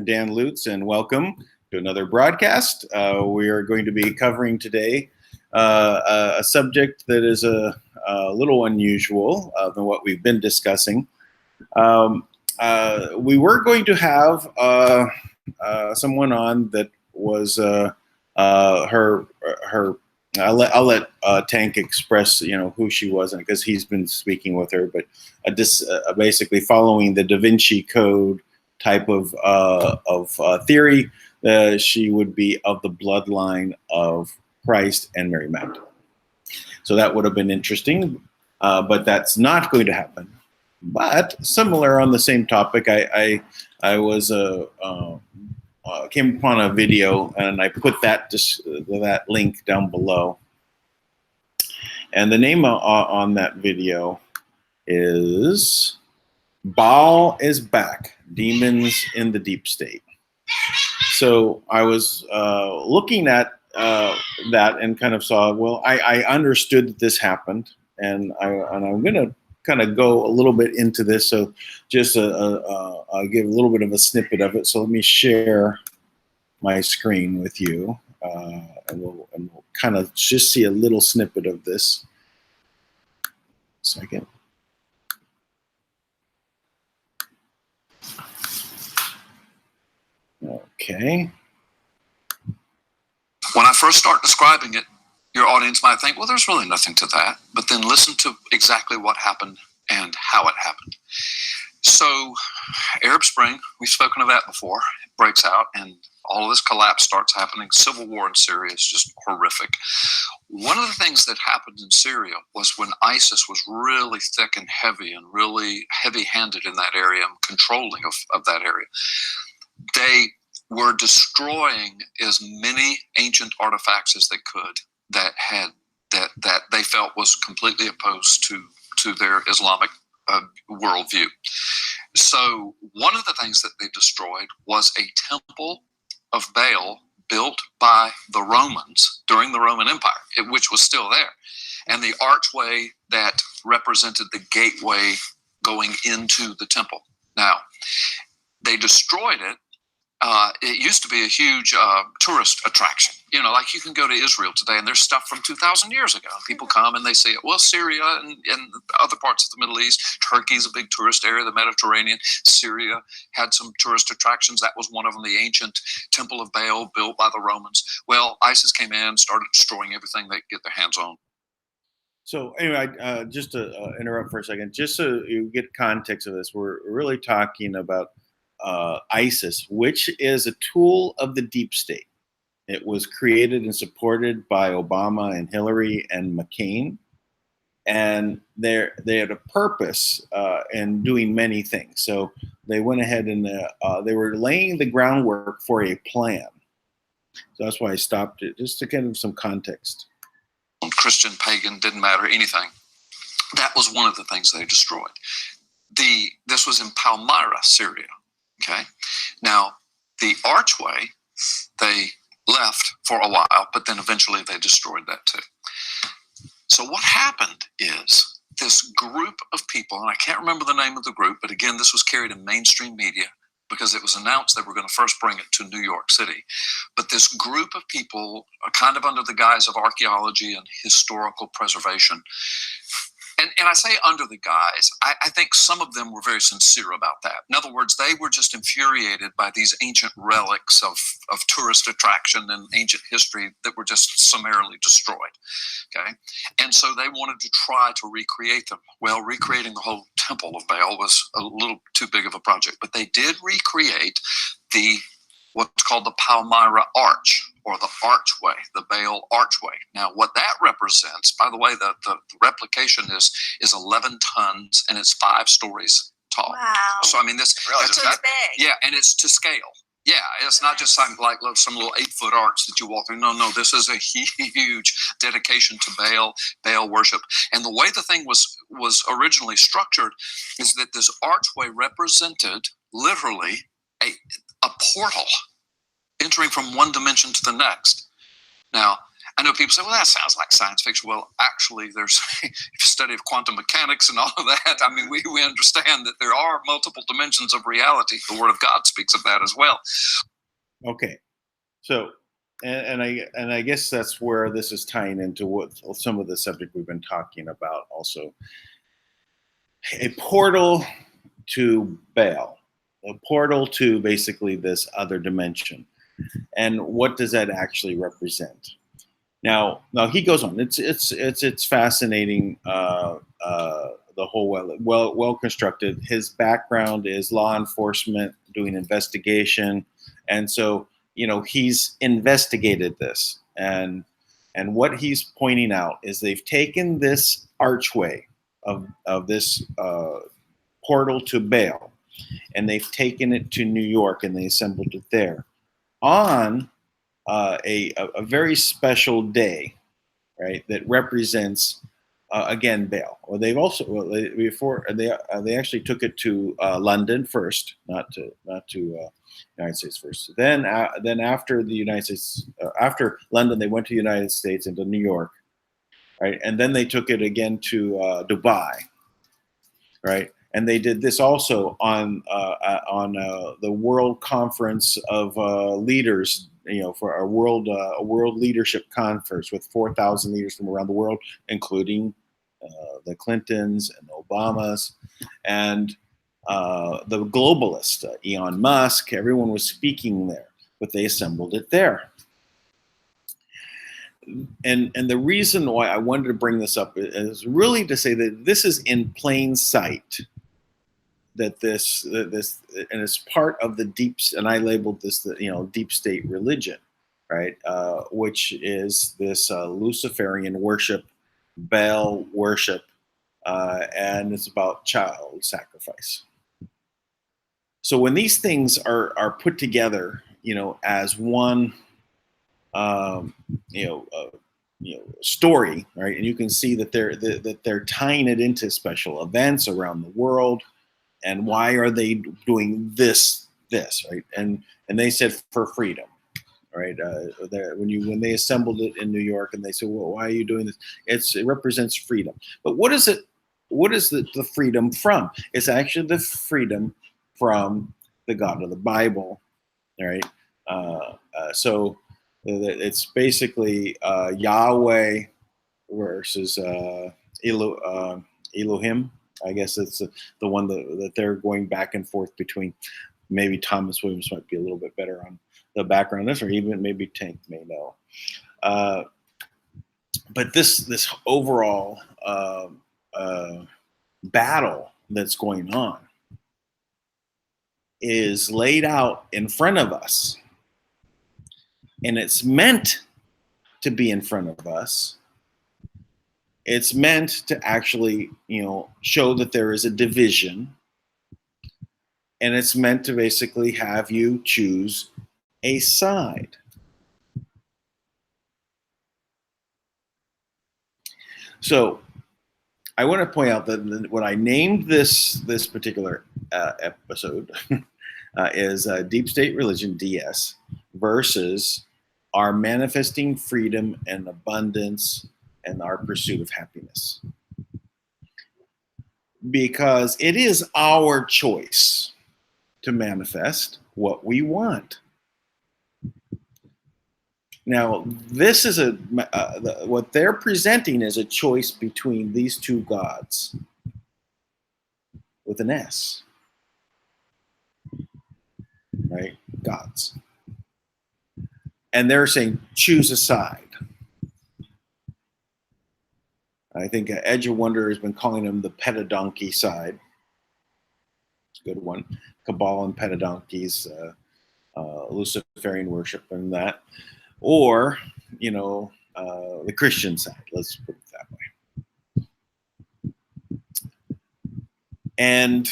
I'm Dan Lutz, and welcome to another broadcast. We are going to be covering today a subject that is a little unusual than what we've been discussing. We were going to have someone on that was her. I'll let Tank express, who she was, because he's been speaking with her. But basically, following the Da Vinci Code type of theory, she would be of the bloodline of Christ and Mary Magdalene. So that would have been interesting, but that's not going to happen. But similar on the same topic, I was came upon a video, and I put that link down below. And the name on that video is Baal is Back, Demons in the Deep State. So I was looking at that and kind of saw, well, I understood that this happened, and I'm going to kind of go a little bit into this. So just I'll give a little bit of a snippet of it. So let me share my screen with you, and we'll kind of just see a little snippet of this. Second. Okay. When I first start describing it, your audience might think, well, there's really nothing to that. But then listen to exactly what happened and how it happened. So Arab Spring, we've spoken of that before, it breaks out and all of this collapse starts happening. Civil war in Syria is just horrific. One of the things that happened in Syria was when ISIS was really thick and heavy and really heavy-handed in that area and controlling of that area, they were destroying as many ancient artifacts as they could that they felt was completely opposed to their Islamic worldview. So one of the things that they destroyed was a temple of Baal built by the Romans during the Roman Empire, which was still there, and the archway that represented the gateway going into the temple. Now, they destroyed it. It used to be a huge tourist attraction. Like you can go to Israel today and there's stuff from 2,000 years ago. People come and they see it. Well, Syria and other parts of the Middle East, Turkey's a big tourist area, the Mediterranean. Syria had some tourist attractions. That was one of them, the ancient Temple of Baal built by the Romans. Well, ISIS came in, started destroying everything they could get their hands on. So anyway, just to interrupt for a second, just so you get context of this, we're really talking about ISIS, which is a tool of the deep state. It was created and supported by Obama and Hillary and McCain, and they had a purpose in doing many things. So they went ahead and they were laying the groundwork for a plan. So that's why I stopped it, just to give them some context. Christian, pagan, didn't matter, anything. That was one of the things they destroyed. This was in Palmyra, Syria. Okay. Now, the archway, they left for a while, but then eventually they destroyed that too. So what happened is this group of people, and I can't remember the name of the group, but again, this was carried in mainstream media because it was announced they were going to first bring it to New York City. But this group of people, kind of under the guise of archaeology and historical preservation, and I say under the guise, I think some of them were very sincere about that. In other words, they were just infuriated by these ancient relics of tourist attraction and ancient history that were just summarily destroyed. Okay, and so they wanted to try to recreate them. Well, recreating the whole Temple of Baal was a little too big of a project, but they did recreate what's called the Palmyra Arch, or the archway, the Baal archway. Now, what that represents, by the way, the replication is 11 tons and it's 5 stories tall. Wow. So, I mean, that's big. Yeah, and it's to scale. Yeah, it's not just like some little 8-foot arch that you walk through. No, this is a huge dedication to Baal worship. And the way the thing was originally structured is that this archway represented literally a portal entering from one dimension to the next. Now, I know people say, well, that sounds like science fiction. Well, actually, there's a study of quantum mechanics and all of that. I mean, we understand that there are multiple dimensions of reality. The Word of God speaks of that as well. Okay. So, and I guess that's where this is tying into what some of the subject we've been talking about also. A portal to Baal, a portal to basically this other dimension. And what does that actually represent? Now he goes on. It's fascinating. The whole well constructed. His background is law enforcement, doing investigation, and so he's investigated this, and what he's pointing out is they've taken this archway of this portal to Baal, and they've taken it to New York, and they assembled it there on a very special day, right? That represents again Baal. Or they've also they actually took it to London first, not to United States first. Then after the United States, after London, they went to the United States and to New York, right? And then they took it again to Dubai, right? And they did this also on the World Conference of Leaders, for a world leadership conference with 4,000 leaders from around the world, including the Clintons and Obamas and the globalists, Elon Musk. Everyone was speaking there, but they assembled it there. And the reason why I wanted to bring this up is really to say that this is in plain sight. That this and it's part of the deep, and I labeled this deep state religion, right? Which is this Luciferian worship, Baal worship, and it's about child sacrifice. So when these things are put together, as one, story, right? And you can see that they're tying it into special events around the world. And why are they doing this, right? And they said for freedom, right? When they assembled it in New York, and they said, well, why are you doing this? It represents freedom. But what is it? What is the freedom from? It's actually the freedom from the God of the Bible, right? So it's basically Yahweh versus Elohim. I guess it's the one that they're going back and forth between. Maybe Thomas Williams might be a little bit better on the background of this, or even maybe Tank may know. But this overall battle that's going on is laid out in front of us, and it's meant to be in front of us. It's meant to actually, show that there is a division, and it's meant to basically have you choose a side. So I want to point out that when I named this particular episode is Deep State Religion, DS, versus our manifesting freedom and abundance and our pursuit of happiness. Because it is our choice to manifest what we want. Now, this is what they're presenting is a choice between these two gods with an S, right? Gods. And they're saying, choose a side. I think Edge of Wonder has been calling them the petadonkey side. It's a good one. Cabal and petadonkeys, Luciferian worship and that. Or, the Christian side. Let's put it that way. And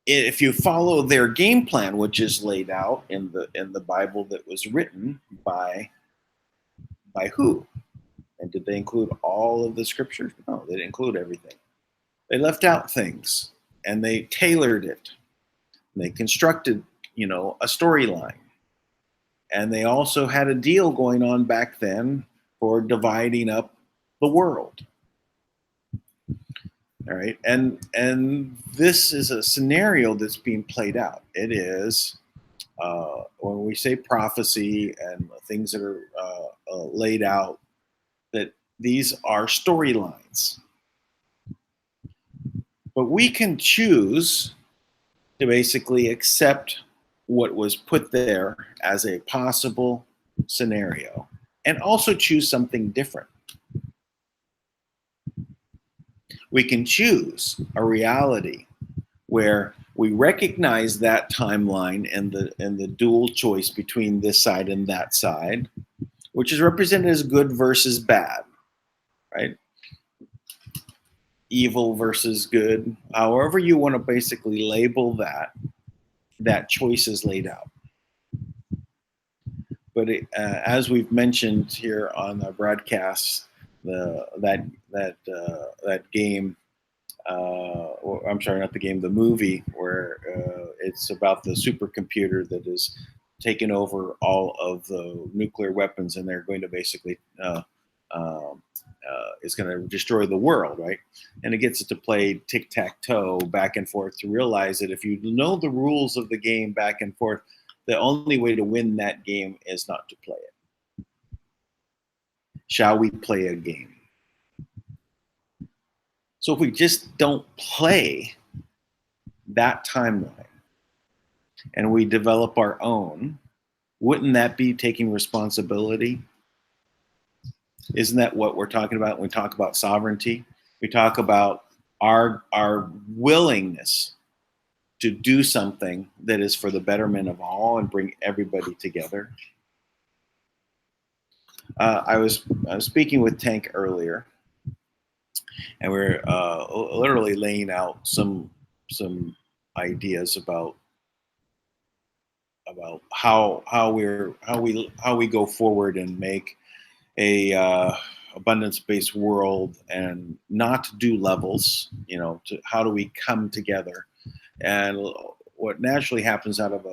if you follow their game plan, which is laid out in the Bible that was written by who? And did they include all of the scriptures? No, they didn't include everything. They left out things, and they tailored it. And they constructed, a storyline. And they also had a deal going on back then for dividing up the world. All right, and this is a scenario that's being played out. It is when we say prophecy and things that are laid out, that these are storylines. But we can choose to basically accept what was put there as a possible scenario and also choose something different. We can choose a reality where we recognize that timeline and the dual choice between this side and that side, which is represented as good versus bad, right? Evil versus good, however you want to basically label that choice is laid out. But as we've mentioned here on the broadcast, that game, I'm sorry, not the game, the movie, where it's about the supercomputer that is taking over all of the nuclear weapons, and they're going to basically is going to destroy the world, right? And it gets it to play tic-tac-toe back and forth to realize that if you know the rules of the game back and forth, the only way to win that game is not to play it. Shall we play a game? So if we just don't play that timeline and we develop our own, wouldn't that be taking responsibility? Isn't that what we're talking about when we talk about sovereignty? We talk about our willingness to do something that is for the betterment of all and bring everybody together. I was speaking with Tank earlier, and we're literally laying out some ideas about how we go forward and make a abundance-based world and not do levels. To how do we come together? And what naturally happens out of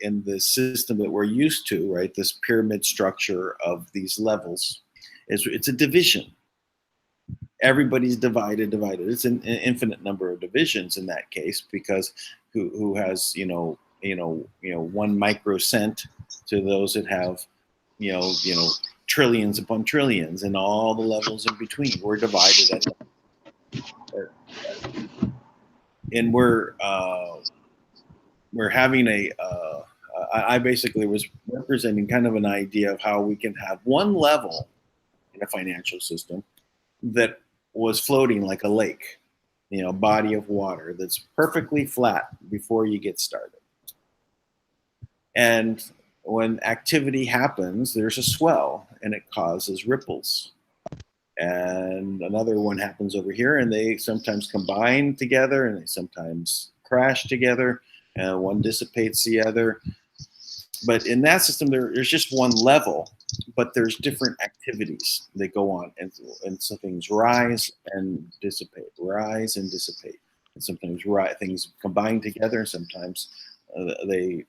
in the system that we're used to, right? This pyramid structure of these levels, it's a division. Everybody's divided. It's an infinite number of divisions in that case, because who has one microcent to those that have trillions upon trillions and all the levels in between. We're divided and we're having I basically was representing kind of an idea of how we can have one level in a financial system that was floating like a lake, body of water that's perfectly flat before you get started. And when activity happens, there's a swell and it causes ripples. And another one happens over here, and they sometimes combine together and they sometimes crash together, and one dissipates the other. But in that system, there's just one level, but there's different activities that go on, and so things rise and dissipate, and sometimes things combine together, and sometimes they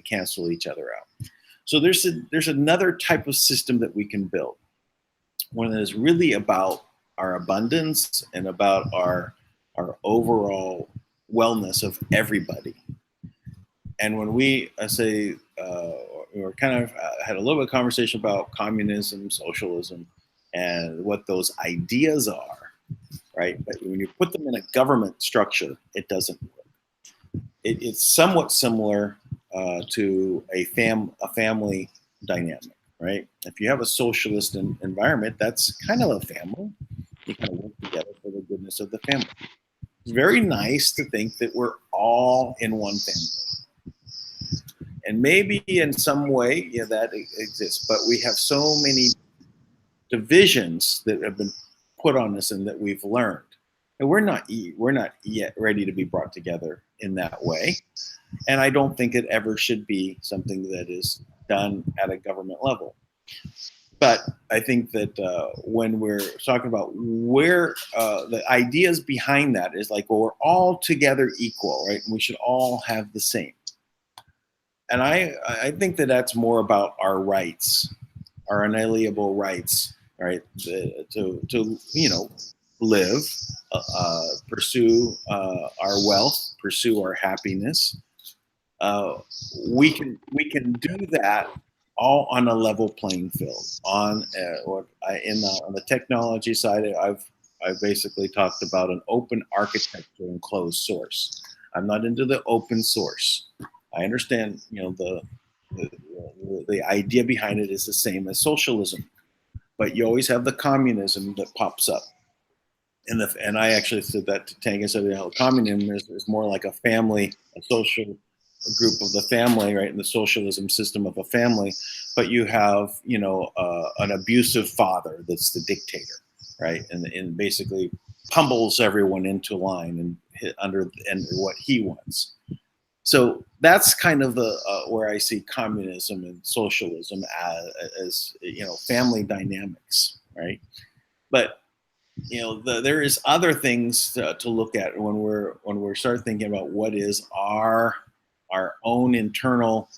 cancel each other out. So there's another type of system that we can build, one that is really about our abundance and about our overall wellness of everybody. And when we say we were kind of had a little bit of conversation about communism, socialism, and what those ideas are, right? But when you put them in a government structure, it doesn't work. It's somewhat similar to a family dynamic, right? If you have a socialist environment, that's kind of a family. You kind of work together for the goodness of the family. It's very nice to think that we're all in one family. And maybe in some way, that exists. But we have so many divisions that have been put on us and that we've learned. And we're not yet ready to be brought together in that way. And I don't think it ever should be something that is done at a government level. But I think that when we're talking about where the ideas behind that is like, well, we're all together equal, right? And we should all have the same. and I think that that's more about our rights, our unalienable rights, right? To live, pursue our wealth, pursue our happiness. Uh, we can do that all on a level playing field. On the technology side, I've basically talked about an open architecture and closed source. I'm not into the open source. I understand, the, the idea behind it is the same as socialism, but you always have the communism that pops up. And I actually said that to Tank. I said, communism is more like a family, a social group of the family, right? In the socialism system of a family, but you have, an abusive father that's the dictator, right? And basically pummels everyone into line and hit under what he wants. So that's kind of the where I see communism and socialism as family dynamics, right? But there is other things to look at when we're start thinking about what is our own internal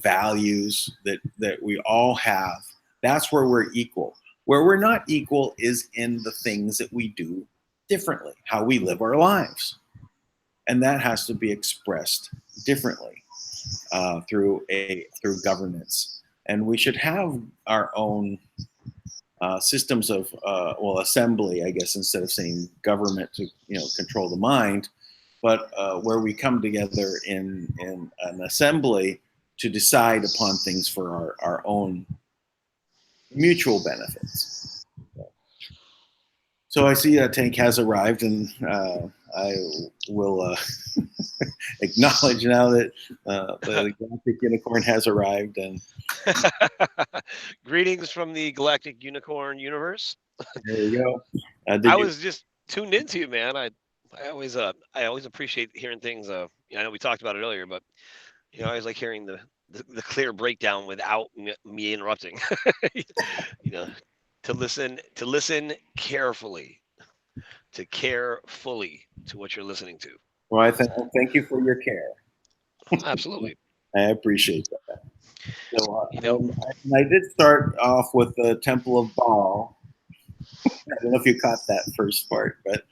values that we all have. That's where we're equal. Where we're not equal is in the things that we do differently, how we live our lives, and that has to be expressed differently through governance. And we should have our own systems of assembly, I guess, instead of saying government to control the mind, but where we come together in an assembly to decide upon things for our own mutual benefits. So I see Tank has arrived, and I will acknowledge now that the Galactic Unicorn has arrived. And greetings from the Galactic Unicorn universe. There you go. I was just tuned into you, man. I always appreciate hearing things. I know we talked about it earlier, but I always like hearing the clear breakdown without me interrupting. To listen carefully, to care fully to what you're listening to. Well, I thank you for your care. Absolutely. I appreciate that. So, I did start off with the Temple of Baal. I don't know if you caught that first part, but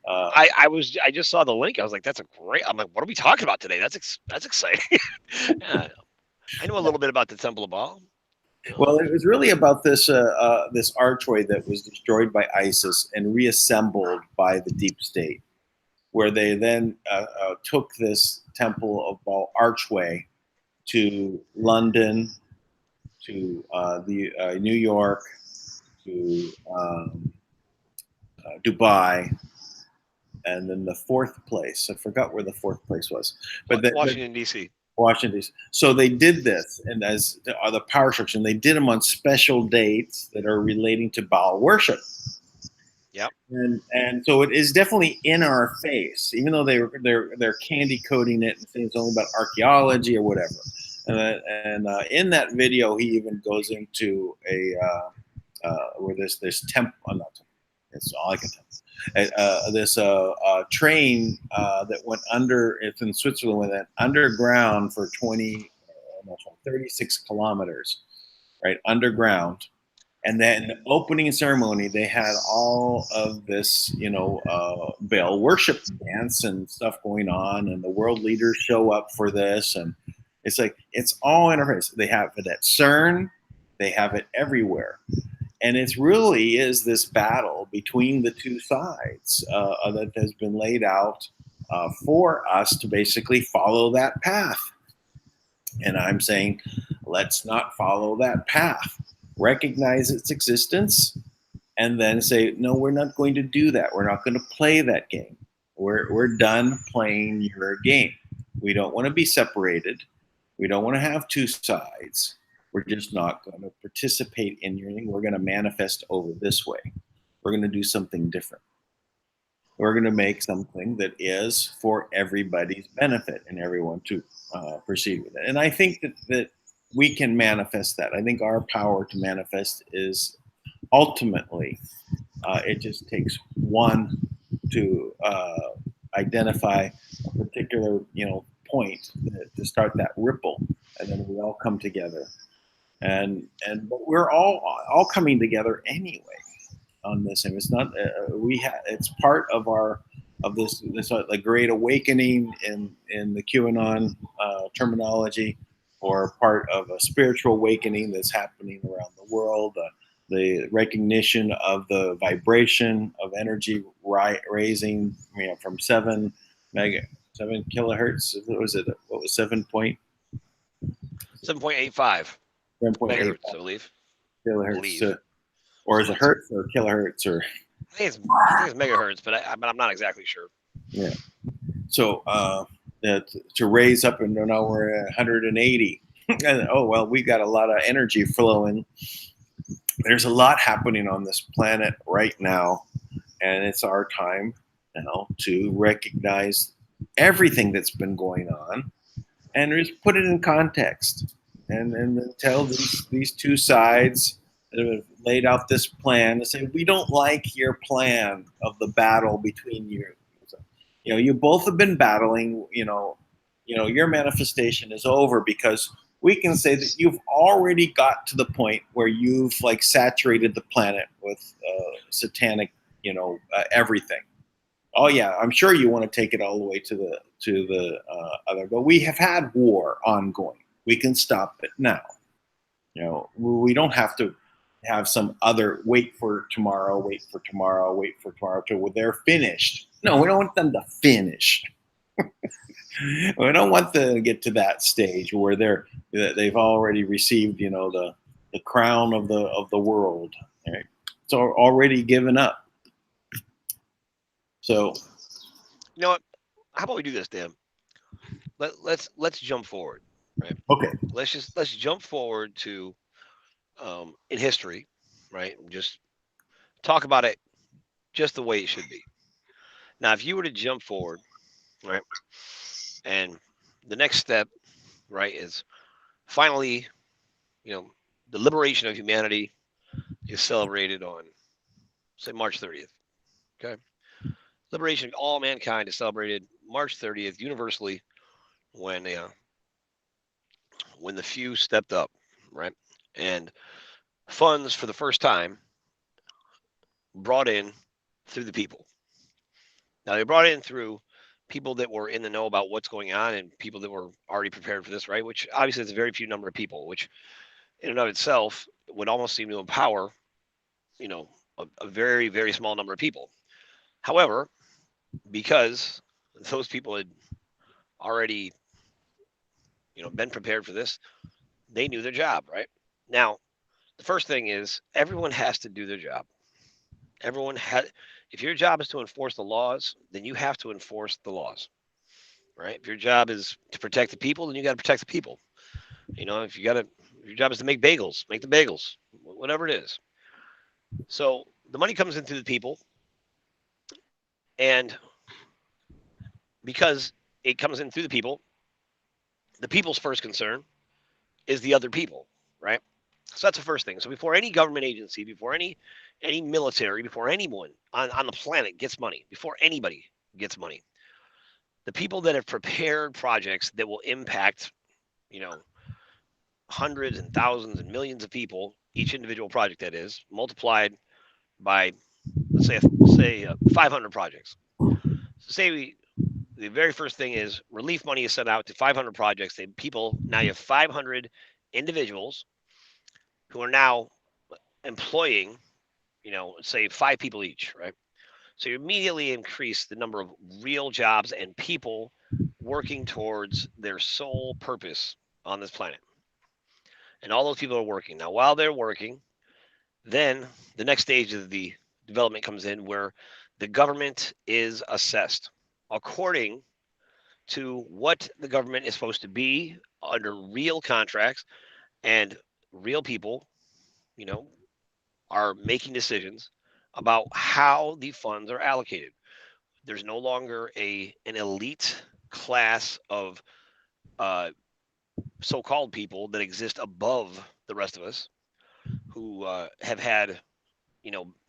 I just saw the link. I was like, "That's a great." I'm like, "What are we talking about today?" That's exciting. Yeah, I know a little bit about the Temple of Baal. Well, it was really about this archway that was destroyed by ISIS and reassembled by the deep state, where they then took this Temple of Baal archway to London, to New York, to Dubai, and then the fourth place. I forgot where the fourth place was, but Washington D.C. Washington D.C. So they did this, and as the power structure, and they did them on special dates that are relating to Baal worship. Yep. And so it is definitely in our face, even though they're candy coating it and saying it's only about archaeology or whatever. And in that video, he even goes into where there's temple. Not temple. It's all I can tell. This train that went under. It's in Switzerland. Went underground for 36 kilometers, right underground. And then the opening ceremony, they had all of this, Baal worship dance and stuff going on, and the world leaders show up for this, and it's like it's all in our face. They have it at CERN, they have it everywhere, and it really is this battle between the two sides that has been laid out for us to basically follow that path. And I'm saying, let's not follow that path. Recognize its existence, and then say, no, we're not going to do that. We're not going to play that game. We're done playing your game. We don't want to be separated. We don't want to have two sides. We're just not going to participate in your thing. We're going to manifest over this way. We're going to do something different. We're going to make something that is for everybody's benefit and everyone to proceed with it. And I think that we can manifest that. I think our power to manifest is ultimately, it just takes one to identify a particular, point to start that ripple. and then we all come together, and but we're all coming together anyway on this. And it's not it's part of our of this like great awakening in the QAnon terminology, or part of a spiritual awakening that's happening around the world. The recognition of the vibration of energy raising, from 7 kilohertz. What was it? What was 7.85 7.85 megahertz, I believe. kilohertz? Or is it hertz or kilohertz? Or I think it's megahertz, but I'm not exactly sure. Yeah. So to raise up, and now we're at 180. And oh well, we got a lot of energy flowing. There's a lot happening on this planet right now, and it's our time now to recognize everything that's been going on and just put it in context, and then tell these two sides that have laid out this plan to say, we don't like your plan of the battle between you. You both have been battling. Your manifestation is over, because we can say that you've already got to the point where you've like saturated the planet with satanic, everything. Oh yeah, I'm sure you want to take it all the way to the other, but we have had war ongoing. We can stop it now. We don't have to have some other wait for tomorrow till they're finished. No, we don't want them to finish. We don't want them to get to that stage where they've already received, the crown of the world. Right? It's already given up. So, you know what? How about we do this, Dan? Let's jump forward, right? Okay. Let's jump forward to in history, right? Just talk about it just the way it should be. Now, if you were to jump forward, right, and the next step, right, is finally, the liberation of humanity is celebrated on, say, March 30th. Okay, liberation of all mankind is celebrated March 30th universally when the few stepped up, right, and funds for the first time brought in through the people. Now they brought in through people that were in the know about what's going on and people that were already prepared for this, right? Which obviously is a very few number of people, which in and of itself would almost seem to empower, a very, very small number of people. However, because those people had already, been prepared for this, they knew their job, right? Now, the first thing is everyone has to do their job. Everyone had, if your job is to enforce the laws, then you have to enforce the laws, right? If your job is to protect the people, then you got to protect the people. If your job is to make bagels, make the bagels, whatever it is. So the money comes in through the people, and because it comes in through the people's first concern is the other people, right? So that's the first thing. So before any government agency, before any military, before anyone on the planet gets money, before anybody gets money, the people that have prepared projects that will impact, hundreds and thousands and millions of people, each individual project that is multiplied by, let's say 500 projects. So say the very first thing is relief money is sent out to 500 projects. Now you have 500 individuals who are now employing, say 5 people each, right? So you immediately increase the number of real jobs and people working towards their sole purpose on this planet. And all those people are working. Now, while they're working, then the next stage of the development comes in where the government is assessed according to what the government is supposed to be under real contracts, and real people, are making decisions about how the funds are allocated. There's no longer an elite class of so-called people that exist above the rest of us, who have had,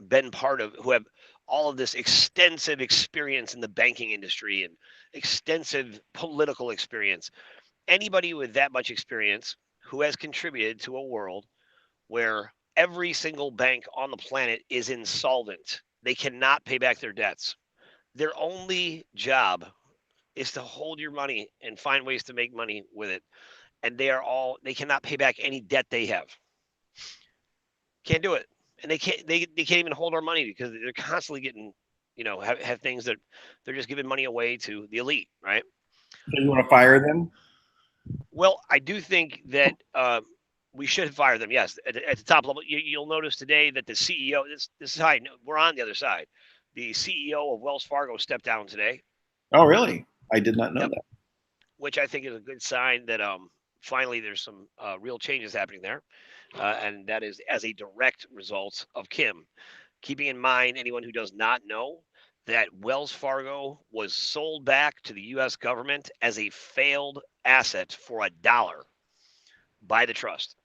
been part of, who have all of this extensive experience in the banking industry and extensive political experience anybody with that much experience who has contributed to a world where every single bank on the planet is insolvent. They cannot pay back their debts. Their only job is to hold your money and find ways to make money with it. And they cannot pay back any debt they have. Can't do it. And they can't even hold our money because they're constantly getting, have things that they're just giving money away to the elite, right? So you want to fire them? Well, I do think that we should fire them. Yes, at the top level. You'll notice today that the CEO. This is how we're on the other side. The CEO of Wells Fargo stepped down today. Oh, really? I did not know that. Which I think is a good sign that finally there's some real changes happening there, and that is as a direct result of Kim. Keeping in mind, anyone who does not know that Wells Fargo was sold back to the U.S. government as a failed asset for $1 by the trust.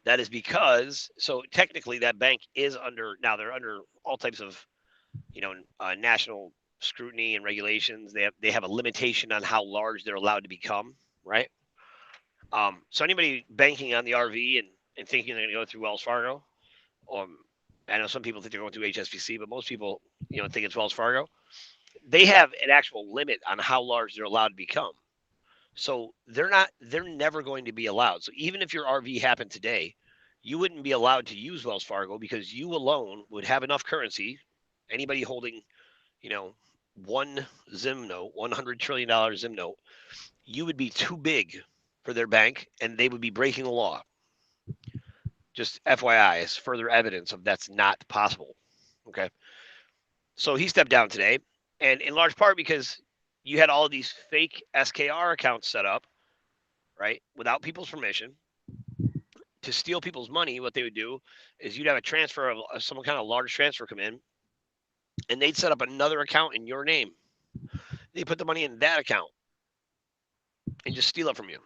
That is because, so technically that bank is they're under all types of, national scrutiny and regulations. They have a limitation on how large they're allowed to become, right? So anybody banking on the RV and thinking they're going to go through Wells Fargo, I know some people think they're going through HSBC, but most people, think it's Wells Fargo. They have an actual limit on how large they're allowed to become. So they're never going to be allowed. So even if your RV happened today, you wouldn't be allowed to use Wells Fargo because you alone would have enough currency. Anybody holding, one Zim note, $100 trillion Zim note, you would be too big for their bank and they would be breaking the law. Just FYI, as further evidence of that's not possible. Okay. So he stepped down today, and in large part because you had all of these fake SKR accounts set up, right, without people's permission to steal people's money. What they would do is you'd have a transfer of some kind of large transfer come in, and they'd set up another account in your name. They put the money in that account and just steal it from you,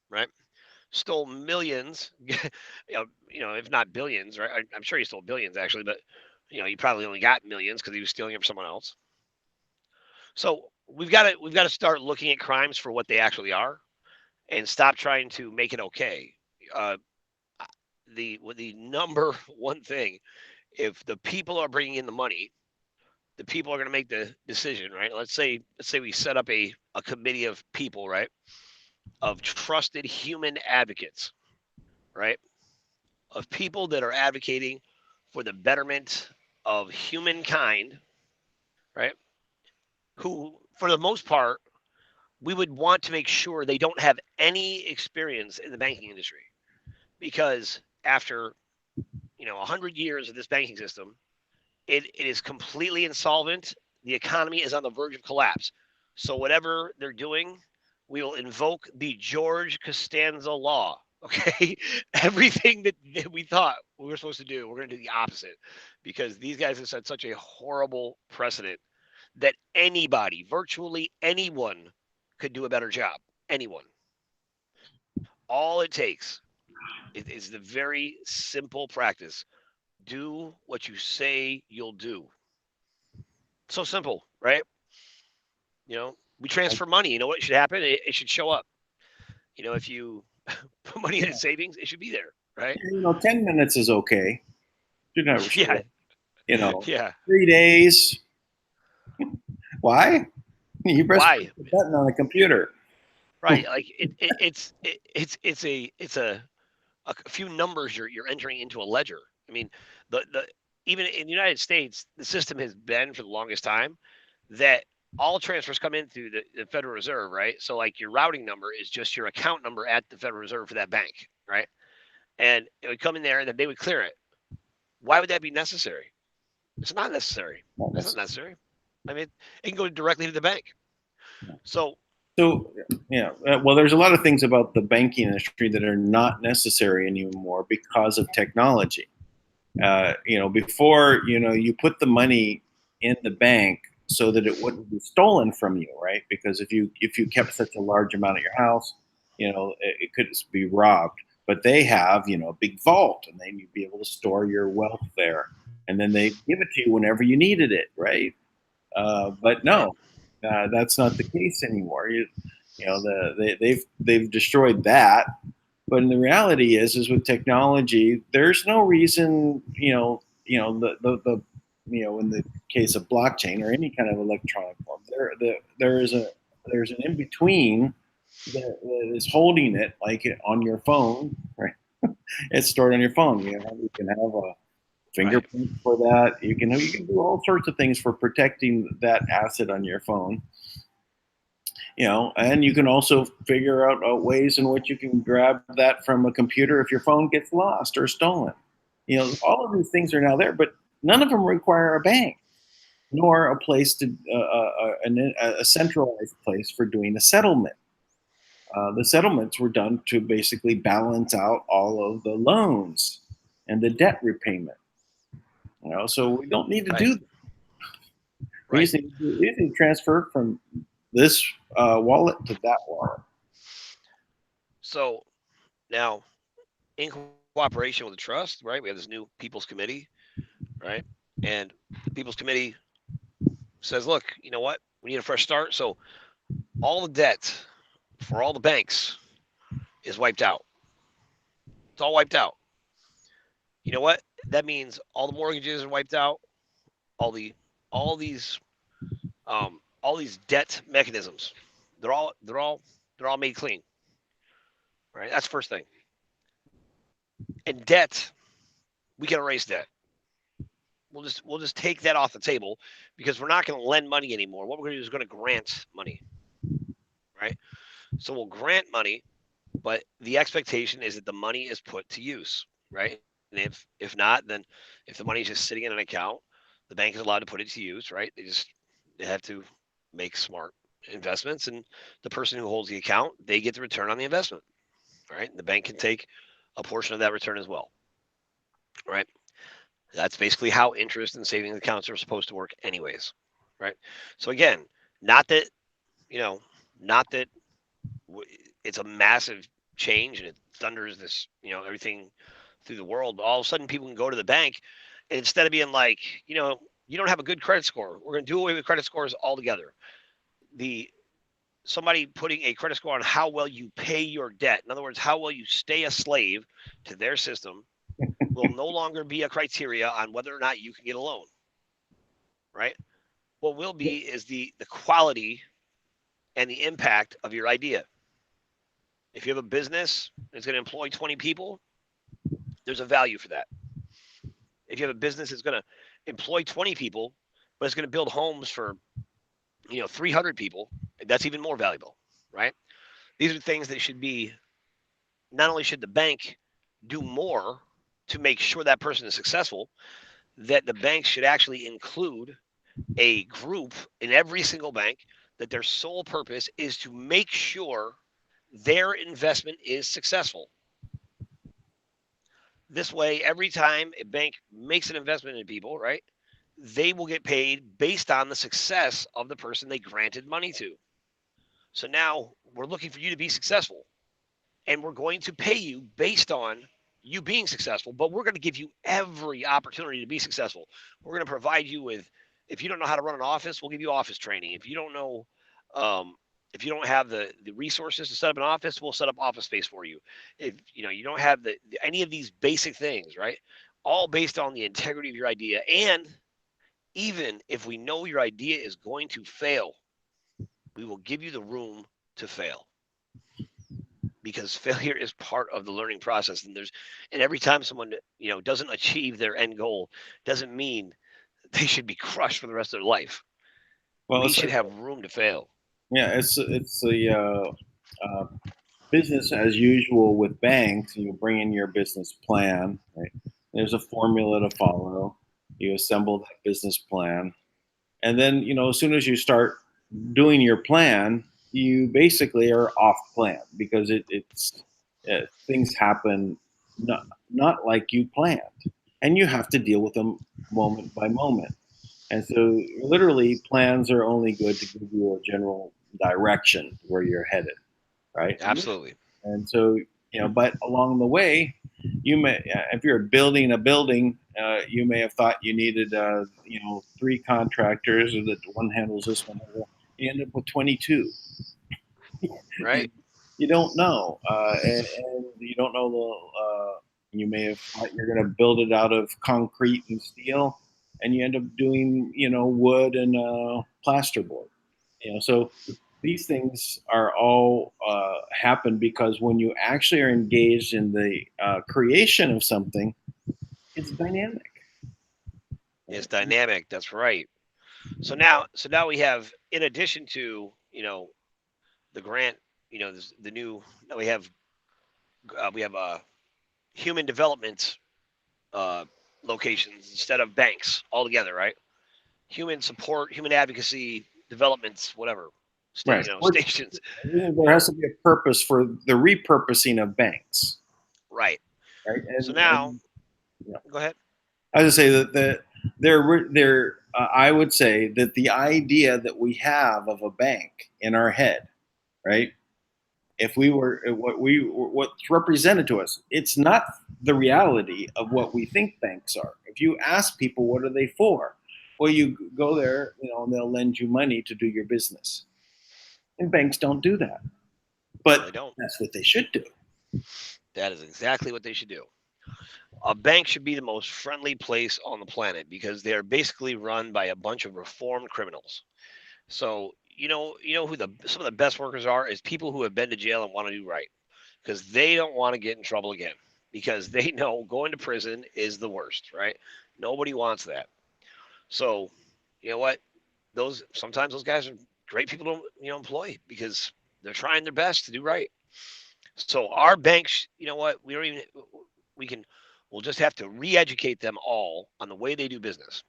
right? Stole millions, if not billions, right? I'm sure he stole billions actually, but he probably only got millions because he was stealing it from someone else. So we've got to start looking at crimes for what they actually are, and stop trying to make it okay. The number one thing, if the people are bringing in the money, the people are going to make the decision, right? Let's say we set up a committee of people, right, of trusted human advocates, right, of people that are advocating for the betterment of humankind, right, who, for the most part, we would want to make sure they don't have any experience in the banking industry, because after 100 years of this banking system, it is completely insolvent. The economy is on the verge of collapse. So whatever they're doing, we will invoke the George Costanza law. Okay, everything that we thought we were supposed to do, we're going to do the opposite, because these guys have set such a horrible precedent that anybody, virtually anyone, could do a better job. Anyone. All it takes is the very simple practice: do what you say you'll do. So simple, right? We transfer money. You know what should happen? It should show up. If you put money in savings, it should be there, right? 10 minutes is okay. You're not Yeah. Yeah. 3 days. Why? You press Why? the button on a computer. Right. Like it's a few numbers you're entering into a ledger. I mean, the even in the United States, the system has been for the longest time that all transfers come in through the Federal Reserve, right? So like your routing number is just your account number at the Federal Reserve for that bank, right? And it would come in there and then they would clear it. Why would that be necessary? It's not necessary. That's not necessary. I mean, it can go directly to the bank. So yeah, well, there's a lot of things about the banking industry that are not necessary anymore because of technology. Before, you put the money in the bank so that it wouldn't be stolen from you, right? Because if you kept such a large amount at your house, it could be robbed. But they have, a big vault, and then you'd be able to store your wealth there, and then they give it to you whenever you needed it, right? But no, that's not the case anymore. They've destroyed that. But in the reality is with technology, there's no reason, in the case of blockchain or any kind of electronic form, there's an in between that is holding it, like on your phone, right? It's stored on your phone. You can have a fingerprint for that. You can do all sorts of things for protecting that asset on your phone. And you can also figure out ways in which you can grab that from a computer if your phone gets lost or stolen. All of these things are now there, but none of them require a bank nor a place to a centralized place for doing a settlement. The settlements were done to basically balance out all of the loans and the debt repayment. So we don't need to do that. We just need to transfer from this wallet to that wallet. So now, in cooperation with the trust, right, we have this new People's Committee, right? And the People's Committee says, look, you know what? We need a fresh start. So all the debt for all the banks is wiped out. It's all wiped out. You know what? That means all the mortgages are wiped out. All these debt mechanisms, they're all made clean. Right? That's the first thing. And debt, we can erase debt. We'll just take that off the table because we're not going to lend money anymore. What we're going to do is going to grant money, right? So we'll grant money, but the expectation is that the money is put to use, right? And if not, then if the money is just sitting in an account, the bank is allowed to put it to use, right? They have to make smart investments, and the person who holds the account, they get the return on the investment, right? And the bank can take a portion of that return as well, right? That's basically how interest and savings accounts are supposed to work anyways, right? So again, not that it's a massive change and it thunders this, everything through the world. All of a sudden people can go to the bank and instead of being like, you don't have a good credit score, we're going to do away with credit scores altogether. Somebody putting a credit score on how well you pay your debt, in other words, how well you stay a slave to their system, will no longer be a criteria on whether or not you can get a loan, right? What will be is the quality and the impact of your idea. If you have a business that's going to employ 20 people, there's a value for that. If you have a business that's going to employ 20 people, but it's going to build homes for 300 people, that's even more valuable, right? These are things that should be, not only should the bank do more to make sure that person is successful, that the bank should actually include a group in every single bank that their sole purpose is to make sure their investment is successful. This way, every time a bank makes an investment in people, right, they will get paid based on the success of the person they granted money to. So now we're looking for you to be successful, and we're going to pay you based on you being successful, but we're going to give you every opportunity to be successful. We're going to provide you with, if you don't know how to run an office, we'll give you office training. If you don't know, if you don't have the resources to set up an office, we'll set up office space for you. If you don't have any of these basic things, right? All based on the integrity of your idea. And even if we know your idea is going to fail, we will give you the room to fail. Because failure is part of the learning process, and every time someone doesn't achieve their end goal doesn't mean they should be crushed for the rest of their life. Well, we should have room to fail. Yeah, it's a business as usual with banks. You bring in your business plan, right? There's a formula to follow. You assemble that business plan, and then as soon as you start doing your plan, you basically are off plan because things happen not like you planned, and you have to deal with them moment by moment. And so literally plans are only good to give you a general direction where you're headed, right? Absolutely. And so but along the way, you may, if you're building a building, you may have thought you needed 3 contractors, or that one handles this one. You end up with 22. right? You don't know, and you don't know you may have thought you're going to build it out of concrete and steel, and you end up doing wood and plasterboard. So these things are all happen because when you actually are engaged in the creation of something, it's dynamic. It's dynamic. That's right. So now we have, in addition to the grant, the new. Now we have human development uh, locations instead of banks altogether, right? Human support, human advocacy, developments, whatever, Right. stations. There has to be a purpose for the repurposing of banks, Right. right? So now, Yeah. go ahead. I would say that I would say that the idea that we have of a bank in our head, right? If we were what's represented to us, it's not the reality of what we think banks are. If you ask people what are they for, well, you go there, and they'll lend you money to do your business, and banks don't do that. No, But they don't. that's what they should do. That is exactly what they should do. A bank should be the most friendly place on the planet because they are basically run by a bunch of reformed criminals. So who some of the best workers are is people who have been to jail and want to do right because they don't want to get in trouble again because they know going to prison is the worst, right? Nobody wants that. So, you know what? Sometimes those guys are great people to employ because they're trying their best to do right. So our banks, you know what? We can we'll just have to re-educate them all on the way they do business.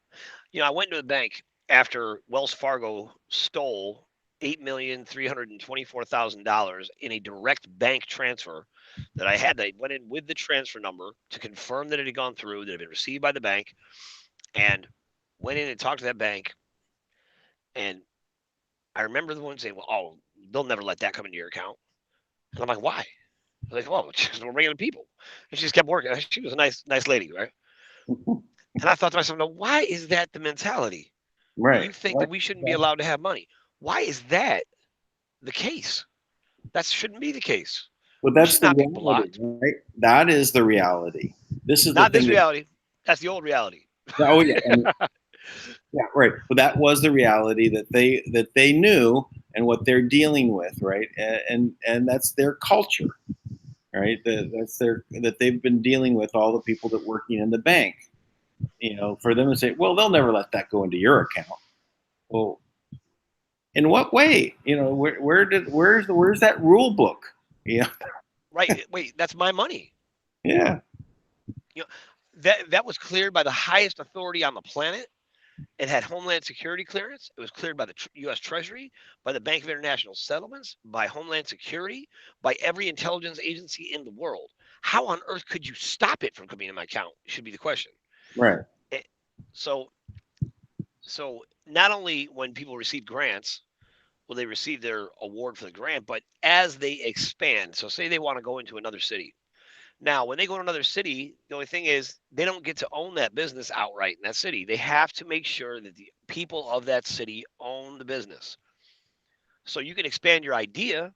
I went to the bank after Wells Fargo stole $8,324,000 in a direct bank transfer that I had. They went in with the transfer number to confirm that it had gone through, that it had been received by the bank, and went in and talked to that bank. And I remember the one saying, "Well, oh, they'll never let that come into your account." And I'm like, "Why?" They're like, "Well, we're regular people." And she just kept working. She was a nice lady, right? And I thought to myself, "No, why is that the mentality? Right. You think that we shouldn't be allowed to have money? Why is that the case? That shouldn't be the case. But We that's should the not be reality, blocked. right? That is the reality. This is the Not thing this that. reality. That's the old reality." Oh yeah, yeah, right. But that was the reality that they knew and what they're dealing with, right? And that's their culture, right? That's that they've been dealing with all the people that working in the bank. For them to say, well, they'll never let that go into your account. Well, in what way? Where's that rule book? Yeah, Right. Wait, that's my money. yeah, You know, that was cleared by the highest authority on the planet. It had Homeland Security clearance. It was cleared by the U.S. Treasury, by the Bank of International Settlements, by Homeland Security, by every intelligence agency in the world. How on earth could you stop it from coming in my account? Should be the question. right. It, so, so not only when people receive grants will they receive their award for the grant, but as they expand. So, say they want to go into another city. Now, when they go to another city, the only thing is they don't get to own that business outright in that city. They have to make sure that the people of that city own the business. So you can expand your idea,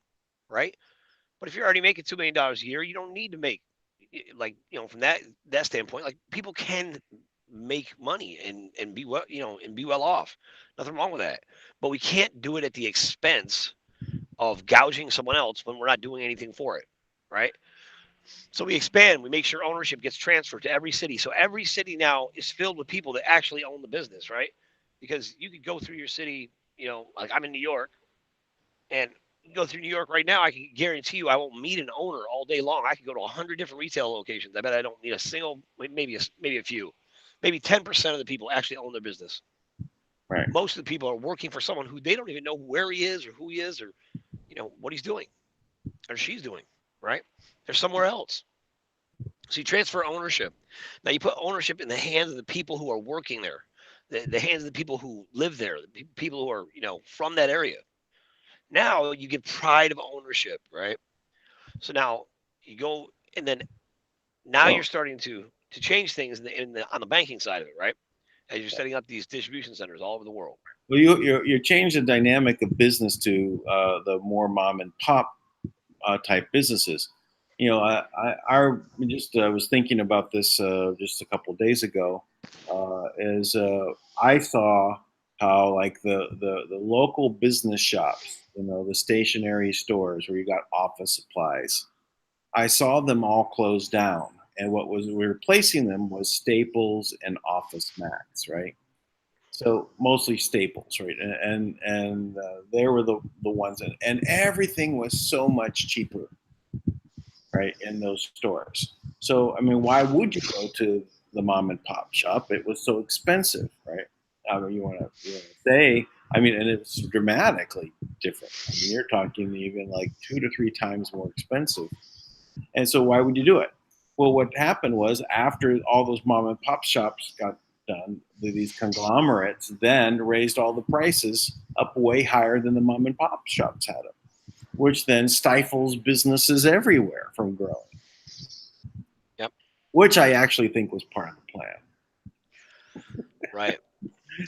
right? But if you're already making $2 million a year, you don't need to make from that standpoint. Like people can make money and be well off. Nothing wrong with that. But we can't do it at the expense of gouging someone else when we're not doing anything for it, right? So we expand, we make sure ownership gets transferred to every city. So every city now is filled with people that actually own the business, right? Because you could go through your city, like I'm in New York, and you go through New York right now, I can guarantee you I won't meet an owner all day long. I could go to 100 different retail locations. I bet I don't meet a single, maybe a few, maybe 10% of the people actually own their business. Right. Most of the people are working for someone who they don't even know where he is or who he is or what he's doing or she's doing, right? They're somewhere else. So you transfer ownership. Now you put ownership in the hands of the people who are working there, the hands of the people who live there, the people who are from that area. Now you get pride of ownership, right? So now you go, and then now Well, you're starting to change things on the banking side of it, right? As you're setting up these distribution centers all over the world. Well, you change the dynamic of business to the more mom and pop type businesses. I was thinking about this just a couple of days ago. Is I saw how like the local business shops, the stationery stores where you got office supplies. I saw them all close down, and what was replacing them was Staples and Office Max, right? So mostly Staples, right? And they were the ones, and everything was so much cheaper, right, in those stores. So I mean, why would you go to the mom and pop shop? It was so expensive, right? I mean, you want to say, I mean, and it's dramatically different. I mean, you're talking even like 2 to 3 times more expensive. And so why would you do it? Well, what happened was after all those mom and pop shops got done, these conglomerates then raised all the prices up way higher than the mom and pop shops had them, which then stifles businesses everywhere from growing. Yep. Which I actually think was part of the plan. Right.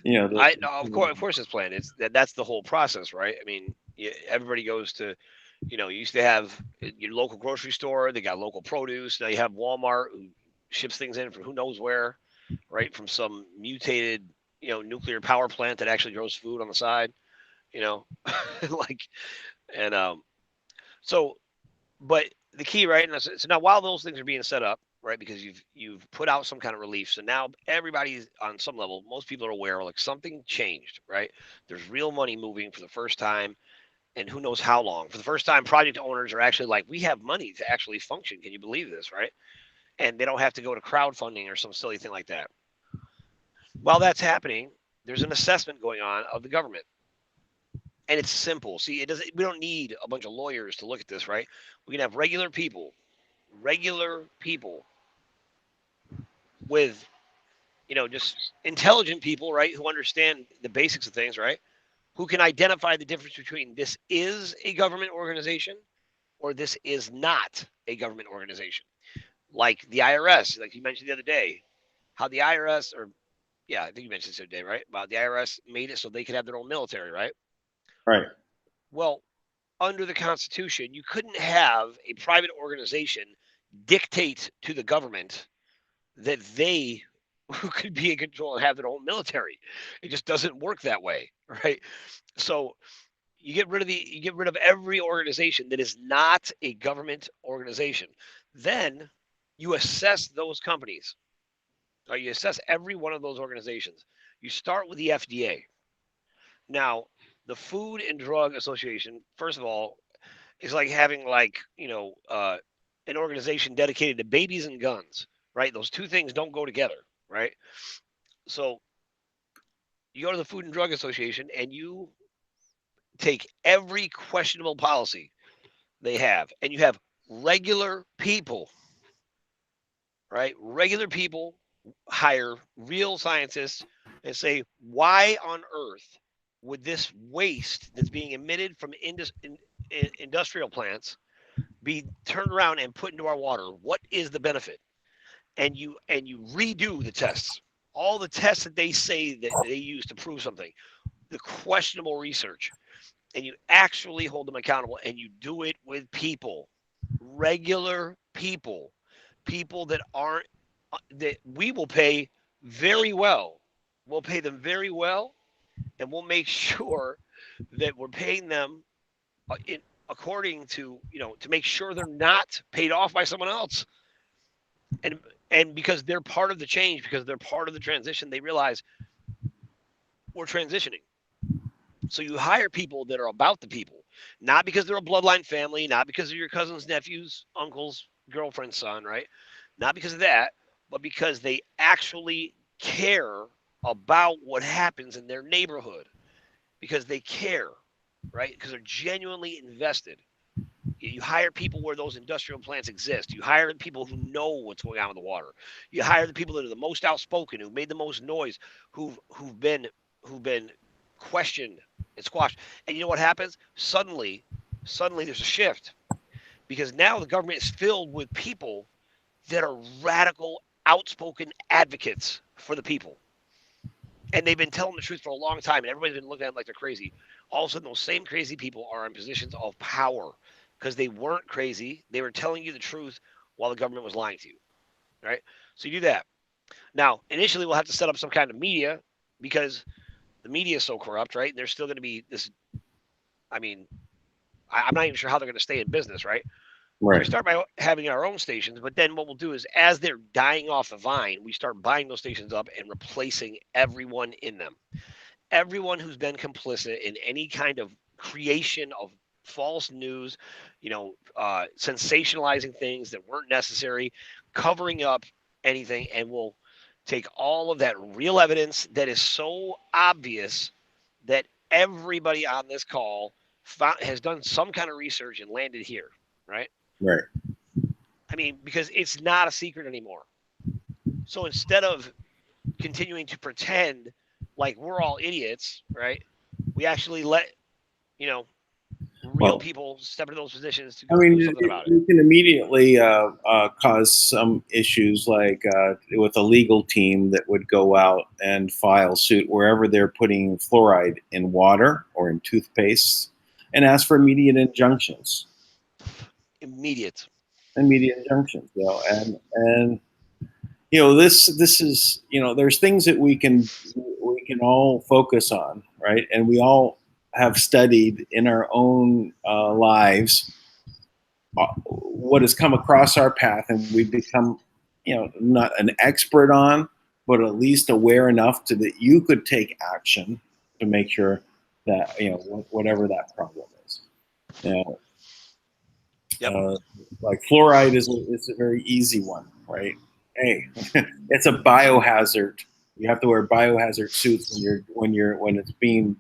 Of Of course, it's planned. That's the whole process, right? I mean, everybody goes to, you used to have your local grocery store. They got local produce. Now you have Walmart who ships things in from who knows where, right? From some mutated, nuclear power plant that actually grows food on the side, like, and so, but the key, right? And so now while those things are being set up, right, because you've put out some kind of relief, so now everybody's on some level. Most people are aware, like something changed, right? There's real money moving for the first time, and who knows how long. For the first time, project owners are actually like, we have money to actually function. Can you believe this, right? And they don't have to go to crowdfunding or some silly thing like that. While that's happening, there's an assessment going on of the government. And it's simple. See, we don't need a bunch of lawyers to look at this, right? We can have regular people with, just intelligent people, right, who understand the basics of things, right? Who can identify the difference between this is a government organization or this is not a government organization. Like the IRS, like you mentioned the other day, how the IRS, or yeah, I think you mentioned this the other day, right? About the IRS made it so they could have their own military, right? Right. Well, under the Constitution, you couldn't have a private organization dictate to the government that they who could be in control and have their own military. It just doesn't work that way, right? So you get rid of every organization that is not a government organization. Then you assess those companies. Or you assess every one of those organizations. You start with the FDA. Now, the Food and Drug Association, first of all, is like having an organization dedicated to babies and guns, right? Those two things don't go together, right? So you go to the Food and Drug Association and you take every questionable policy they have, and you have regular people, right? Regular people hire real scientists and say, why on earth would this waste that's being emitted from industrial plants be turned around and put into our water? What is the benefit? And you redo the tests, all the tests that they say that they use to prove something, the questionable research, and you actually hold them accountable, and you do it with people, regular people, people that aren't that we will pay very well. We'll pay them very well, and we'll make sure that we're paying them according to to make sure they're not paid off by someone else. And because they're part of the change, because they're part of the transition, they realize we're transitioning. So you hire people that are about the people, not because they're a bloodline family, not because of your cousin's nephew's uncle's girlfriend's son, right? Not because of that, but because they actually care about what happens in their neighborhood, because they care, right? Because they're genuinely invested. You hire people where those industrial plants exist. You hire the people who know what's going on with the water. You hire the people that are the most outspoken, who made the most noise, who've been questioned and squashed. And you know what happens? Suddenly there's a shift, because now the government is filled with people that are radical, outspoken advocates for the people. and they've been telling the truth for a long time, and everybody's been looking at them like they're crazy. All of a sudden, those same crazy people are in positions of power because they weren't crazy. They were telling you the truth while the government was lying to you, right? So you do that. Now, initially, we'll have to set up some kind of media because the media is so corrupt, right? There's still going to be this. I mean, I'm not even sure how they're going to stay in business, right? So we start by having our own stations, but then what we'll do is as they're dying off the vine, we start buying those stations up and replacing everyone in them. Everyone who's been complicit in any kind of creation of false news, sensationalizing things that weren't necessary, covering up anything, and we'll take all of that real evidence that is so obvious that everybody on this call has done some kind of research and landed here, right? Right. I mean, because it's not a secret anymore. So instead of continuing to pretend like we're all idiots, right? We actually let, real Well, people step into those positions to I go mean, do something about it. you can immediately cause some issues, like with a legal team that would go out and file suit wherever they're putting fluoride in water or in toothpaste, and ask for immediate injunctions. Immediate. Immediate injunctions, and this is, there's things that we can all focus on, right? And we all have studied in our own lives what has come across our path, and we've become, not an expert on, but at least aware enough to that you could take action to make sure that, whatever that problem is. You Yep. like fluoride is a very easy one, right? Hey, it's a biohazard. You have to wear biohazard suits when it's being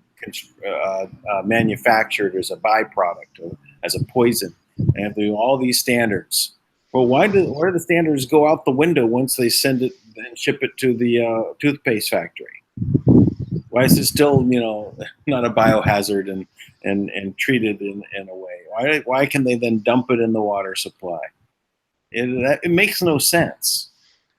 manufactured as a byproduct or as a poison, and do all these standards. Well, why do the standards go out the window once they send it and ship it to the toothpaste factory? Why is it still, not a biohazard and treated in a way? Why can they then dump it in the water supply? It makes no sense.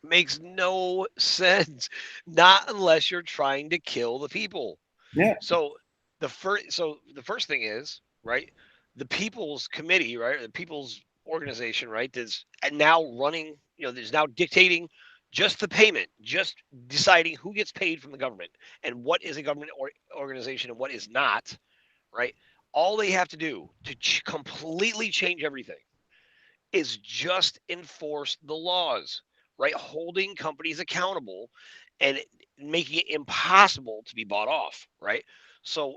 Makes no sense. Not unless you're trying to kill the people. Yeah. So the first thing is, right, the People's Committee, right, the People's Organization, right, that's now running, there's now dictating just the payment, just deciding who gets paid from the government and what is a government organization and what is not, right? All they have to do to completely change everything is just enforce the laws, right? Holding companies accountable and making it impossible to be bought off, right? So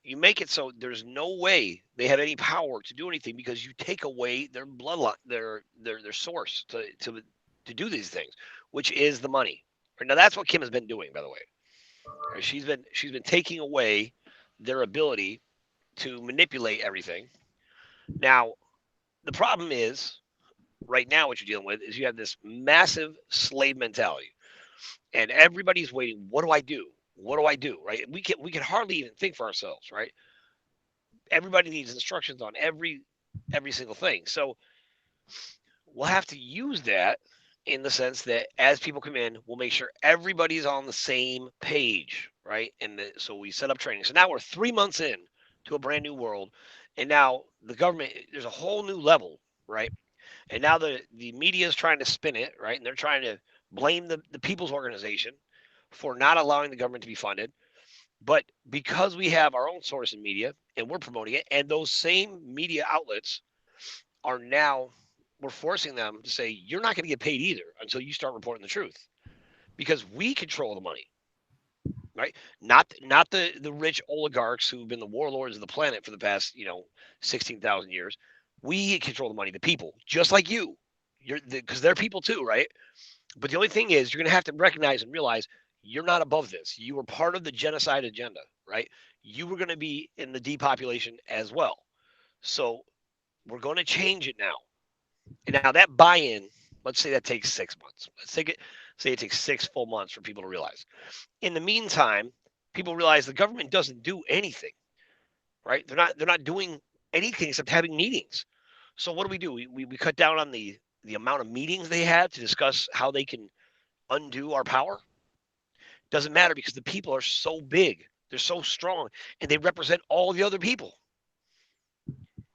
you make it so there's no way they have any power to do anything because you take away their bloodline, their source to do these things, which is the money. Right? Now that's what Kim has been doing, by the way. Right? She's been taking away their ability to manipulate everything. Now the problem is right now what you're dealing with is you have this massive slave mentality, and everybody's waiting. What do I do? What do I do? Right? We can hardly even think for ourselves, right? Everybody needs instructions on every single thing. So we'll have to use that in the sense that as people come in, we'll make sure everybody's on the same page, right? So we set up training. So now we're 3 months in to a brand new world, and now the government, there's a whole new level, right? And now the media is trying to spin it, right? And they're trying to blame the people's organization for not allowing the government to be funded. But because we have our own source in media and we're promoting it, and those same media outlets are now, we're forcing them to say, you're not going to get paid either until you start reporting the truth because we control the money, right? Not the rich oligarchs who've been the warlords of the planet for the past, 16,000 years. We control the money, the people, just like you. Because they're people too, right? But the only thing is, you're going to have to recognize and realize you're not above this. You were part of the genocide agenda, right? You were going to be in the depopulation as well. So we're going to change it now. And now that buy-in, let's say that takes 6 months. Say it takes 6 full months for people to realize. In the meantime, people realize the government doesn't do anything, right? They're not doing anything except having meetings. So what do? We cut down on the amount of meetings they had to discuss how they can undo our power. Doesn't matter because the people are so big, they're so strong, and they represent all the other people.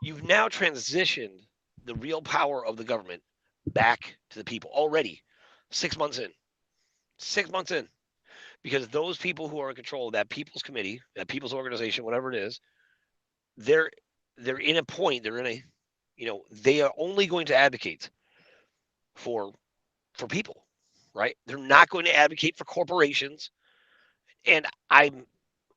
You've now transitioned the real power of the government back to the people already 6 months in. 6 months in. Because those people who are in control of that people's committee, that people's organization, whatever it is, they're in a point, they're in a, they are only going to advocate for people, right? They're not going to advocate for corporations. And I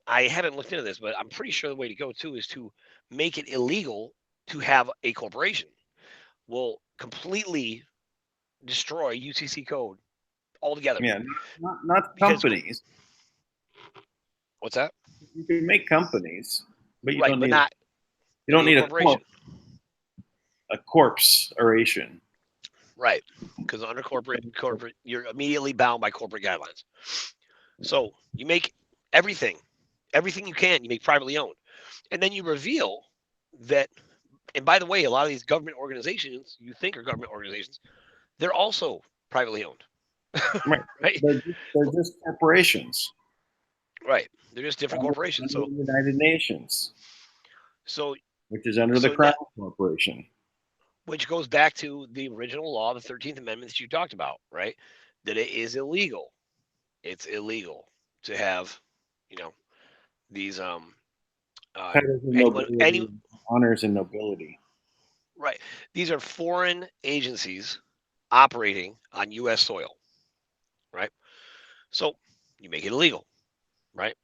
haven't looked into this, but I'm pretty sure the way to go too is to make it illegal to have a corporation. Will completely destroy UCC code altogether. Yeah, not Because companies. what's that? You can make companies, but you Right, don't but need not you don't need a corporation. corpse oration. Right, because under corporate, you're immediately bound by corporate guidelines. So you make everything you can, you make privately owned, and then you reveal that. And by the way, a lot of these government organizations you think are government organizations, they're also privately owned. Right. Right, They're just corporations. right. They're just different Under corporations. the United Nations, So which is under the so Crown now, Corporation. which goes back to the original law, the 13th Amendment that you talked about, right? That it is illegal. It's illegal to have, you know, these Titles of any nobility, honors and nobility. right. These are foreign agencies operating on U.S. soil, right? So you make it illegal, right?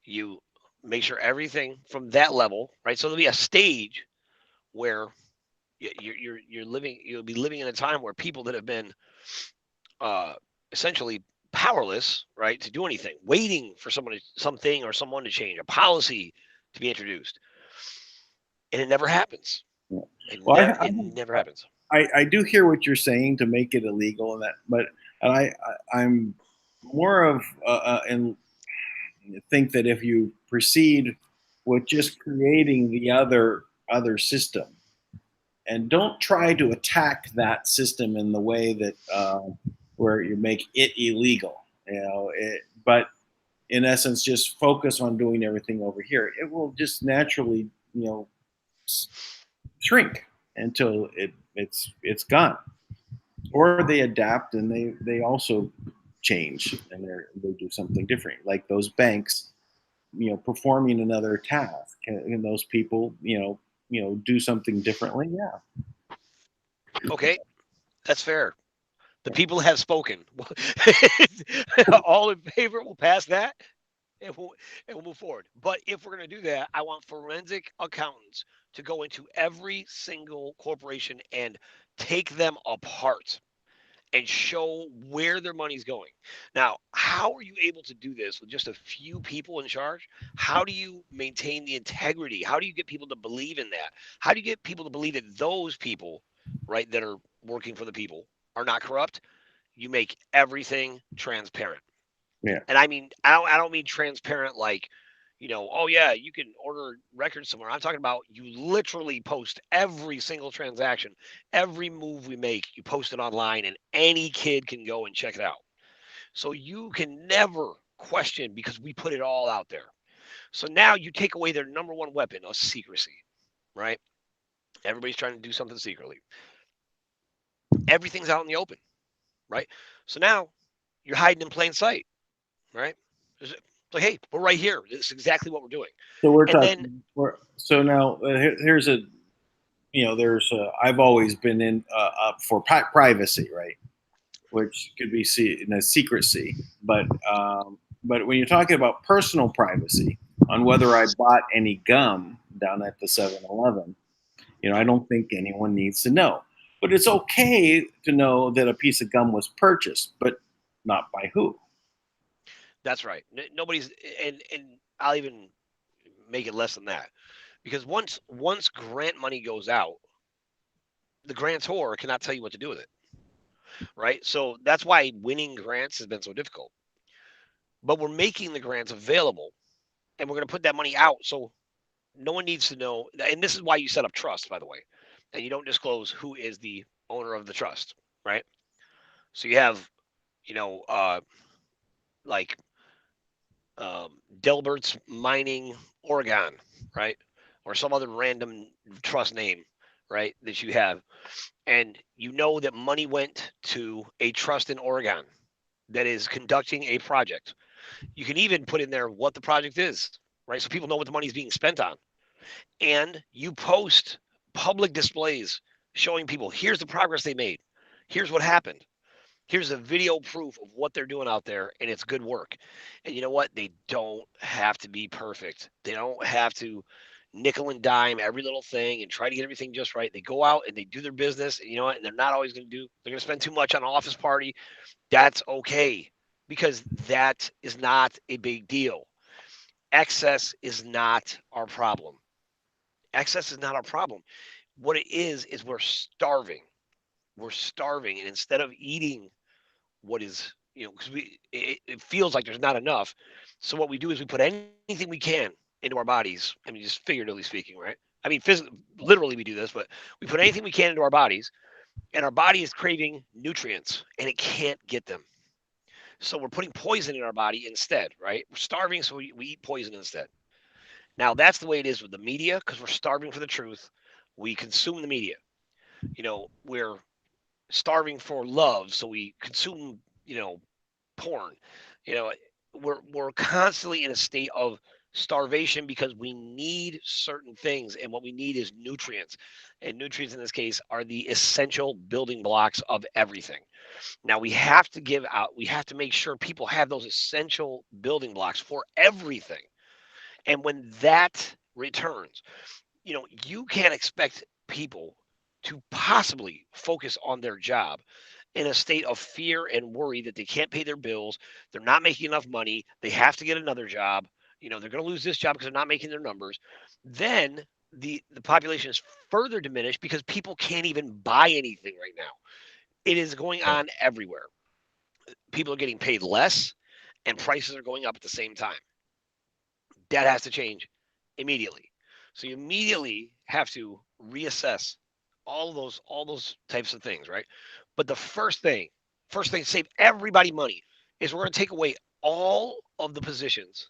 You make sure everything from that level, right? So there'll be a stage where you're living, you'll be living in a time where people that have been uh, essentially powerless, right, to do anything, waiting for something or someone to change, a policy to be introduced, and it never happens. Yeah. Well, It never happens. I do hear what you're saying to make it illegal and that, but I'm more of and think that if you proceed with just creating the other system and don't try to attack that system in the way that where you make it illegal, but in essence just focus on doing everything over here, it will just naturally shrink until it's gone, or they adapt and they also change and they do something different, like those banks performing another task, and those people do something differently. Yeah. Okay, that's fair. The people have spoken. All in favor will pass that, and we'll move forward. But if we're going to do that, I want forensic accountants to go into every single corporation and take them apart and show where their money's going. Now, how are you able to do this with just a few people in charge? How do you maintain the integrity? How do you get people to believe in that? How do you get people to believe that those people, right, that are working for the people are not corrupt? You make everything transparent. Yeah. And I mean, I don't mean transparent like, oh yeah, you can order records somewhere. I'm talking about you literally post every single transaction, every move we make, you post it online and any kid can go and check it out. So you can never question because we put it all out there. So now you take away their number one weapon of secrecy, right? Everybody's trying to do something secretly. Everything's out in the open, right? So now you're hiding in plain sight, right? It's like, hey, we're right here. This is exactly what we're doing. So we're And then, talking. So now here's a there's I've always been in up for privacy, right? Which could be in a secrecy, but when you're talking about personal privacy on whether I bought any gum down at the 7-Eleven, I don't think anyone needs to know. But it's okay to know that a piece of gum was purchased, but not by who. that's right. Nobody's, and I'll even make it less than that, because once grant money goes out, the grantor cannot tell you what to do with it, right? So that's why winning grants has been so difficult. But we're making the grants available, and we're going to put that money out, so no one needs to know. And this is why you set up trust, by the way, and you don't disclose who is the owner of the trust, right? So you have, you know, like Delbert's Mining Oregon, right? Or some other random trust name, right? That you have. And you know that money went to a trust in Oregon that is conducting a project. You can even put in there what the project is, right? So people know what the money is being spent on. And you post public displays showing people here's the progress they made, here's what happened, here's a video proof of what they're doing out there, and it's good work. And you know what? They don't have to be perfect. They don't have to nickel and dime every little thing and try to get everything just right. They go out and they do their business. And you know what? And they're not always going to do. They're going to spend too much on an office party. That's okay because that is not a big deal. Excess is not our problem. Excess is not our problem. What it is we're starving. We're starving, and instead of eating what is, because it feels like there's not enough. So what we do is we put anything we can into our bodies. I mean, just figuratively speaking, right? I mean, physically, literally, we do this, but we put anything we can into our bodies, and our body is craving nutrients, and it can't get them. So we're putting poison in our body instead, right? We're starving, so we eat poison instead. Now that's the way it is with the media because we're starving for the truth. We consume the media. We're starving for love, so we consume, porn. You know, we're constantly in a state of starvation because we need certain things, and what we need is nutrients. And nutrients in this case are the essential building blocks of everything. Now we have to make sure people have those essential building blocks for everything. And when that returns, you can't expect people to possibly focus on their job in a state of fear and worry that they can't pay their bills, they're not making enough money, they have to get another job, they're going to lose this job because they're not making their numbers. Then the population is further diminished because people can't even buy anything right now. It is going on everywhere. People are getting paid less and prices are going up at the same time. That has to change immediately. So you immediately have to reassess all those types of things, right? But the first thing to save everybody money is we're going to take away all of the positions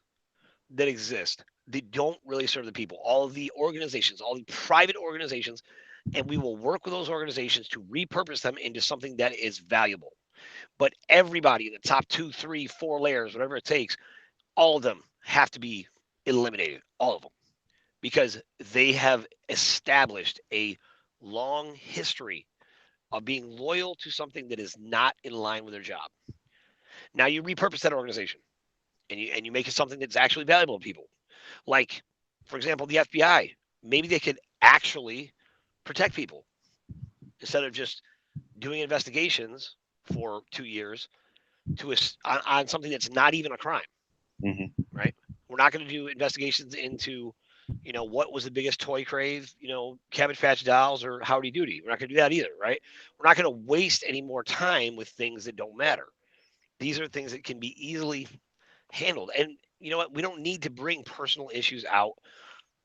that exist that don't really serve the people, all of the organizations, all the private organizations, and we will work with those organizations to repurpose them into something that is valuable. But everybody in the top 2, 3, 4 layers, whatever it takes, all of them have to be eliminated, all of them, because they have established a long history of being loyal to something that is not in line with their job. Now you repurpose that organization and you make it something that's actually valuable to people. Like, for example, the FBI. Maybe they could actually protect people instead of just doing investigations for 2 years on something that's not even a crime. Mm-hmm. Right? We're not going to do investigations into, what was the biggest toy crave, Cabbage Patch Dolls or Howdy Doody. We're not going to do that either, right? We're not going to waste any more time with things that don't matter. These are things that can be easily handled. And you know what? We don't need to bring personal issues out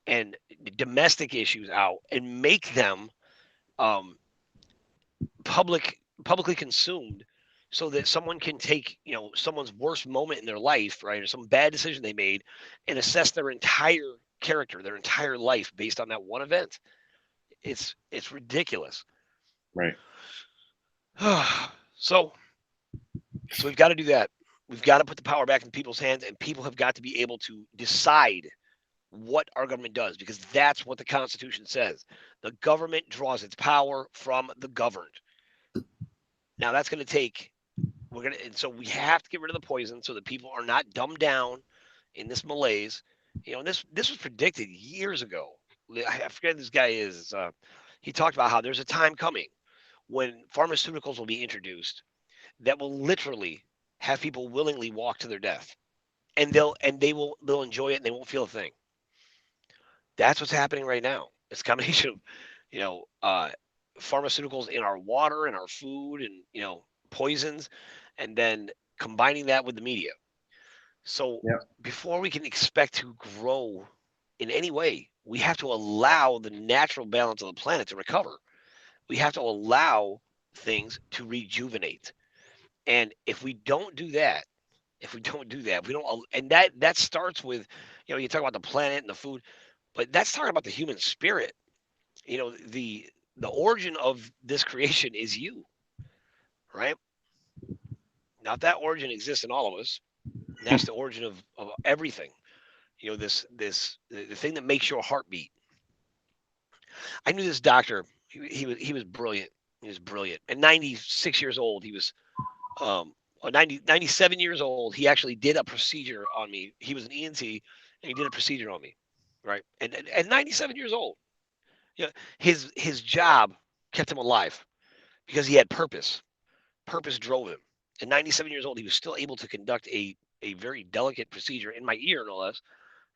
and domestic issues out and make them um, publicly consumed so that someone can take someone's worst moment in their life, right, or some bad decision they made, and assess their entire character, their entire life based on that one event. It's ridiculous. Right. so we've got to do that. We've got to put the power back in people's hands, and people have got to be able to decide what our government does, because that's what the Constitution says. The government draws its power from the governed. Now that's going to take and so we have to get rid of the poison so that people are not dumbed down in this malaise. And this was predicted years ago. I forget who this guy is. He talked about how there's a time coming when pharmaceuticals will be introduced that will literally have people willingly walk to their death, and they'll enjoy it and they won't feel a thing. That's what's happening right now. It's a combination of, pharmaceuticals in our water and our food and, poisons, and then combining that with the media. So before we can expect to grow in any way, we have to allow the natural balance of the planet to recover. We have to allow things to rejuvenate. And if we don't do that, if we don't do that. We don't, and that starts with, you talk about the planet and the food, but that's talking about the human spirit. The origin of this creation is you, right? Now, if that origin exists in all of us, and that's the origin of everything. The thing that makes your heart beat. I knew this doctor. He was brilliant. He was brilliant. At 96 years old, he was 97 years old. He actually did a procedure on me. He was an ENT, and he did a procedure on me, right? And at 97 years old, his job kept him alive because he had purpose. Purpose drove him. At 97 years old, he was still able to conduct a very delicate procedure in my ear, no less,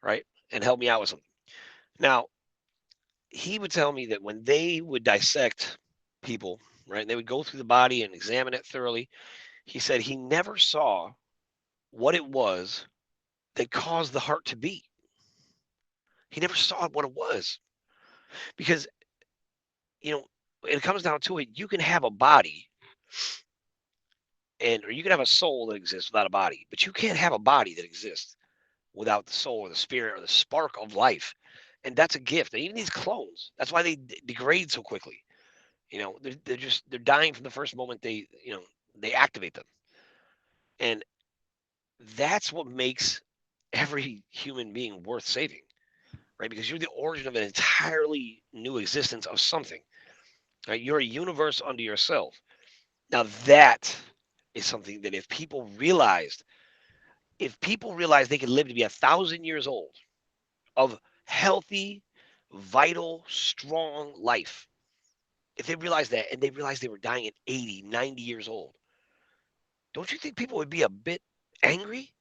right? And help me out with something. Now, he would tell me that when they would dissect people, right, and they would go through the body and examine it thoroughly, he said he never saw what it was that caused the heart to beat. He never saw what it was because, it comes down to it. You can have a body or you can have a soul that exists without a body, but you can't have a body that exists without the soul or the spirit or the spark of life. And that's a gift. And even these clones, that's why they degrade so quickly. They're dying from the first moment they activate them. And that's what makes every human being worth saving, right? Because you're the origin of an entirely new existence of something, right? You're a universe unto yourself. Now that is something that if people realized they could live to be 1,000 years old of healthy, vital, strong life, if they realized that and they realized they were dying at 80, 90 years old, don't you think people would be a bit angry?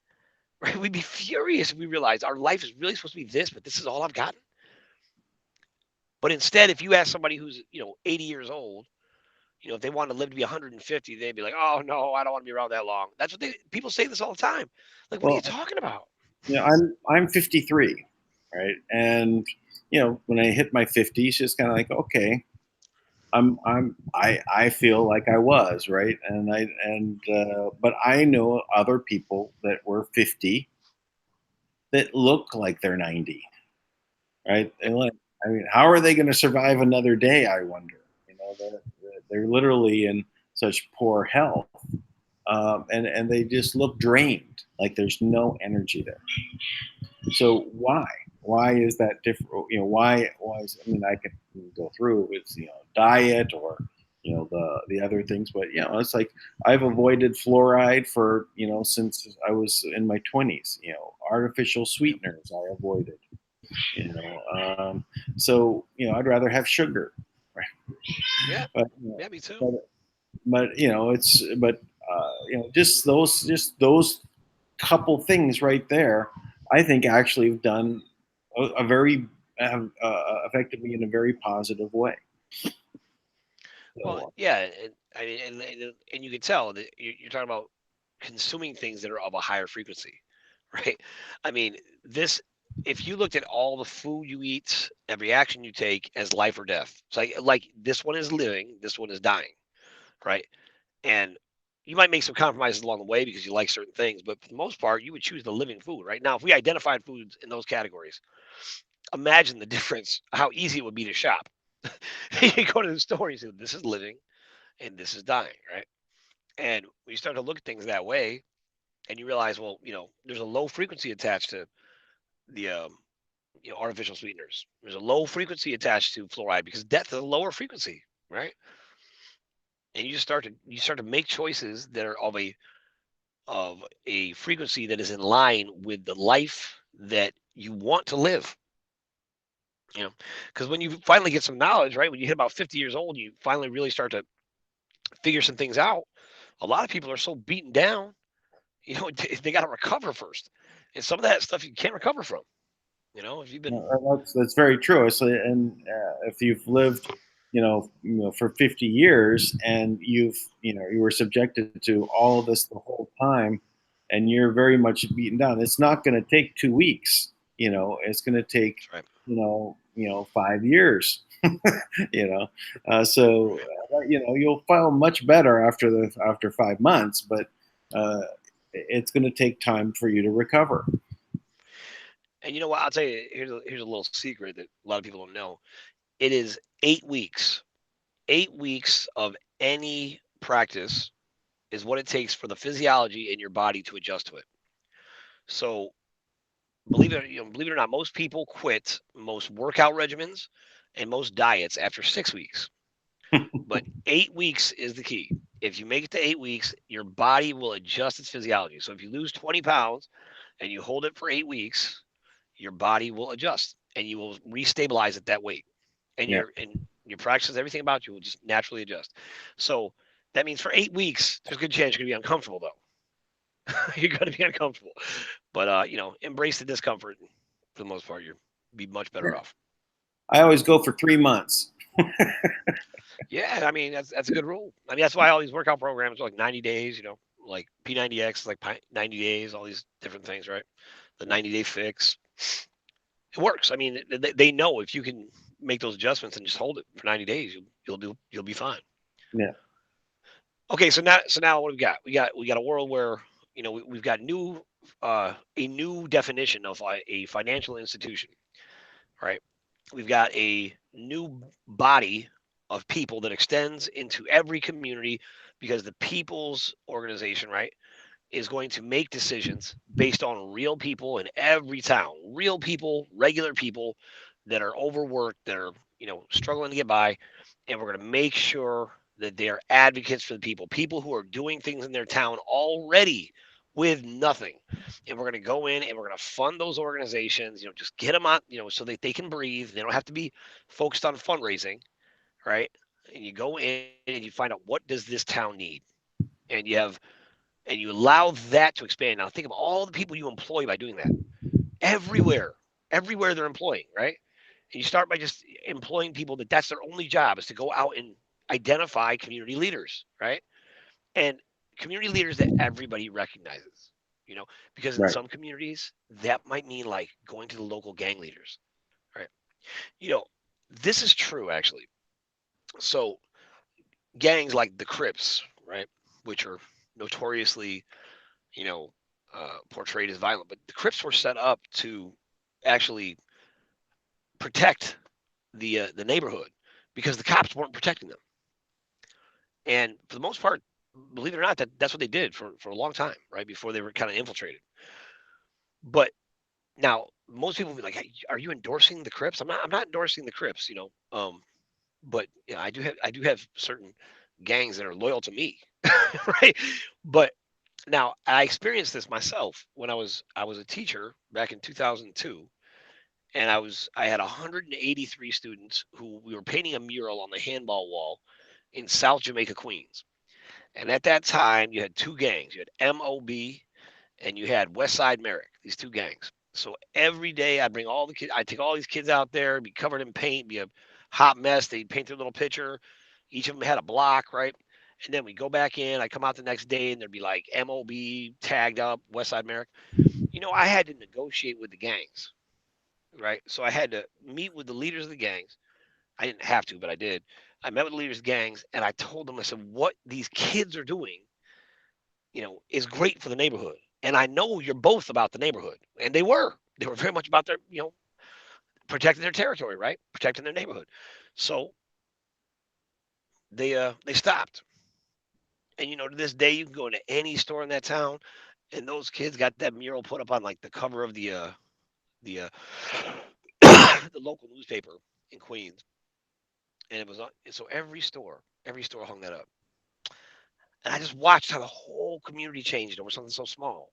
Right? We'd be furious if we realized our life is really supposed to be this, but this is all I've gotten. But instead, if you ask somebody who's 80 years old, if they want to live to be 150, they'd be like, "Oh no, I don't want to be around that long." That's what people say this all the time. Like, what are you talking about? I'm 53, right? And when I hit my 50s, it's kind of like, okay, I feel like I was, right? But I know other people that were 50 that look like they're 90, right? And how are they going to survive another day? I wonder. They're literally in such poor health, and they just look drained, like there's no energy there. So why is that different? Why is, I could go through with diet or the other things, but it's like I've avoided fluoride for since I was in my 20s. Artificial sweeteners I avoided. So I'd rather have sugar, right? Yeah, But, me too. but just those couple things right there, I think actually have done a very have affected me in a very positive way. Well, So, yeah, and you can tell that you're talking about consuming things that are of a higher frequency, right? I mean, this if you looked at all the food you eat, every action you take as life or death. So like this one is living, this one is dying, right? And you might make some compromises along the way because you like certain things, but for the most part, you would choose the living food, right? Now, if we identified foods in those categories, imagine the difference, how easy it would be to shop. You go to the store, you say, this is living and this is dying, right? And when you start to look at things that way, and you realize, well, there's a low frequency attached to the artificial sweeteners. There's a low frequency attached to fluoride because death is a lower frequency, right? And you start to make choices that are of a frequency that is in line with the life that you want to live. Because when you finally get some knowledge, right? When you hit about 50 years old, you finally really start to figure some things out. A lot of people are so beaten down, they got to recover first, and some of that stuff you can't recover from. If you've been that's very true. So, and if you've lived, for 50 years, and you were subjected to all of this the whole time, and you're very much beaten down, it's not going to take 2 weeks. It's going to take, right. 5 years. So you'll feel much better after 5 months, but it's going to take time for you to recover. And you know what? I'll tell you, here's a little secret that a lot of people don't know. It is 8 weeks. 8 weeks of any practice is what it takes for the physiology in your body to adjust to it. So believe it or not, most people quit most workout regimens and most diets after 6 weeks. But 8 weeks is the key. If you make it to 8 weeks, your body will adjust its physiology. So if you lose 20 pounds and you hold it for 8 weeks, your body will adjust and you will restabilize at that weight. And Yeah. your practices, everything about you will just naturally adjust. So that means for 8 weeks, there's a good chance you're gonna be uncomfortable though. You're gonna be uncomfortable. But embrace the discomfort. For the most part, you'll be much better off. I always go for 3 months. Yeah, I mean that's a good rule. I mean that's why all these workout programs are like 90 days. Like P90X, like 90 days, all these different things, right? The 90-day fix. It works. I mean, they know if you can make those adjustments and just hold it for 90 days, you'll be fine. Yeah. Okay, so now what we got? We got a world where we've got a new definition of a financial institution, right? We've got a new body of people that extends into every community because the people's organization, right, is going to make decisions based on real people in every town, real people, regular people that are overworked, that are, struggling to get by. And we're going to make sure that they are advocates for the people who are doing things in their town already with nothing. And we're going to go in and we're going to fund those organizations, just get them on, so that they can breathe. They don't have to be focused on fundraising, right? And you go in and you find out, what does this town need? And you allow that to expand. Now think of all the people you employ by doing that. Everywhere they're employing, right? And you start by just employing people that's their only job, is to go out and identify community leaders, right? And community leaders that everybody recognizes, because in Right. some communities that might mean like going to the local gang leaders, right? You know, this is true actually. So gangs like the Crips, right, which are notoriously, portrayed as violent, but the Crips were set up to actually protect the neighborhood because the cops weren't protecting them. And for the most part, believe it or not, that's what they did for a long time, right, before they were kind of infiltrated. But now most people will be like, hey, are you endorsing the Crips? I'm not endorsing the Crips, but I do have certain gangs that are loyal to me, right? But now I experienced this myself when I was a teacher back in 2002, and I had 183 students who we were painting a mural on the handball wall in South Jamaica, Queens. And at that time, you had two gangs. You had MOB and you had West Side Merrick. These two gangs. So every day I'd bring all the kids. I'd take all these kids out there, be covered in paint, be a hot mess. They'd paint their little picture. Each of them had a block, right? And then we go back in. I come out the next day and there'd be like MOB tagged up, West Side Merrick. I had to negotiate with the gangs, right? So I had to meet with the leaders of the gangs. I didn't have to, but I did. I met with the leaders of the gangs and I told them, I said, what these kids are doing, is great for the neighborhood. And I know you're both about the neighborhood. And they were. They were very much about their, protecting their territory, right? Protecting their neighborhood. So they stopped. And to this day you can go into any store in that town and those kids got that mural put up on like the cover of the the local newspaper in Queens. And it was on, so every store hung that up. And I just watched how the whole community changed over something so small.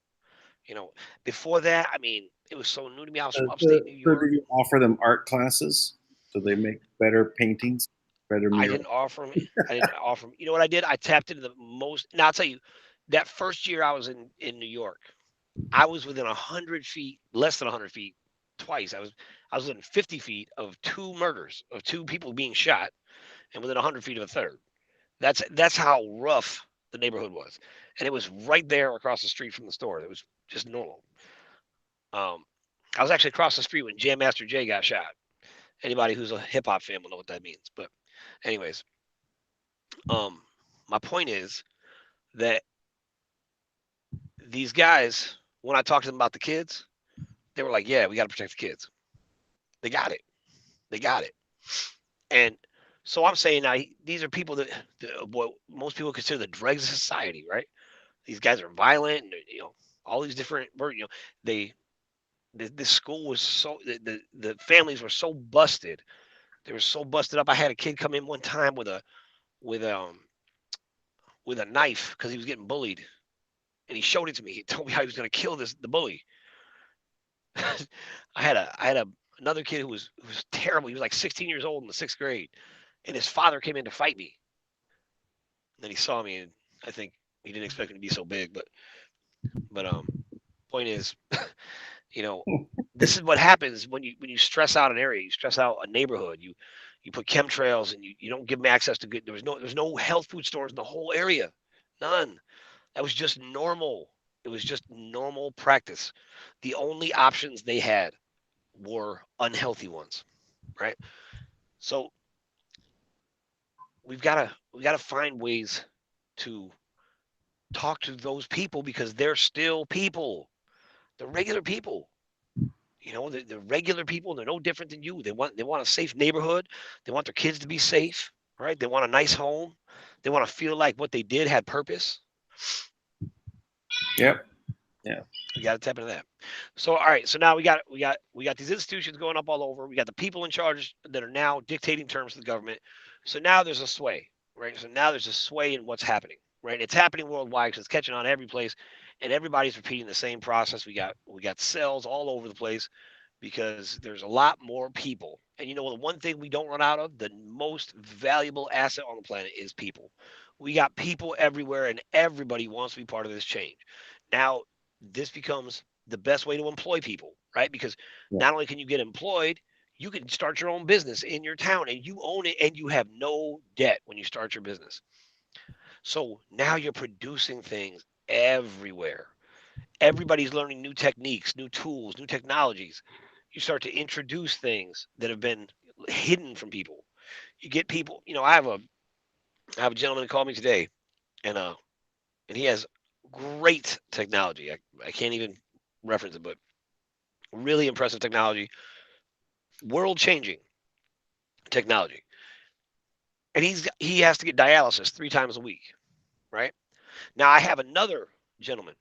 You know, Before that, I mean, it was so new to me. I was from upstate New So York. do you offer them art classes so they make better paintings, better I murals? didn't offer them. I didn't offer them. You know what I did? I tapped into the most. Now I'll tell you, that first year I was in New York, I was within 100 feet, less than 100 feet, twice. I was within 50 feet of two murders, of two people being shot, and within 100 feet of a third. That's how rough the neighborhood was, and it was right there across the street from the store. It was just normal. Um, I was actually across the street when Jam Master Jay got shot. Anybody who's a hip hop fan will know what that means. But, anyways, um, my point is that these guys, when I talked to them about the kids, they were like, "Yeah, we got to protect the kids." They got it. They got it. And so I'm saying now these are people that what most people consider the dregs of society, right? These guys are violent, and all these different, they this school was so the families were so busted. They were so busted up. I had a kid come in one time with um with a knife because he was getting bullied, and he showed it to me. He told me how he was going to kill the bully. I had another kid who was terrible. He was like 16 years old in the 6th grade, and his father came in to fight me. And then he saw me, and I think he didn't expect me to be so big. But point is, you know, this is what happens when you stress out an area, you stress out a neighborhood, you put chemtrails, and you don't give them access to good. There's no health food stores in the whole area, none. That was just normal. It was just normal practice. The only options they had were unhealthy ones, right? So we gotta find ways to talk to those people because they're still people. They're regular people. They're regular people. They're no different than you. They want a safe neighborhood. They want their kids to be safe, right? They want a nice home. They want to feel like what they did had purpose. Yep. Yeah. We got to tap into that. So all right. So now we got these institutions going up all over. We got the people in charge that are now dictating terms to the government. So now there's a sway, right? So now there's a sway in what's happening, right? It's happening worldwide because it's catching on every place, and everybody's repeating the same process. We got cells all over the place because there's a lot more people. And the one thing we don't run out of, the most valuable asset on the planet is people. We got people everywhere, and everybody wants to be part of this change. Now, this becomes the best way to employ people, right? Because Yeah. not only can you get employed, you can start your own business in your town and you own it and you have no debt when you start your business. So now you're producing things everywhere. Everybody's learning new techniques, new tools, new technologies. You start to introduce things that have been hidden from people. You get people, I have a gentleman who called me today, and he has great technology. I can't even reference it, but really impressive technology, world changing technology. And he has to get dialysis 3 times a week, right? Now I have another gentleman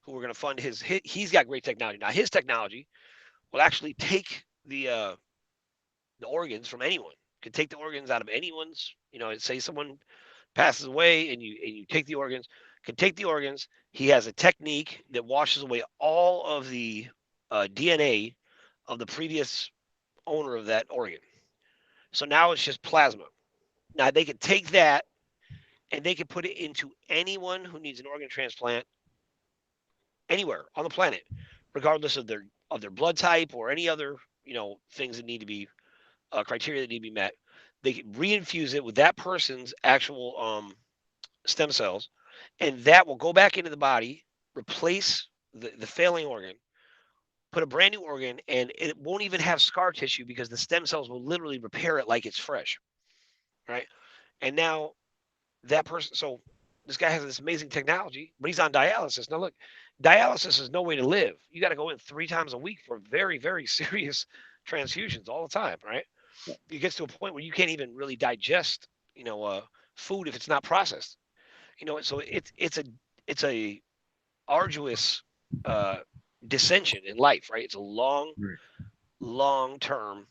who we're going to fund he's got great technology. Now his technology will actually take the organs from anyone. Could take the organs out of anyone's, say someone passes away and you take the organs, can take the organs. He has a technique that washes away all of the DNA of the previous owner of that organ. So now it's just plasma. Now they could take that and they could put it into anyone who needs an organ transplant anywhere on the planet, regardless of their blood type or any other things that need to be criteria that need to be met. They can reinfuse it with that person's actual stem cells, and that will go back into the body, replace the failing organ, put a brand new organ, and it won't even have scar tissue because the stem cells will literally repair it like it's fresh, right? And now that person, so this guy has this amazing technology, but he's on dialysis. Now look, dialysis is no way to live. You got to go in 3 times a week for very, very serious transfusions all the time, right? It gets to a point where you can't even really digest, food if it's not processed. So it's a arduous uh, dissension in life, right? It's a long term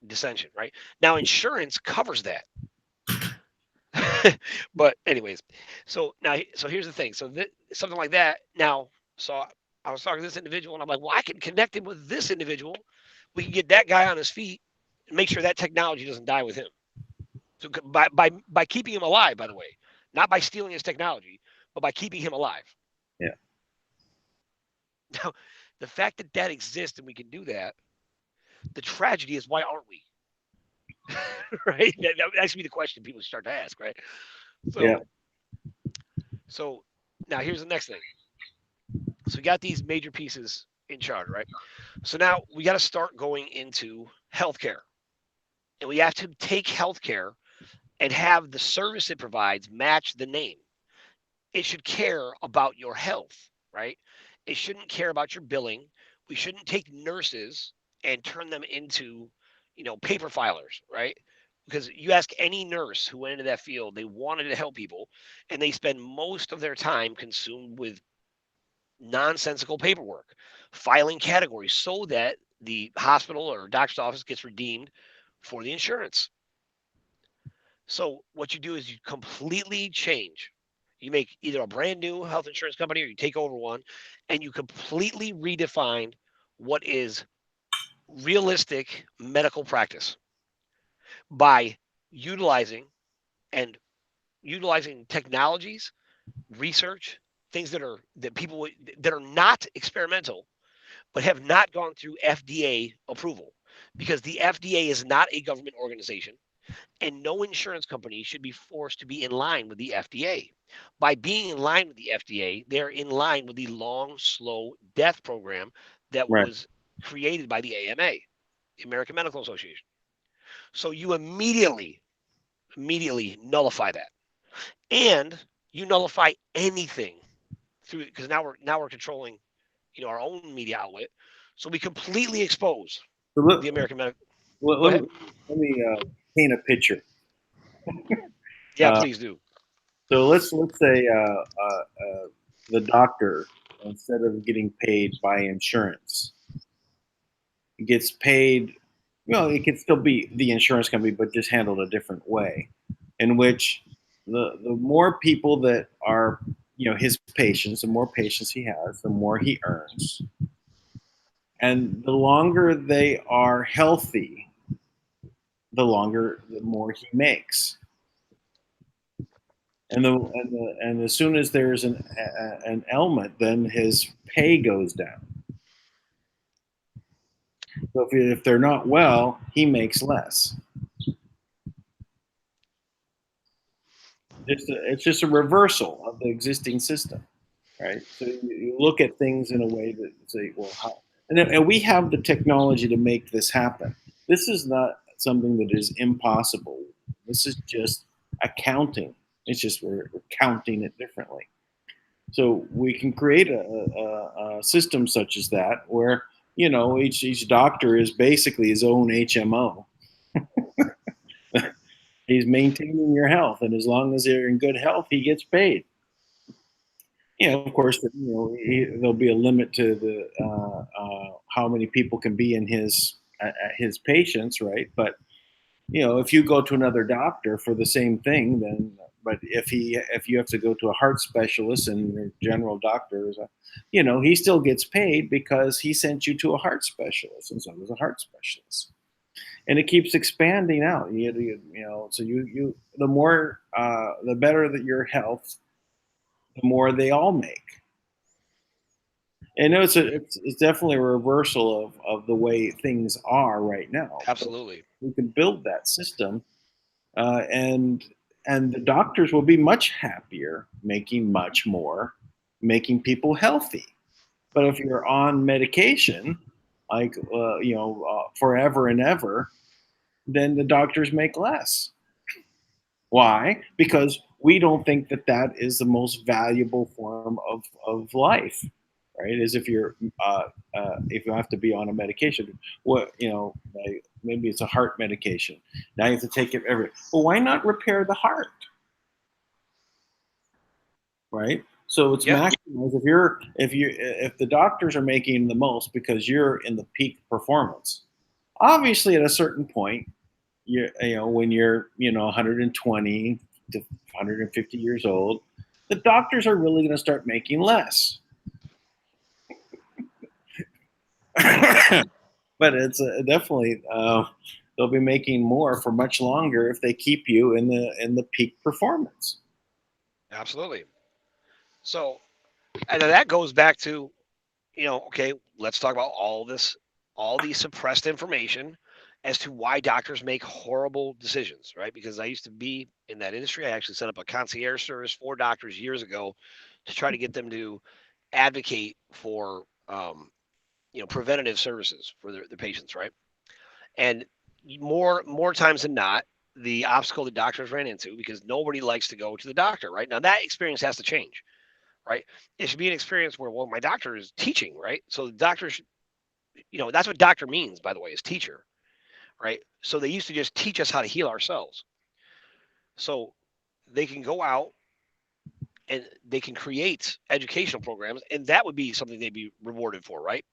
dissension, right? Now insurance covers that. But anyways, so here's the thing. So something like that. Now, so I was talking to this individual, and I'm like, well, I can connect him with this individual. We can get that guy on his feet and make sure that technology doesn't die with him. So by keeping him alive, by the way, not by stealing his technology, but by keeping him alive. Yeah. Now, the fact that that exists and we can do that, the tragedy is why aren't we? Right? That should be the question people start to ask, right? So, Yeah. so now here's the next thing. So we got these major pieces in charter, right? So now we got to start going into healthcare, and we have to take healthcare and have the service it provides match the name. It should care about your health. right? It shouldn't care about your billing. We shouldn't take nurses and turn them into, paper filers, right? Because you ask any nurse who went into that field, they wanted to help people, and they spend most of their time consumed with nonsensical paperwork, filing categories so that the hospital or doctor's office gets redeemed for the insurance. So what you do is you completely change. You make either a brand new health insurance company or you take over one, and you completely redefine what is realistic medical practice by utilizing and utilizing technologies, research, things that people that are not experimental but have not gone through FDA approval, because the FDA is not a government organization and no insurance company should be forced to be in line with the FDA. By being in line with the FDA, they're in line with the long, slow death program that Right. was created by the AMA, the American Medical Association. So you immediately nullify that. And you nullify anything through, because now we're controlling, our own media outlet. So we completely expose So the American Medical. let, Go let ahead. me let me paint a picture. Yeah, Uh, please do. so let's say the doctor, instead of getting paid by insurance, gets paid. Well, it could still be the insurance company, but just handled a different way, in which the more people that are his patients, the more patients he has, the more he earns, and the longer they are healthy, the more he makes. And as soon as there's an ailment, then his pay goes down. So if they're not well, he makes less. It's just a reversal of the existing system, right? So you look at things in a way that say, well, how? And we have the technology to make this happen. This is not something that is impossible. This is just accounting. It's just we're counting it differently. So we can create a system such as that where each doctor is basically his own HMO. He's maintaining your health, and as long as they're in good health, he gets paid. Of course, there'll be a limit to the how many people can be in his patients, right? But if you go to another doctor for the same thing, then but if you have to go to a heart specialist and your general doctor is he still gets paid because he sent you to a heart specialist, and so does a heart specialist, and it keeps expanding out. So you the more the better that your health, the more they all make. And it's definitely a reversal of the way things are right now. But Absolutely. we can build that system, and the doctors will be much happier, making much more, making people healthy. But if you're on medication, like forever and ever, then the doctors make less. Why? Because we don't think that that is the most valuable form of life, right? Is if you have to be on a medication, what like maybe it's a heart medication. Now you have to take it every. Well, why not repair the heart, right? So it's Yeah, maximized. If the doctors are making the most because you're in the peak performance, obviously at a certain point when you're 120 to 150 years old, the doctors are really going to start making less. But it's definitely they'll be making more for much longer if they keep you in the peak performance. absolutely. So, and then that goes back to, okay, let's talk about all the suppressed information as to why doctors make horrible decisions, right? Because I used to be in that industry. I actually set up a concierge service for doctors years ago to try to get them to advocate for, preventative services for their patients, right? And more times than not, the obstacle that doctors ran into, because nobody likes to go to the doctor, right? Now that experience has to change, right? It should be an experience where, well, my doctor is teaching, right? So the doctor should, that's what doctor means, by the way, is teacher, right? So they used to just teach us how to heal ourselves. So they can go out and they can create educational programs, and that would be something they'd be rewarded for, right?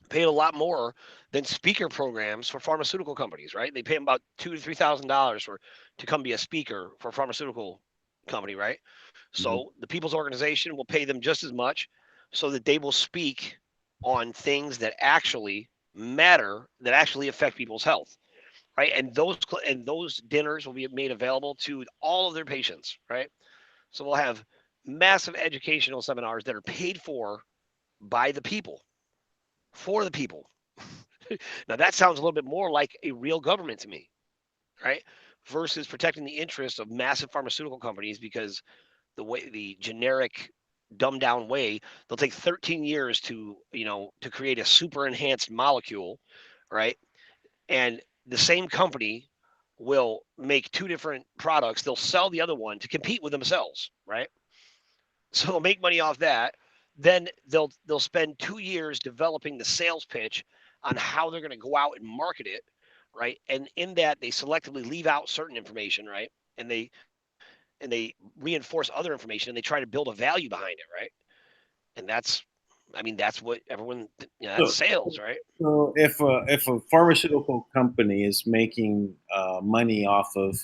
Paid a lot more than speaker programs for pharmaceutical companies, right? They pay them about $2,000 to $3,000 to come be a speaker for a pharmaceutical company, right? So the People's Organization will pay them just as much, so that they will speak on things that actually matter, that actually affect people's health, right? And those dinners will be made available to all of their patients, right? So we'll have massive educational seminars that are paid for by the people, for the people. Now that sounds a little bit more like a real government to me, right? Versus protecting the interests of massive pharmaceutical companies, because the generic dumbed down way, they'll take 13 years to create a super enhanced molecule, right? And the same company will make two different products. They'll sell the other one to compete with themselves, right? So they'll make money off that. Then they'll spend 2 years developing the sales pitch on how they're going to go out and market it, right? And in that, they selectively leave out certain information, right? And they reinforce other information, and they try to build a value behind it, right? And that's what everyone, that's So, sales, right? so if a pharmaceutical company is making money off of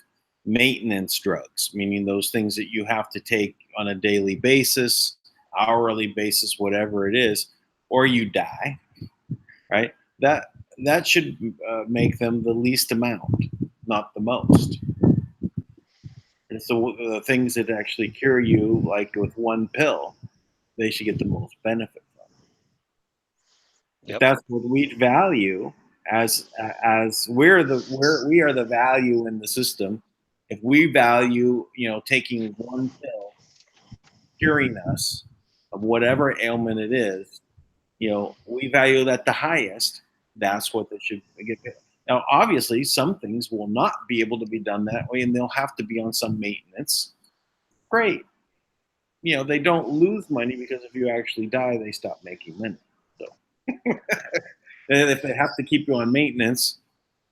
maintenance drugs, meaning those things that you have to take on a daily basis, hourly basis, whatever it is, or you die, right? That should make them the least amount, not the most. And so the things that actually cure you, like with one pill, they should get the most benefit from. If Yep. that's what we value as we are the value in the system. If we value, taking one pill curing us of whatever ailment it is, we value that the highest. That's what they should get paid. Now, obviously, some things will not be able to be done that way, and they'll have to be on some maintenance. Great. They don't lose money, because if you actually die, they stop making money. So, and if they have to keep you on maintenance,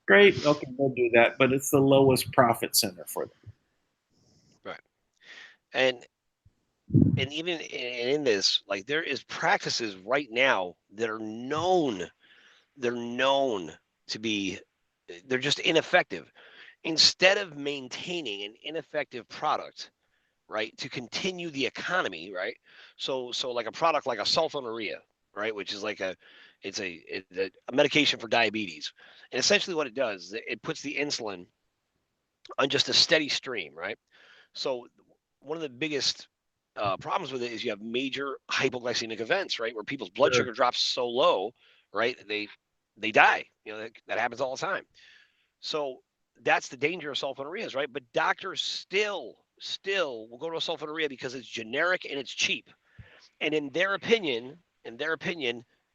great. Okay, they'll do that, but it's the lowest profit center for them. Right. And even in this, like, there is practices right now that are known, they're known to be, they're just ineffective. Instead of maintaining an ineffective product, right, to continue the economy, right? So like a product like a sulfonylurea, right, which is like it's a medication for diabetes. And essentially what it does is it puts the insulin on just a steady stream, right? So one of the biggest problems with it is you have major hypoglycemic events, right, where people's blood Sure. sugar drops so low, right, they die. That happens all the time. So that's the danger of sulfonylureas, right? But doctors still will go to a sulfonylurea because it's generic and it's cheap. And in their opinion,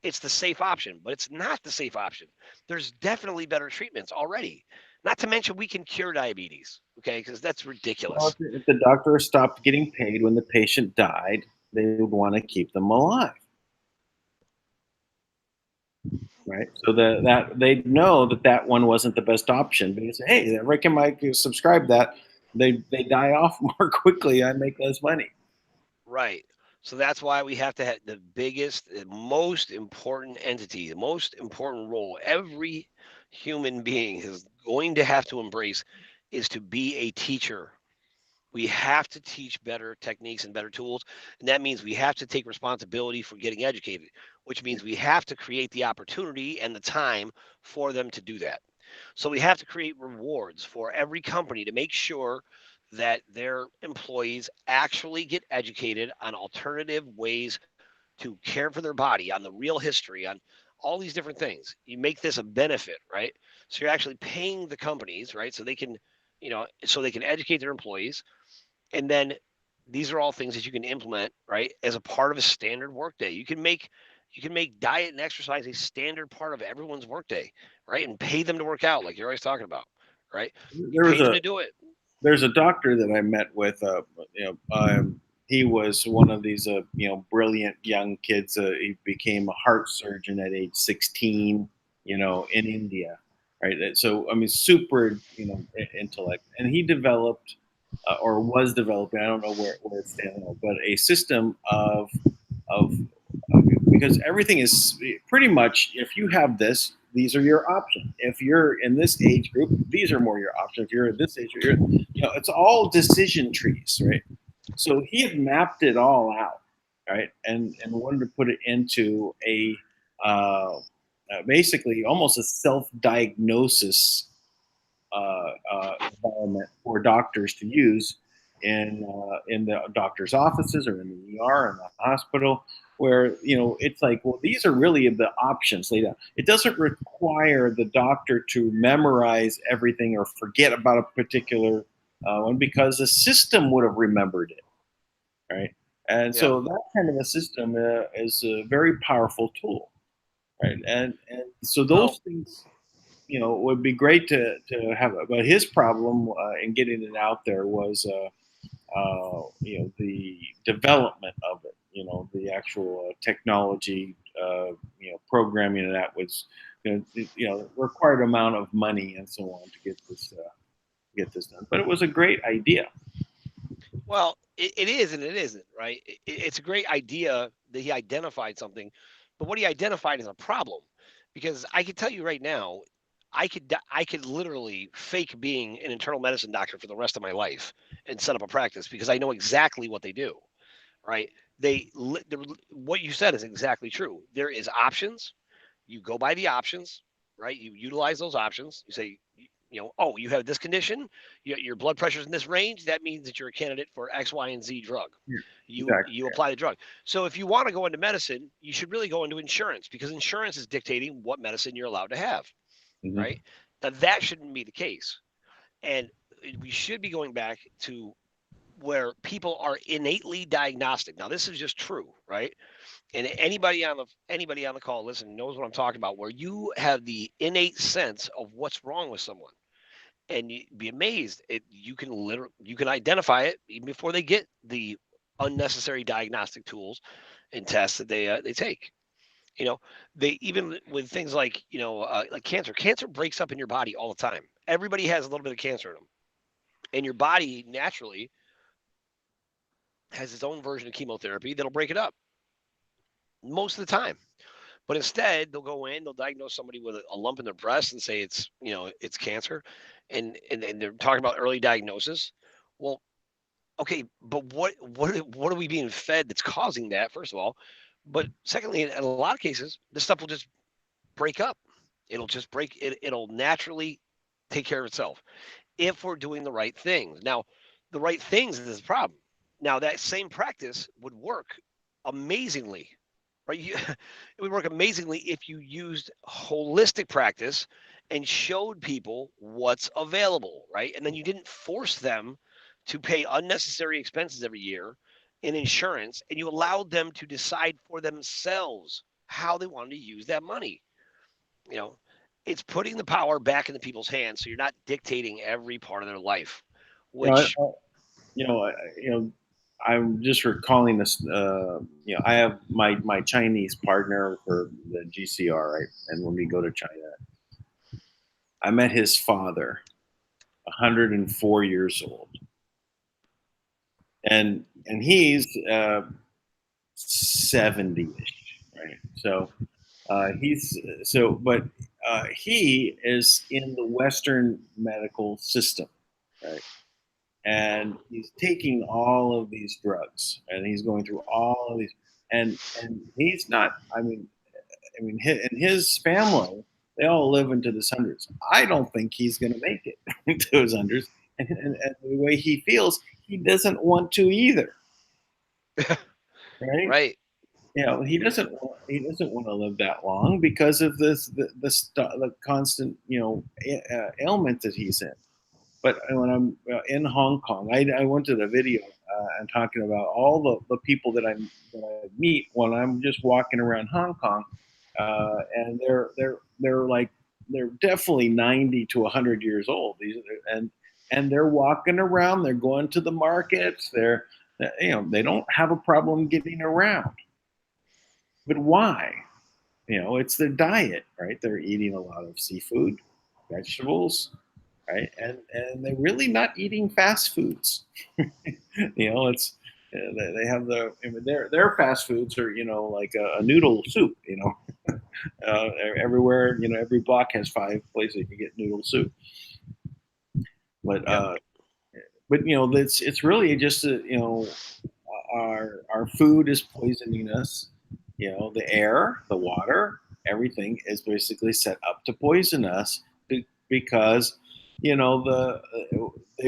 it's the safe option, but it's not the safe option. There's definitely better treatments already. Not to mention we can cure diabetes, okay? Because that's Well, ridiculous. if the doctor stopped getting paid when the patient died, they would want to keep them alive, right? So that they know that one wasn't the best option. Because hey, every time I subscribe that, they die off more quickly. I make less money. Right. So that's why we have to have the biggest, the most important entity, the most important role every human being is going to have to embrace is to be a teacher. We have to teach better techniques and better tools. And that means we have to take responsibility for getting educated, which means we have to create the opportunity and the time for them to do that. So we have to create rewards for every company to make sure that their employees actually get educated on alternative ways to care for their body, on the real history, on all these different things. You make this a benefit, right? So you're actually paying the companies, right? So they can educate their employees. And then these are all things that you can implement, right, as a part of a standard workday. You can make diet and exercise a standard part of everyone's workday, right? And pay them to work out, like you're always talking about, right? You There was pay them a to do it. there's a doctor that I met with. he was one of these brilliant young kids. He became a heart surgeon at age 16, in India, right? So I mean, super intellect, and he developed or was developing. I don't know where it stands now, but a system of because everything is pretty much, if you have this, these are your options. If you're in this age group, these are more your options. If you're at this age, it's all decision trees, right? So he had mapped it all out, right, and wanted to put it into a basically almost a self-diagnosis environment for doctors to use in the doctor's offices or in the ER in the hospital, where it's like, well, these are really the options laid out. It doesn't require the doctor to memorize everything or forget about a particular one, because the system would have remembered it, right? And so that kind of a system is a very powerful tool, right? And so those things would be great to have. But his problem in getting it out there was, the development of it. The actual technology, programming of that was, required amount of money and so on to get this done. But it was a great idea. Well, it is and it isn't, right? It's a great idea that he identified something, but what he identified is a problem. Because I can tell you right now, I could literally fake being an internal medicine doctor for the rest of my life and set up a practice because I know exactly what they do, right? What you said is exactly true. There is options. You go by the options, right? You utilize those options. You say, oh, you have this condition, your blood pressure is in this range. That means that you're a candidate for X, Y, and Z drug. Yeah, You exactly. you apply the drug. So if you want to go into medicine, you should really go into insurance because insurance is dictating what medicine you're allowed to have, Mm-hmm. right? Now that shouldn't be the case, and we should be going back to where people are innately diagnostic. Now this is just true, right? And anybody on the call listen knows what I'm talking about, where you have the innate sense of what's wrong with someone, and you'd be amazed you can identify it even before they get the unnecessary diagnostic tools and tests that they take. You know, they even with things like like cancer. Cancer breaks up in your body all the time. Everybody has a little bit of cancer in them, and your body naturally has its own version of chemotherapy that'll break it up most of the time. But instead, they'll go in, they'll diagnose somebody with a lump in their breast and say it's cancer, and they're talking about early diagnosis. Well, okay, but what are we being fed that's causing that? First of all, but secondly, in a lot of cases, this stuff will just break up. It'll just break. It'll naturally take care of itself if we're doing the right things. Now, the right things is the problem. Now, that same practice would work amazingly, right? It would work amazingly if you used holistic practice and showed people what's available, right? And then you didn't force them to pay unnecessary expenses every year in insurance, and you allowed them to decide for themselves how they wanted to use that money. You know, it's putting the power back into people's hands, so you're not dictating every part of their life. You know, Which, I'm just recalling this. I have my Chinese partner for the GCR, right? And when we go to China, I met his father, 104 years old, and he's 70ish, right? So but he is in the Western medical system, right? And he's taking all of these drugs, and he's going through all of these, and he's not. In his family, they all live into the hundreds. I don't think he's going to make it into his hundreds, and the way he feels, he doesn't want to either, right? right? He doesn't want to live that long because of the constant ailment that he's in. But when I'm in Hong Kong, I went to the video and talking about all the people that I meet when I'm just walking around Hong Kong, and they're like, they're definitely 90 to 100 years old. And they're walking around, they're going to the markets, they're They don't have a problem getting around. But why? It's their diet, right? They're eating a lot of seafood, vegetables, right? And they're really not eating fast foods. It's they have their fast foods are like a noodle soup. Everywhere, every block has 5 places you can get noodle soup. But Yep. it's really just our food is poisoning us. The air, the water, everything is basically set up to poison us because they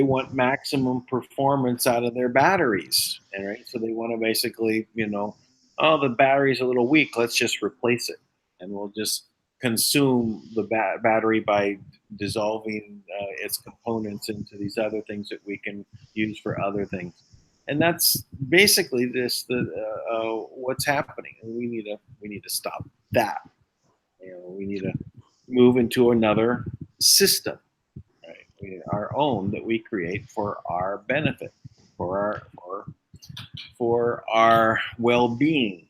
want maximum performance out of their batteries, and right, so they want to basically oh, the battery's a little weak, let's just replace it, and we'll just consume the battery by dissolving its components into these other things that we can use for other things. And that's basically what's happening. And we need to stop that. We need to move into another system, right? Our own, that we create for our benefit, for our well-being,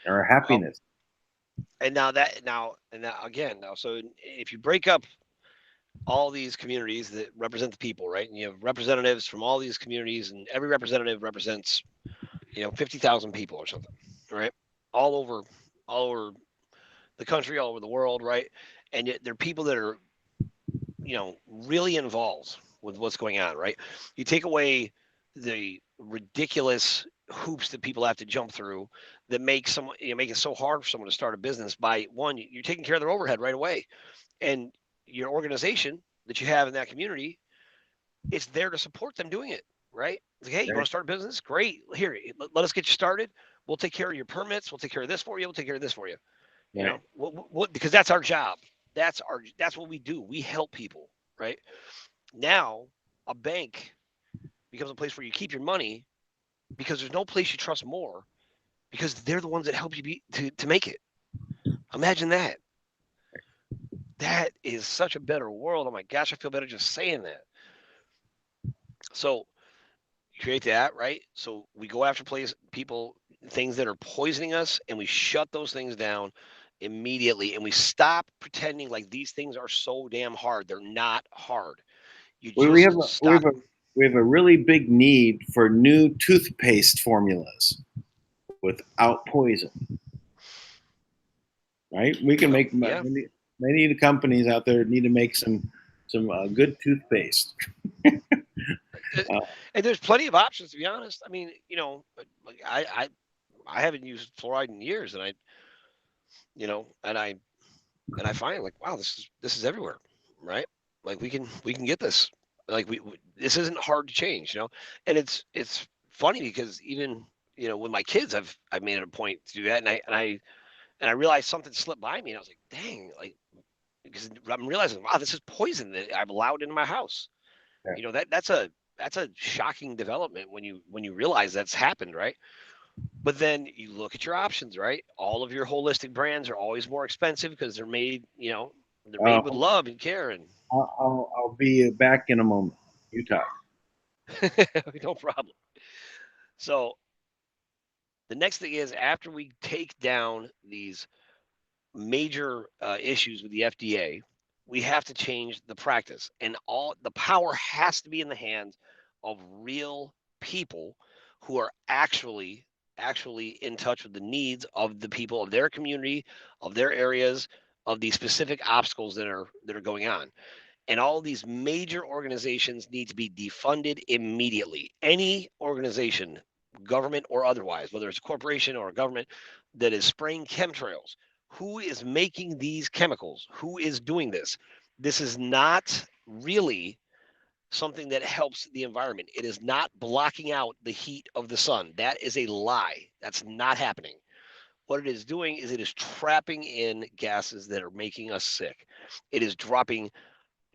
our Well, happiness. and now again, so if you break up all these communities that represent the people, right? And you have representatives from all these communities, and every representative represents, 50,000 people or something, right? All over, all over the country, all over the world, right? And yet they're people that are, really involved with what's going on, right? You take away the ridiculous hoops that people have to jump through that make make it so hard for someone to start a business. By one, you're taking care of their overhead right away, and your organization that you have in that community, it's there to support them doing it, right? It's like, hey, you want Right? to start a business? Great. Here, let us get you started. We'll take care of your permits. We'll take care of this for you. We'll take care of this for you. Right. Because that's our job. That's what we do. We help people, right? Now, a bank becomes a place where you keep your money because there's no place you trust more because they're the ones that help you to make it. Imagine that. That is such a better world. Oh my gosh, I feel better just saying that. So create that, right? So we go after people, things that are poisoning us, and we shut those things down immediately, and we stop pretending like these things are so damn hard. They're not hard. You We just have a we stop. have a we have a really big need for new toothpaste formulas without poison. Right? We can Well, make yeah. many of the companies out there need to make some good toothpaste. Uh, And there's plenty of options, to be honest. I mean, like I haven't used fluoride in years, and I find like, wow, this is everywhere, right? Like we can get this. Like this isn't hard to change, And it's funny because even with my kids, I've made it a point to do that, and I realized something slipped by me, and I was like, dang, like because I'm realizing, wow, this is poison that I've allowed into my house. That's a shocking development when you realize that's happened, right? But then you look at your options, right? All of your holistic brands are always more expensive because they're made with uh, love and care, and I'll be back in a moment. You talk. no problem. So the next thing is, after we take down these major issues with the FDA, we have to change the practice, and all the power has to be in the hands of real people who are actually in touch with the needs of the people of their community, of their areas, of the specific obstacles that are going on. And all these major organizations need to be defunded immediately. Any organization, government or otherwise, whether it's a corporation or a government that is spraying chemtrails, who is making these chemicals? Who is doing this? This is not really something that helps the environment. It is not blocking out the heat of the sun. That is a lie. That's not happening. What it is doing is it is trapping in gases that are making us sick. It is dropping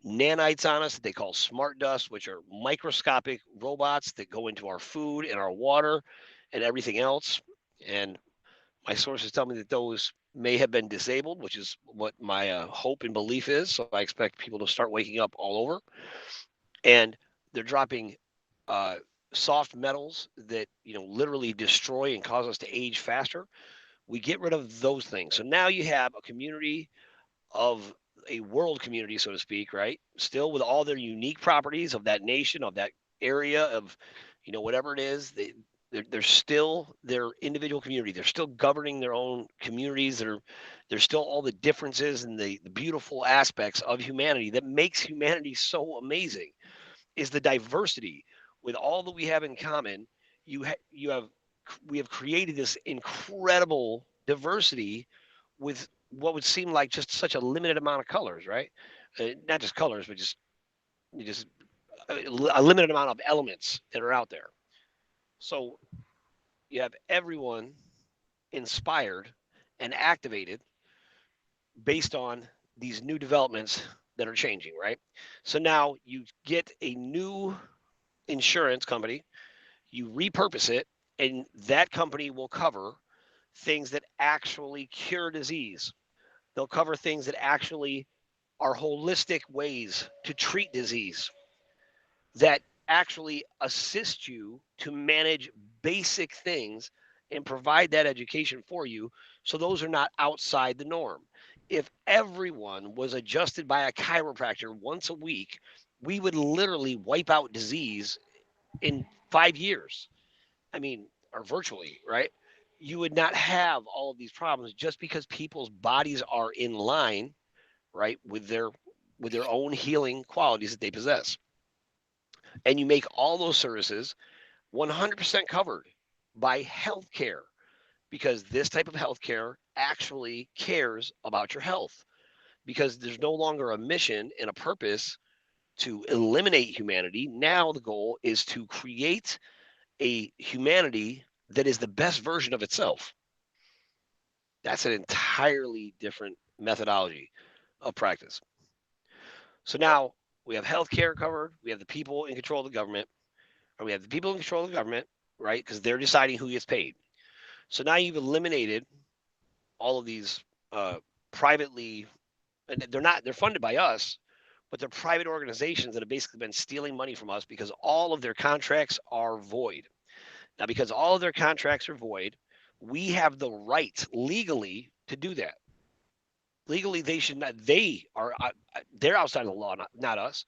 nanites on us that they call smart dust, which are microscopic robots that go into our food and our water and everything else. And my sources tell me that those may have been disabled, which is what my hope and belief is. So I expect people to start waking up all over. And they're dropping uh, soft metals that literally destroy and cause us to age faster. We get rid of those things. So now you have a community of a world community, so to speak, right? Still with all their unique properties of that nation, of that area, of whatever it is. They're still their individual community. They're still governing their own communities. There's still all the differences and the beautiful aspects of humanity that makes humanity so amazing. Is the diversity with all that we have in common. We have created this incredible diversity with what would seem like just such a limited amount of colors, right? Not just colors, but just a limited amount of elements that are out there. So you have everyone inspired and activated based on these new developments that are changing, right? So now you get a new insurance company, you repurpose it, and that company will cover things that actually cure disease. They'll cover things that actually are holistic ways to treat disease that actually assist you to manage basic things and provide that education for you. So those are not outside the norm. If everyone was adjusted by a chiropractor once a week, we would literally wipe out disease in 5 years. I mean, or virtually, right? You would not have all of these problems just because people's bodies are in line, right, with their own healing qualities that they possess. And you make all those services 100% covered by healthcare because this type of healthcare actually cares about your health because there's no longer a mission and a purpose to eliminate humanity. Now the goal is to create a humanity that is the best version of itself. That's an entirely different methodology of practice. So now we have healthcare covered, we have the people in control of the government, or we have the people in control of the government, right? Because they're deciding who gets paid. So now you've eliminated all of these privately, and they're funded by us, but they're private organizations that have basically been stealing money from us because all of their contracts are void. Now, because all of their contracts are void, we have the right legally to do that. Legally, they should not. They're outside of the law, not us.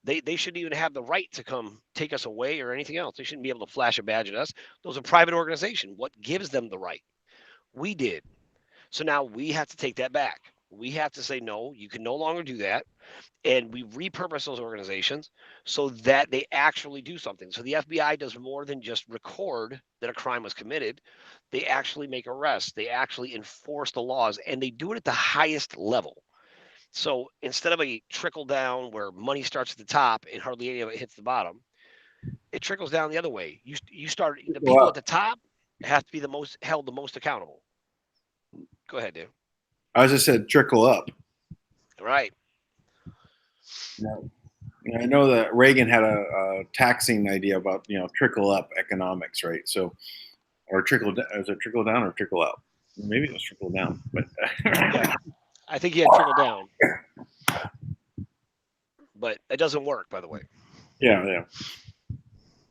They shouldn't even have the right to come take us away or anything else. They shouldn't be able to flash a badge at us. Those are private organization. What gives them the right? We did. So now we have to take that back. We have to say no. You can no longer do that, and we repurpose those organizations so that they actually do something. So the FBI does more than just record that a crime was committed. They actually make arrests. They actually enforce the laws, and they do it at the highest level. So instead of a trickle down where money starts at the top and hardly any of it hits the bottom, it trickles down the other way. You start the people at the top have to be the most accountable. Go ahead, dude. I just said trickle up. Right. Now, I know that Reagan had a taxing idea about trickle up economics, right? So, or trickle down. Is it trickle down or trickle up? Maybe it was trickle down, but Yeah. I think he had trickle down, but it doesn't work, by the way. yeah.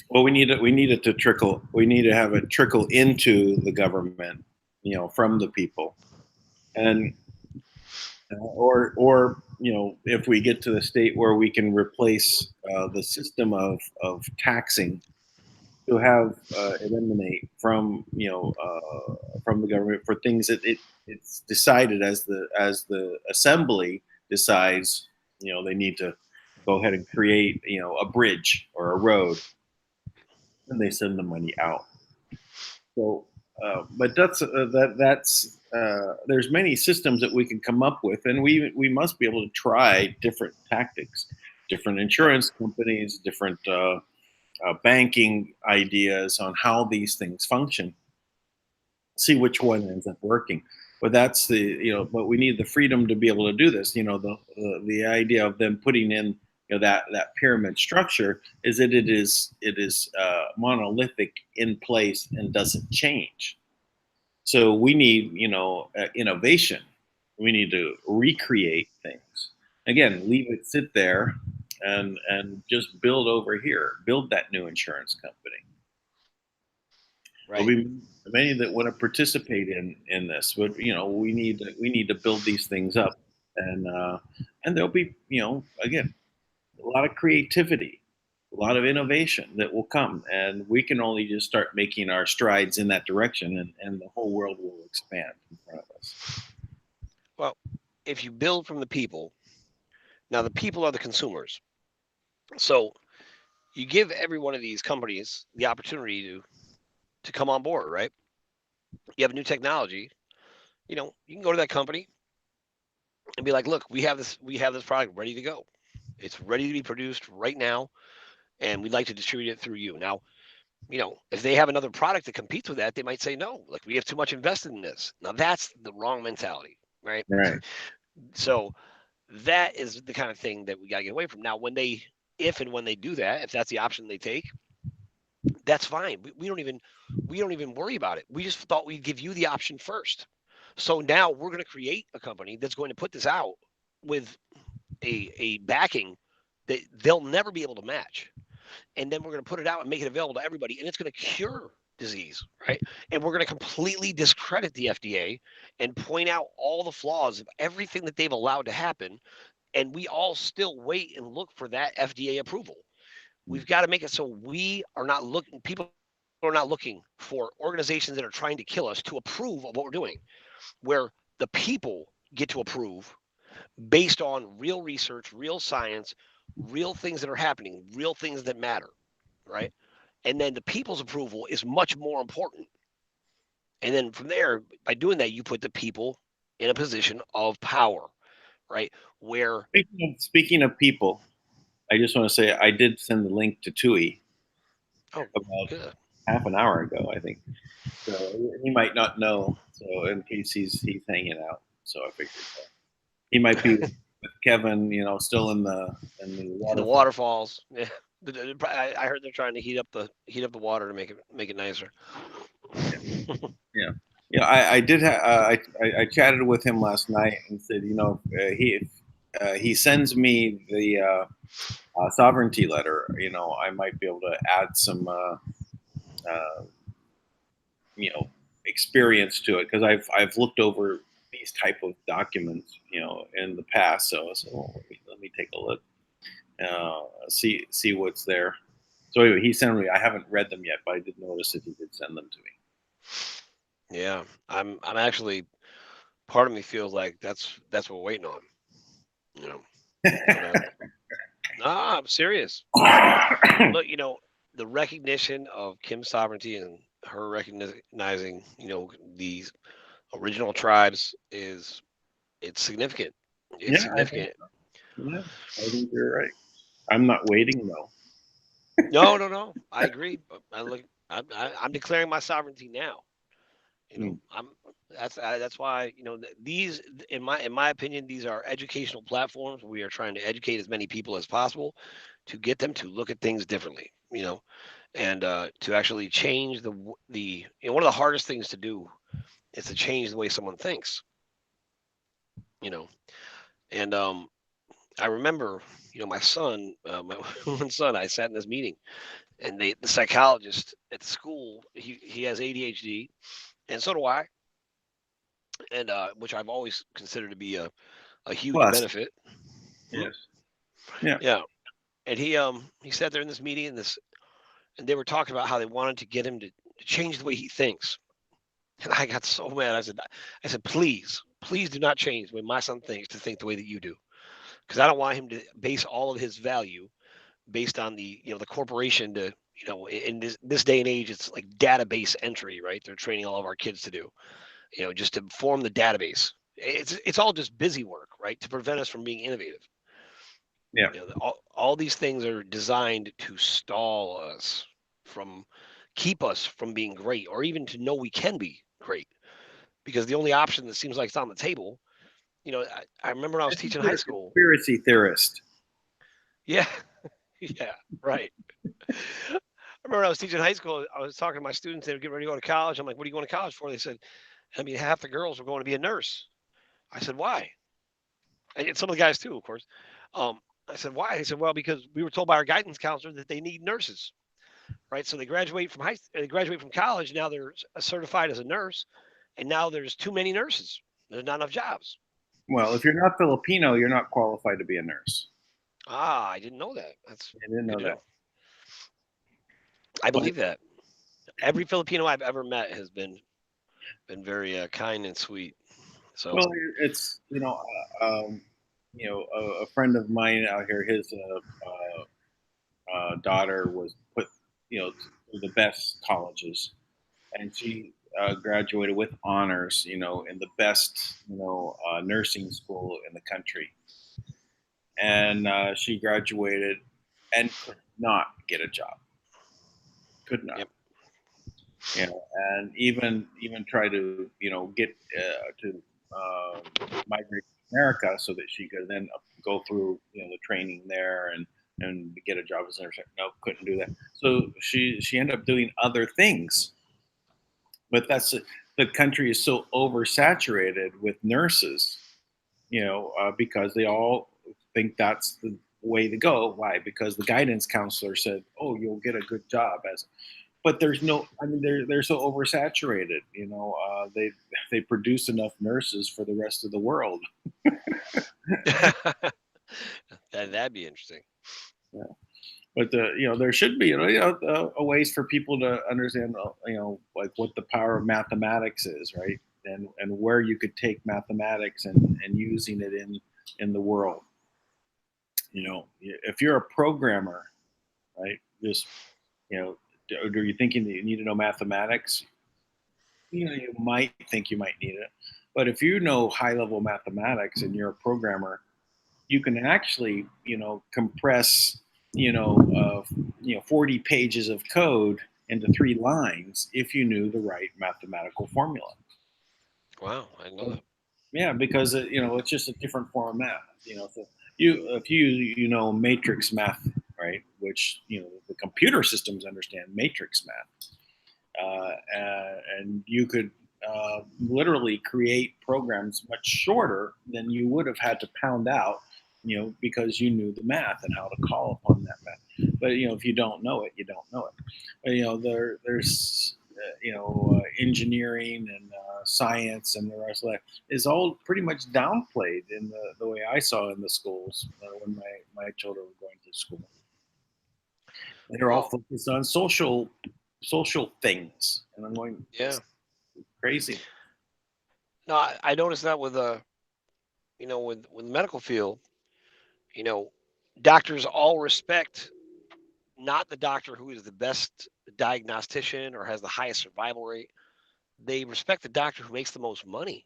Well, we need it to trickle. We need to have it trickle into the government, from the people, and or if we get to the state where we can replace the system of taxing to have eliminate from the government for things that it's decided as the assembly decides they need to go ahead and create a bridge or a road, and they send the money out. So, but that's there's many systems that we can come up with, and we must be able to try different tactics, different insurance companies, different banking ideas on how these things function. See which one ends up working. But that's but we need the freedom to be able to do this. The idea of them putting in that pyramid structure is that it is monolithic in place and doesn't change. So we need innovation. We need to recreate things. Again, leave it sit there and just build over here, build that new insurance company. Right. There'll be many that want to participate in this, but we need to build these things up, and there'll be again a lot of creativity, a lot of innovation that will come, and we can only just start making our strides in that direction, and the whole world will expand in front of us. Well, if you build from the people, now the people are the consumers. So you give every one of these companies the opportunity to come on board, right? You have a new technology, you can go to that company and be like, look, we have this product ready to go. It's ready to be produced right now, and we'd like to distribute it through you. Now, if they have another product that competes with that, they might say no. Like, we have too much invested in this. Now that's the wrong mentality, right? Right. So that is the kind of thing that we gotta get away from. Now, if and when they do that, if that's the option they take, that's fine. We don't even worry about it. We just thought we'd give you the option first. So now we're going to create a company that's going to put this out with a backing that they'll never be able to match. And then we're going to put it out and make it available to everybody, and it's going to cure disease, right? And we're going to completely discredit the FDA and point out all the flaws of everything that they've allowed to happen. And we all still wait and look for that FDA approval. We've got to make it so we are not looking, people are not looking for organizations that are trying to kill us to approve of what we're doing, where the people get to approve based on real research, real science, real things that are happening, real things that matter, right? And then the people's approval is much more important. And then from there, by doing that, you put the people in a position of power, right? Where Speaking of people, I just want to say I did send the link to Tui oh, about good. half an hour ago, I think. So he might not know. So in case he's hanging out, so I figured he might be with Kevin, still in the The waterfall. waterfalls. Yeah. I heard they're trying to heat up the water to make it nicer. Yeah, yeah. I did. I chatted with him last night and said, he sends me the sovereignty letter, I might be able to add some uh, experience to it because I've looked over these type of documents, in the past. So let me take a look, see what's there. So anyway, he sent me. I haven't read them yet, but I did notice that he did send them to Yeah, I'm actually, part of me feels like that's what we're waiting on. You know, but nah, I'm serious. Look, the recognition of Kim's sovereignty and her recognizing, these original tribes it's significant. It's Yeah, I think significant. so. Yeah, I think you're right. I'm not waiting though. No, no, no. I agree. But I'm declaring my sovereignty now. Mm. I'm that's why these in my opinion these are educational platforms. We are trying to educate as many people as possible to get them to look at things differently. And to actually change one of the hardest things to do is to change the way someone thinks. You know, and I remember my son, my one son. I sat in this meeting, and the psychologist at the school he has ADHD, and so do I, and which I've always considered to be a huge Plus, benefit. Hmm? yes, yeah. Yeah, and he sat there in this meeting and they were talking about how they wanted to get him to change the way he thinks. And I got so mad. I said, please do not change the way my son thinks to think the way that you do, because I don't want him to base all of his value based on the corporation to in this day and age it's like database entry, right? They're training all of our kids to do just to form the database. It's all just busy work, right, to prevent us from being innovative. Yeah. All these things are designed to stall us from keep us from being great or even to know we can be great, because the only option that seems like it's on the table, I remember when I was I think teaching high you're a school. conspiracy theorist. Yeah. Yeah, right. I remember when I was teaching high school, I was talking to my students, they were getting ready to go to college. I'm like, what are you going to college for? They said, I mean, half the girls were going to be a nurse. I said, why? And some of the guys too, of course. Um, I said, why? He said, well, because we were told by our guidance counselor that they need nurses, right? So they graduate from college. Now they're certified as a nurse, and now there's too many nurses. There's not enough jobs. Well, if you're not Filipino, you're not qualified to be a nurse. Ah, I didn't know that. That's I didn't know good to that. know. I But believe that. Every Filipino I've ever met has been very kind and sweet. So well, it's a friend of mine out here, his daughter was put to the best colleges, and she graduated with honors, in the best nursing school in the country, and she graduated and could not get a job, could not. yep. And even try to get to migrate to America so that she could then go through the training there and get a job as a nurse. No, couldn't do that. So she ended up doing other things. But the country is so oversaturated with nurses, because they all think that's the way to go. Why? Because the guidance counselor said, "Oh, you'll get a good job as." But there's no. I mean, they're so oversaturated. They produce enough nurses for the rest of the world. That'd be interesting. Yeah. But there should be a ways for people to understand like what the power of mathematics is, right? And where you could take mathematics and using it in the world. If you're a programmer, right? Just are you thinking that you need to know mathematics? You might think you might need it, but if you know high level mathematics and you're a programmer, you can actually compress 40 pages of code into 3 lines if you knew the right mathematical formula. Wow, I know that. Yeah, because it's just a different form of math. So if you know matrix math, right, which the computer systems understand matrix math, and you could literally create programs much shorter than you would have had to pound out, because you knew the math and how to call upon that math. But if you don't know it, you don't know it. But, there's engineering and science and the rest of that is all pretty much downplayed in the way I saw in the schools when my children were going to school. They're all focused on social things, and I'm going, Yeah. crazy. No, I noticed that with with the medical field, doctors all respect not the doctor who is the best diagnostician or has the highest survival rate. They respect the doctor who makes the most money,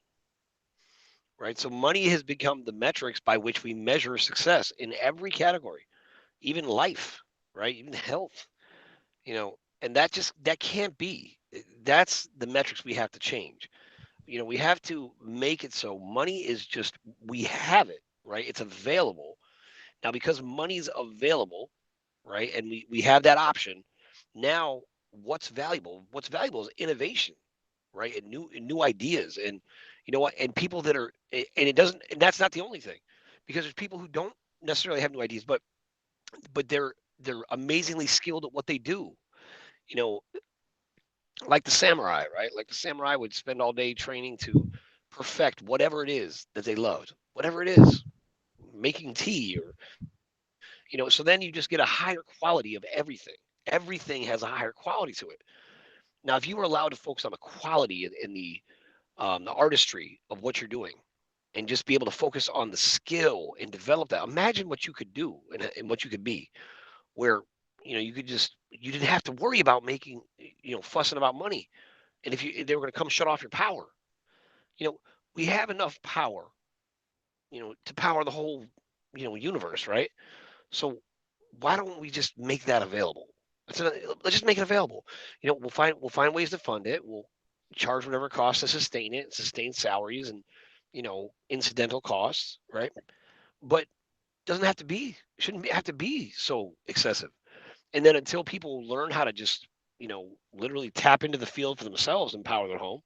right? So money has become the metrics by which we measure success in every category, even life, right? Even health, and that can't be. That's the metrics we have to change. We have to make it so money is just, we have it, right? It's available. Now, because money's available, right? And we have that option. Now, what's valuable? What's valuable is innovation, right? And new ideas. And you know what? And people that are, and it doesn't, and that's not the only thing, because there's people who don't necessarily have new ideas, but they're amazingly skilled at what they do. You know, like the samurai, right? Like the samurai would spend all day training to perfect whatever it is that they loved, whatever it is, making tea or, so then you just get a higher quality of everything. Everything has a higher quality to it. Now, if you were allowed to focus on the quality in the artistry of what you're doing and just be able to focus on the skill and develop that, imagine what you could do and what you could be, where, you didn't have to worry about making, fussing about money. And if they were going to come shut off your power, you know, we have enough power, to power the whole, universe, right? So why don't we just make that available? Let's just make it available. We'll find ways to fund it. We'll charge whatever it costs to sustain salaries and, incidental costs, right? But doesn't have to be, shouldn't have to be so excessive. And then until people learn how to just, literally tap into the field for themselves and power their home,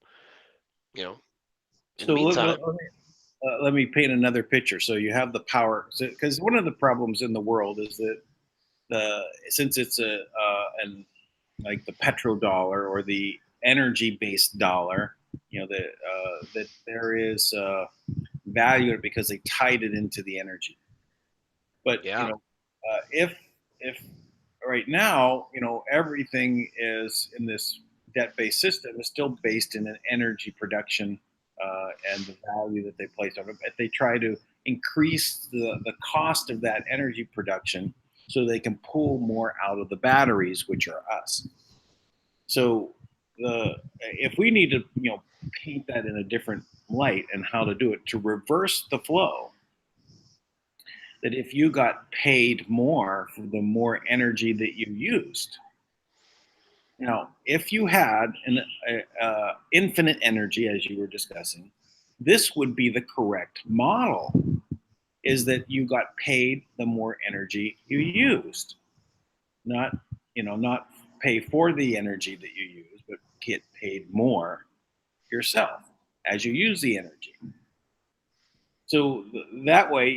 you know, in the So meantime, let me paint another picture. So you have the power, because one of the problems in the world is that since it's an like the petrodollar or the energy-based dollar, that there is value in it because they tied it into the energy. But Yeah. if right now, everything is in this debt-based system is still based in an energy production and the value that they place on it. But they try to increase the cost of that energy production so they can pull more out of the batteries, which are us. So if we need to paint that in a different light and how to do it to reverse the flow, that if you got paid more for the more energy that you used. Now, if you had an infinite energy, as you were discussing, this would be the correct model, is that you got paid the more energy you used, not pay for the energy that you use, but get paid more yourself as you use the energy. So that way,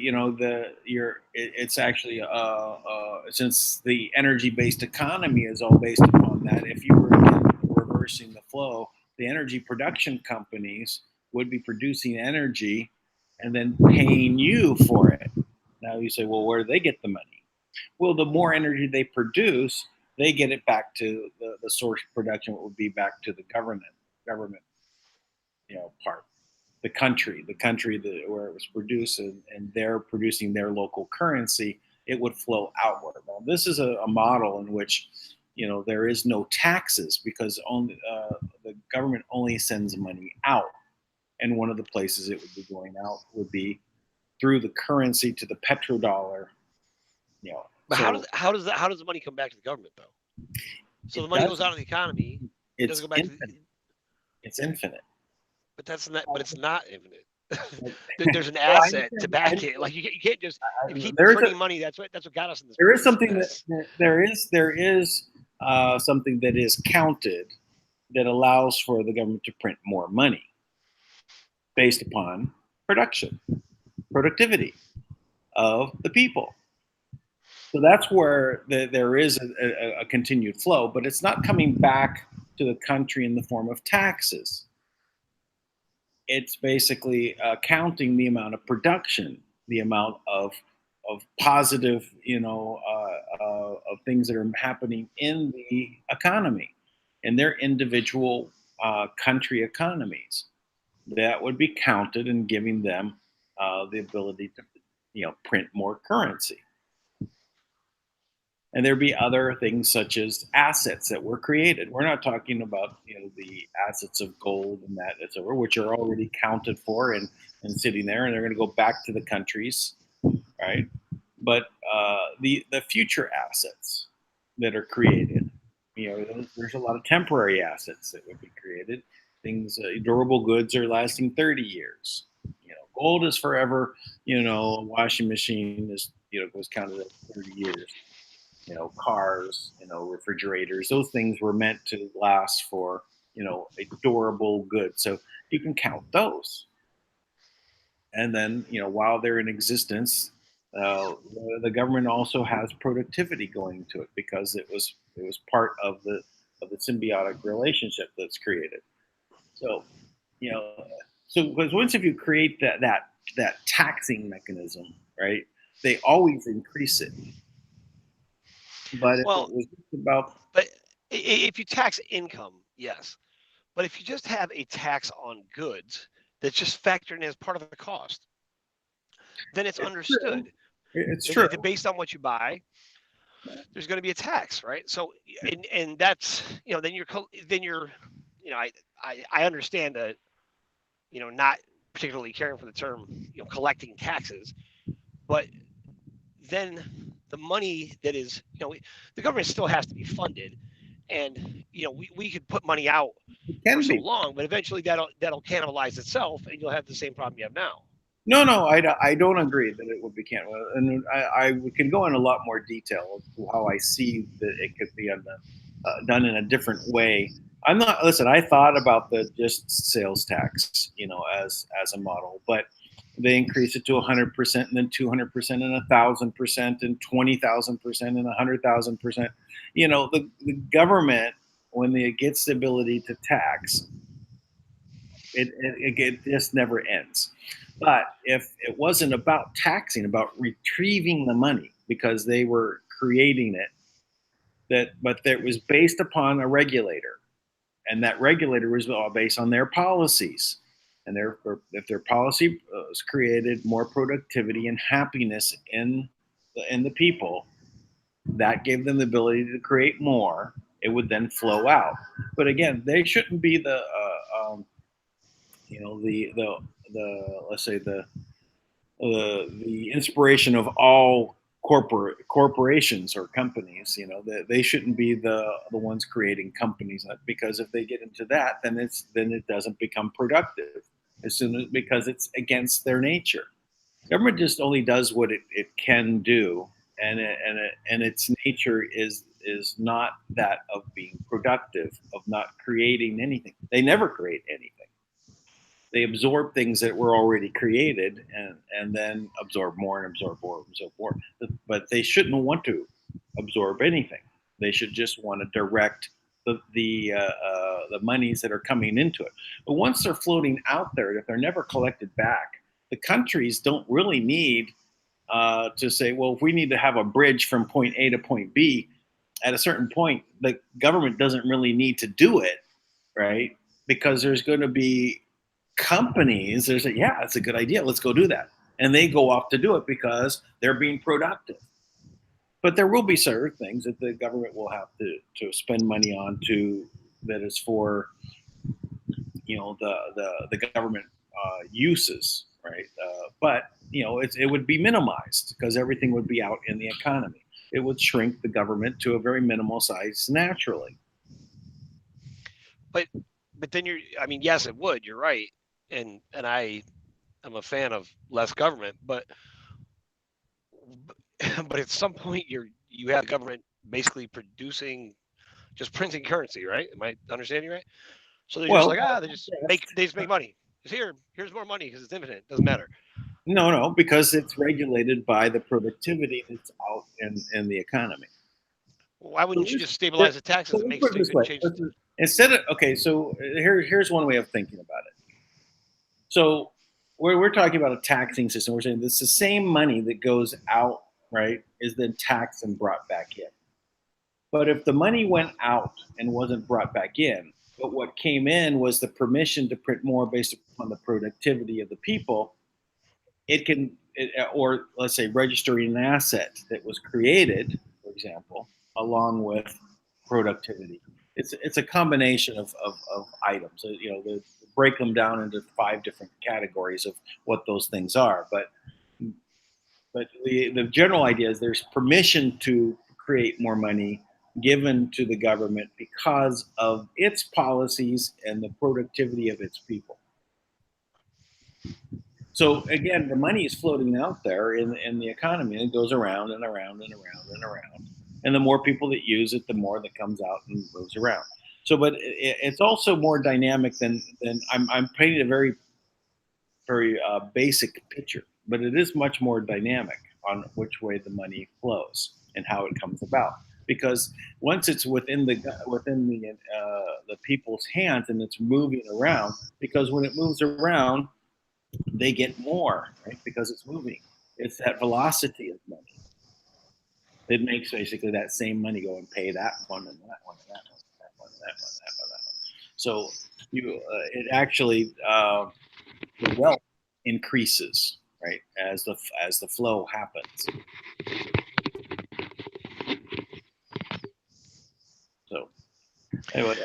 it's actually since the energy-based economy is all based upon that. If you were reversing the flow, the energy production companies would be producing energy and then paying you for it. Now you say, well, where do they get the money? Well, the more energy they produce, they get it back to the source production. It would be back to the government, part. The country where it was produced, and they're producing their local currency, it would flow outward. Now, this is a model in which, there is no taxes because only the government only sends money out, and one of the places it would be going out would be through the currency to the petrodollar. But So how does the money come back to the government though? So the money goes out of the economy. It doesn't go back to it's infinite. But it's not infinite. There's an Well, asset to back it. Like you can't just if you keep there's printing money. That's what got us in this. there is something mess. there is something that is counted that allows for the government to print more money based upon productivity of the people. So that's where there is a continued flow, but it's not coming back to the country in the form of taxes. It's basically counting the amount of production, the amount of positive, of things that are happening in the economy, in their individual country economies. That would be counted and giving them the ability to, print more currency. And there'd be other things such as assets that were created. We're not talking about the assets of gold and that, etc., which are already counted for and sitting there, and they're going to go back to the countries, right? But the future assets that are created, there's a lot of temporary assets that would be created. Things, durable goods are lasting 30 years. Gold is forever. A washing machine is was counted at 30 years. Cars, refrigerators, those things were meant to last for, a durable good. So you can count those. And then, while they're in existence, the government also has productivity going to it because it was part of the symbiotic relationship that's created. So, because once if you create that taxing mechanism, right, they always increase it. But if it was just about, but if you tax income, yes. But if you just have a tax on goods that's just factored in as part of the cost, then it's understood. True. It's true. Based on what you buy, there's going to be a tax, right? So, and that's then you're I understand that not particularly caring for the term collecting taxes, but then the money that is the government still has to be funded, and we could put money out for so long, but eventually that'll cannibalize itself, and you'll have the same problem you have now. No, I don't agree that it would be cannibalized, and I can go in a lot more detail of how I see that it could be done in a different way. Listen, I thought about the just sales tax, as a model, but they increase it to 100%, and then 200%, and 1,000%, and 20,000%, and 100,000%. The government, when it gets the ability to tax, it just never ends. But if it wasn't about taxing, about retrieving the money because they were creating it, but that was based upon a regulator, and that regulator was all based on their policies, and if their policy was created more productivity and happiness in the people, that gave them the ability to create more. It would then flow out. But again, they shouldn't be the let's say the inspiration of all corporations or companies. They shouldn't be the ones creating companies, because if they get into that, then it doesn't become productive because it's against their nature. Government just only does what it can do, and its nature is not that of being productive, of not creating anything. They never create anything. They absorb things that were already created, and then absorb more and absorb more and absorb more. But they shouldn't want to absorb anything. They should just want to direct the monies that are coming into it. But once they're floating out there, if they're never collected back, the countries don't really need to say, well, if we need to have a bridge from point A to point B, at a certain point, the government doesn't really need to do it, right? Because there's going to be companies that say, yeah, it's a good idea, let's go do that. And they go off to do it because they're being productive. But there will be certain things that the government will have to spend money on that is for the government uses, right? But it would be minimized because everything would be out in the economy. It would shrink the government to a very minimal size naturally. But then yes, it would. You're right, and I am a fan of less government, but at some point you have the government basically just printing currency, right? Am I understanding right? So they're just like, they just make money. Here's more money because it's infinite. Doesn't matter. No, because it's regulated by the productivity that's out in the economy. Why wouldn't you just stabilize the taxes and make so you couldn't change it? Instead of, okay, so here's one way of thinking about it. So we're talking about a taxing system. We're saying it's the same money that goes out, right, is then taxed and brought back in. But if the money went out and wasn't brought back in, but what came in was the permission to print more based upon the productivity of the people, or let's say registering an asset that was created, for example, along with productivity. It's a combination of items. They break them down into 5 different categories of what those things are. But the general idea is there's permission to create more money given to the government because of its policies and the productivity of its people. So again, the money is floating out there in the economy, and it goes around and around and around and around. And the more people that use it, the more that comes out and moves around. So, but it's also more dynamic than I'm painting a very, very basic picture, but it is much more dynamic on which way the money flows and how it comes about. Because once it's within the people's hands and it's moving around, because when it moves around, they get more, right? Because it's moving. It's that velocity of money. It makes basically that same money go and pay that one and that one and that one, that one, that one, that one, that one. So it actually the wealth increases, right, as the flow happens. So anyway,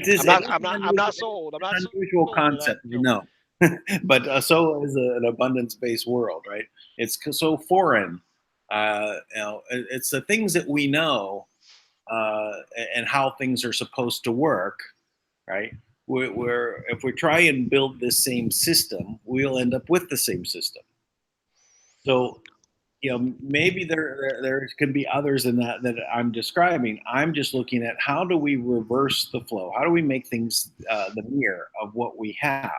I'm not sold. I'm not an unusual concept, but so is an abundance-based world, right? It's so foreign. It's the things that we know and how things are supposed to work, right? Where if we try and build this same system, we'll end up with the same system. So, maybe there can be others than that I'm describing. I'm just looking at how do we reverse the flow? How do we make things the mirror of what we have?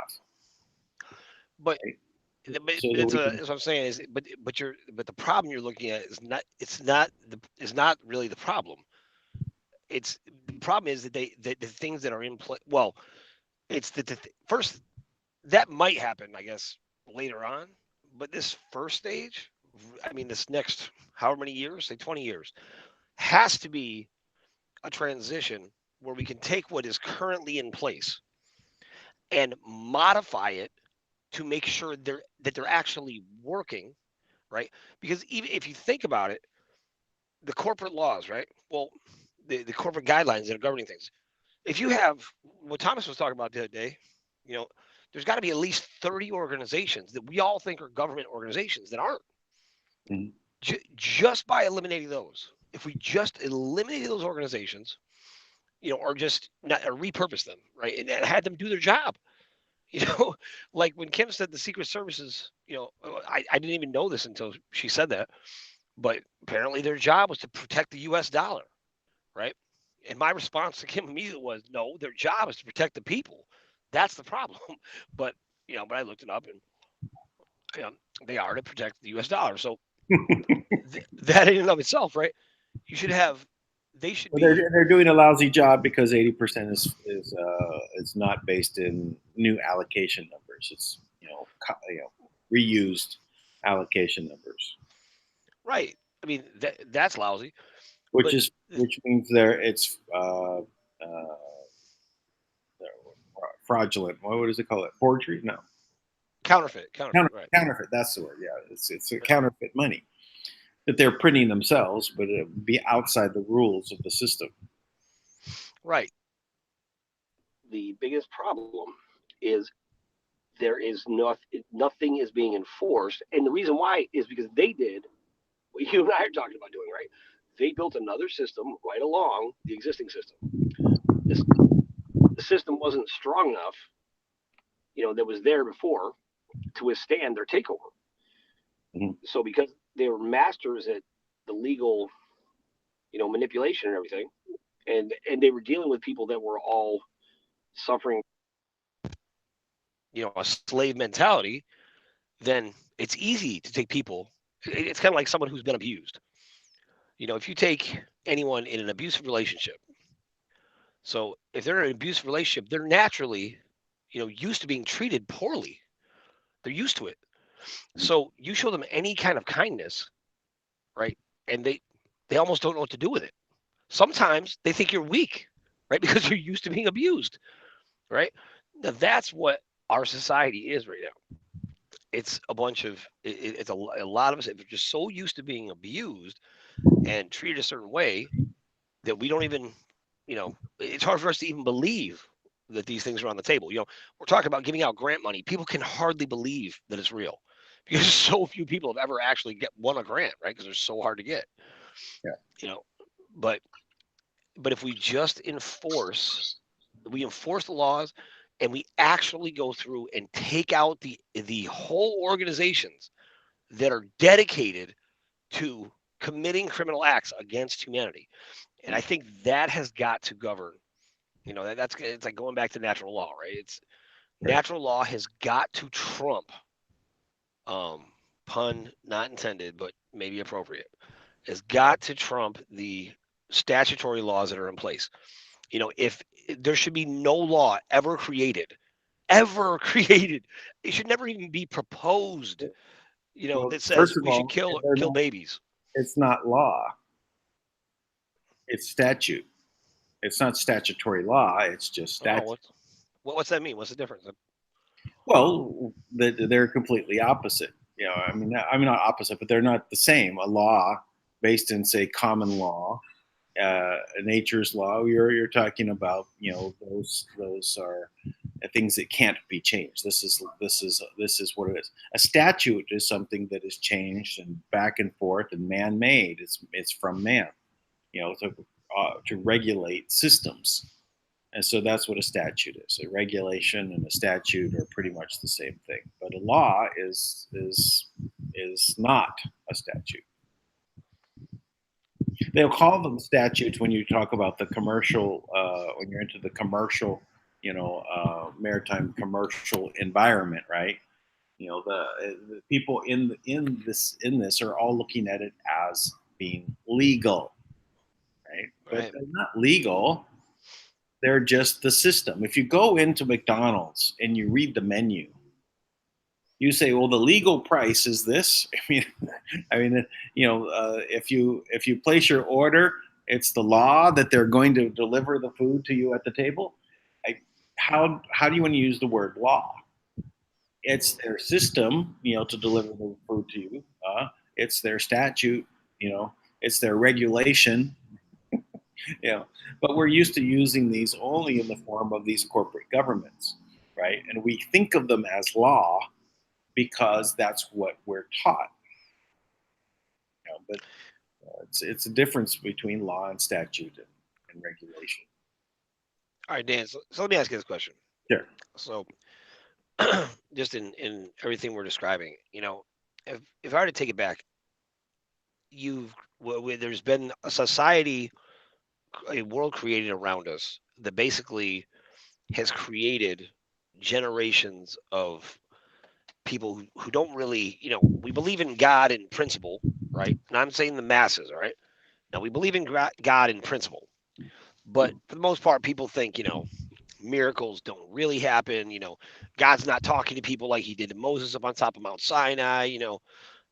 But right? but So that it's we a can. that's what I'm saying is but the problem you're looking at is not really the problem. It's the problem is that the things that are in play. Well, it's first that might happen, I guess, later on. But this first stage, I mean, this next however many years, say 20 years, has to be a transition where we can take what is currently in place and modify it to make sure they're actually working, right? Because even if you think about it, the corporate laws, right? Well, the corporate guidelines that are governing things. If you have what Thomas was talking about the other day, you know, there's got to be at least 30 organizations that we all think are government organizations that aren't. Mhm. Just by eliminating those, if we just eliminated those organizations, or just not or repurpose them, right, and had them do their job, you know, like when Kim said the Secret Services, I didn't even know this until she said that, but apparently their job was to protect the U.S. dollar, right? And my response to Kim immediately was, no, their job is to protect the people. That's the problem. But but I looked it up, and you know, they are to protect the U.S. dollar. So that in and of itself, right? You should have. They should Well, be they're doing a lousy job because 80% is not based in new allocation numbers. It's reused allocation numbers, right. I mean, that's lousy. which But is which means it's fraudulent. What is it called? Forgery? No, counterfeit, right? counterfeit. That's the word. Yeah, it's a counterfeit money that they're printing themselves, but it would be outside the rules of the system. Right. The biggest problem is there is nothing is being enforced, and the reason why is because they did what you and I are talking about doing, right? They built another system right along the existing system. This, the system wasn't strong enough, that was there before to withstand their takeover. Mhm. So because they were masters at the legal, manipulation and everything, and they were dealing with people that were all suffering, a slave mentality, then it's easy to take people. It's kind of like someone who's been abused. If you take anyone in an abusive relationship, so if they're in an abusive relationship, they're naturally, used to being treated poorly. They're used to it. So you show them any kind of kindness, right? And they almost don't know what to do with it. Sometimes they think you're weak, right? Because you're used to being abused, right? Now that's what our society is right now. It's a bunch of it's a lot of us. If we're just so used to being abused and treated a certain way that we don't even, it's hard for us to even believe that these things are on the table. We're talking about giving out grant money. People can hardly believe that it's real because so few people have ever actually won a grant, right? Because they're so hard to get. Yeah. You know, but if we just we enforce the laws, and we actually go through and take out the whole organizations that are dedicated to committing criminal acts against humanity. And I think that has got to govern. That's it's like going back to natural law, right? It's Right. natural law has got to trump, pun not intended, but maybe appropriate, has got to trump the statutory laws that are in place. If there should be no law ever created, it should never even be proposed, Well, that says first of we should all, kill babies. it's not law. It's statute. It's not statutory law. It's just Oh, statute. what's that mean? What's the difference? Well, they're completely opposite. I'm not opposite, but they're not the same. A law based in, say, common law, nature's law. You're talking about, those are things that can't be changed. This is what it is. A statute is something that is changed and back and forth and man-made. It's from man, to regulate systems. And so that's what a statute is. A regulation and a statute are pretty much the same thing. But a law is not a statute. They'll call them statutes when you talk about the commercial, when you're into the commercial, maritime commercial environment, right? The people in this are all looking at it as being legal, right? But Right. they're not legal. They're just the system. If you go into McDonald's and you read the menu, you say, "Well, the legal price is this." If you place your order, it's the law that they're going to deliver the food to you at the table. I, how do you want to use the word law? It's their system, to deliver the food to you. It's their statute, it's their regulation, you know. But we're used to using these only in the form of these corporate governments, right? And we think of them as law because that's what we're taught. But it's a difference between law and statute and regulation. All right, Dan. So let me ask you this question. Sure. So, just in everything we're describing, if I were to take it back, there's been a society, a world created around us that basically has created generations of people who don't really, we believe in God in principle, right? And I'm saying the masses, all right? Now, we believe in God in principle, but for the most part, people think, miracles don't really happen. God's not talking to people like he did to Moses up on top of Mount Sinai,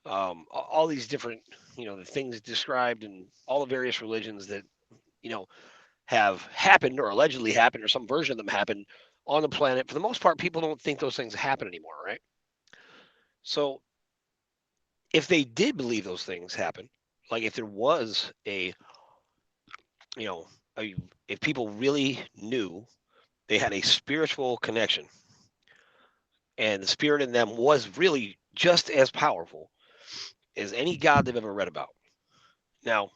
all these different, the things described in all the various religions that, have happened or allegedly happened or some version of them happened on the planet. For the most part, people don't think those things happen anymore, right? So if they did believe those things happen, like if there was you know, if people really knew they had a spiritual connection and the spirit in them was really just as powerful as any God they've ever read about. Now,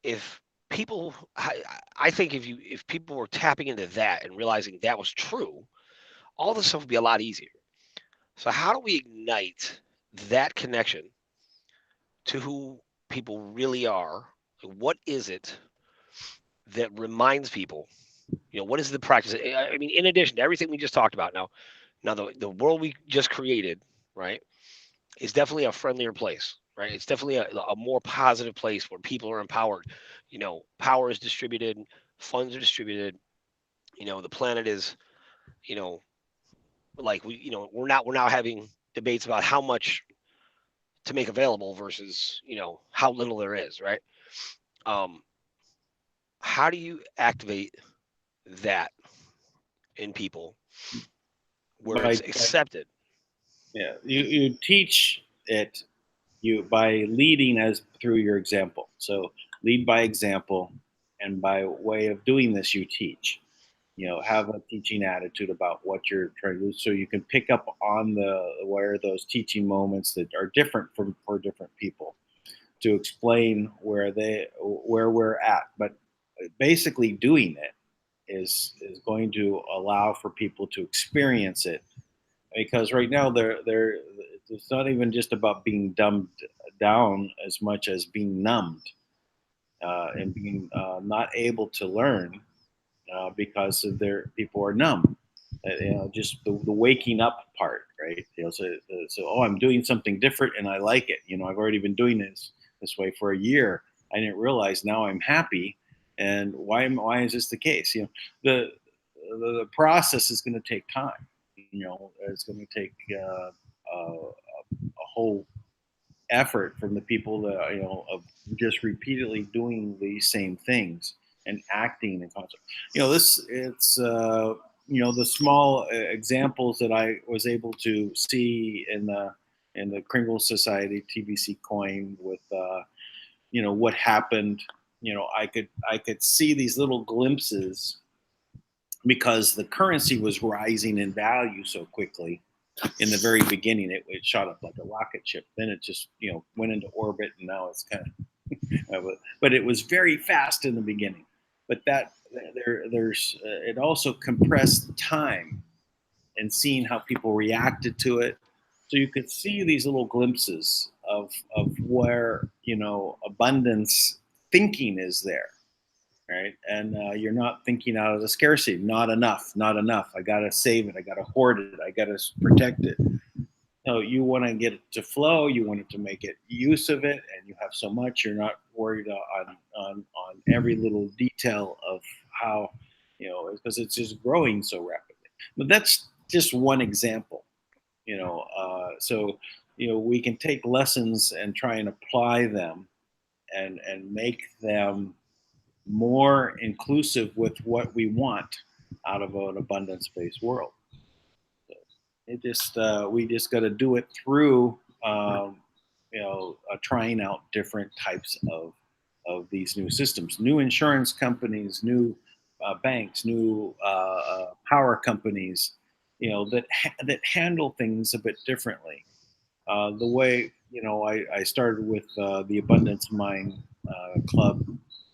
if people, I think if people were tapping into that and realizing that was true, all this stuff would be a lot easier. So how do we ignite that connection to who people really are? What is it that reminds people? What is the practice? I mean, in addition to everything we just talked about, now the world we just created, right, is definitely a friendlier place, right? It's definitely a more positive place where people are empowered. Power is distributed, funds are distributed. The planet is, you know, like we're now having debates about how much to make available versus how little there is, right? um how do you activate that in people where it's accepted? Yeah, you teach it by leading as through your example. So lead by example, and by way of doing this, you teach. Have a teaching attitude about what you're trying to do, so you can pick up on where those teaching moments that are different for different people, to explain where we're at. But basically, doing it is going to allow for people to experience it, because right now it's not even just about being dumbed down as much as being numbed, and being not able to learn, because of their people are numb. Just the waking up part, right? So I'm doing something different and I like it. I've already been doing this way for a year. I didn't realize now I'm happy, and why is this the case? The process is going to take time. It's going to take a whole effort from the people that of just repeatedly doing these same things and acting in concert. This it's the small examples that I was able to see in the Kringle Society TBC coin with what happened. I could see these little glimpses because the currency was rising in value so quickly. In the very beginning, it shot up like a rocket ship. Then it just went into orbit, and now it's kind of. But it was very fast in the beginning. But there's it also compressed time, and seeing how people reacted to it. So you could see these little glimpses of where abundance thinking is there, right? And you're not thinking out of the scarcity. Not enough. Not enough. I gotta save it. I gotta hoard it. I gotta protect it. So you want to get it to flow. You want it to make it use of it, and you have so much. You're not worried on every little detail of how, because it's just growing so rapidly. But that's just one example. So we can take lessons and try and apply them, and make them more inclusive with what we want out of an abundance-based world. We just got to do it through trying out different types of these new systems, new insurance companies, new banks, new power companies, that handle things a bit differently. The way I started with the Abundance Mine Club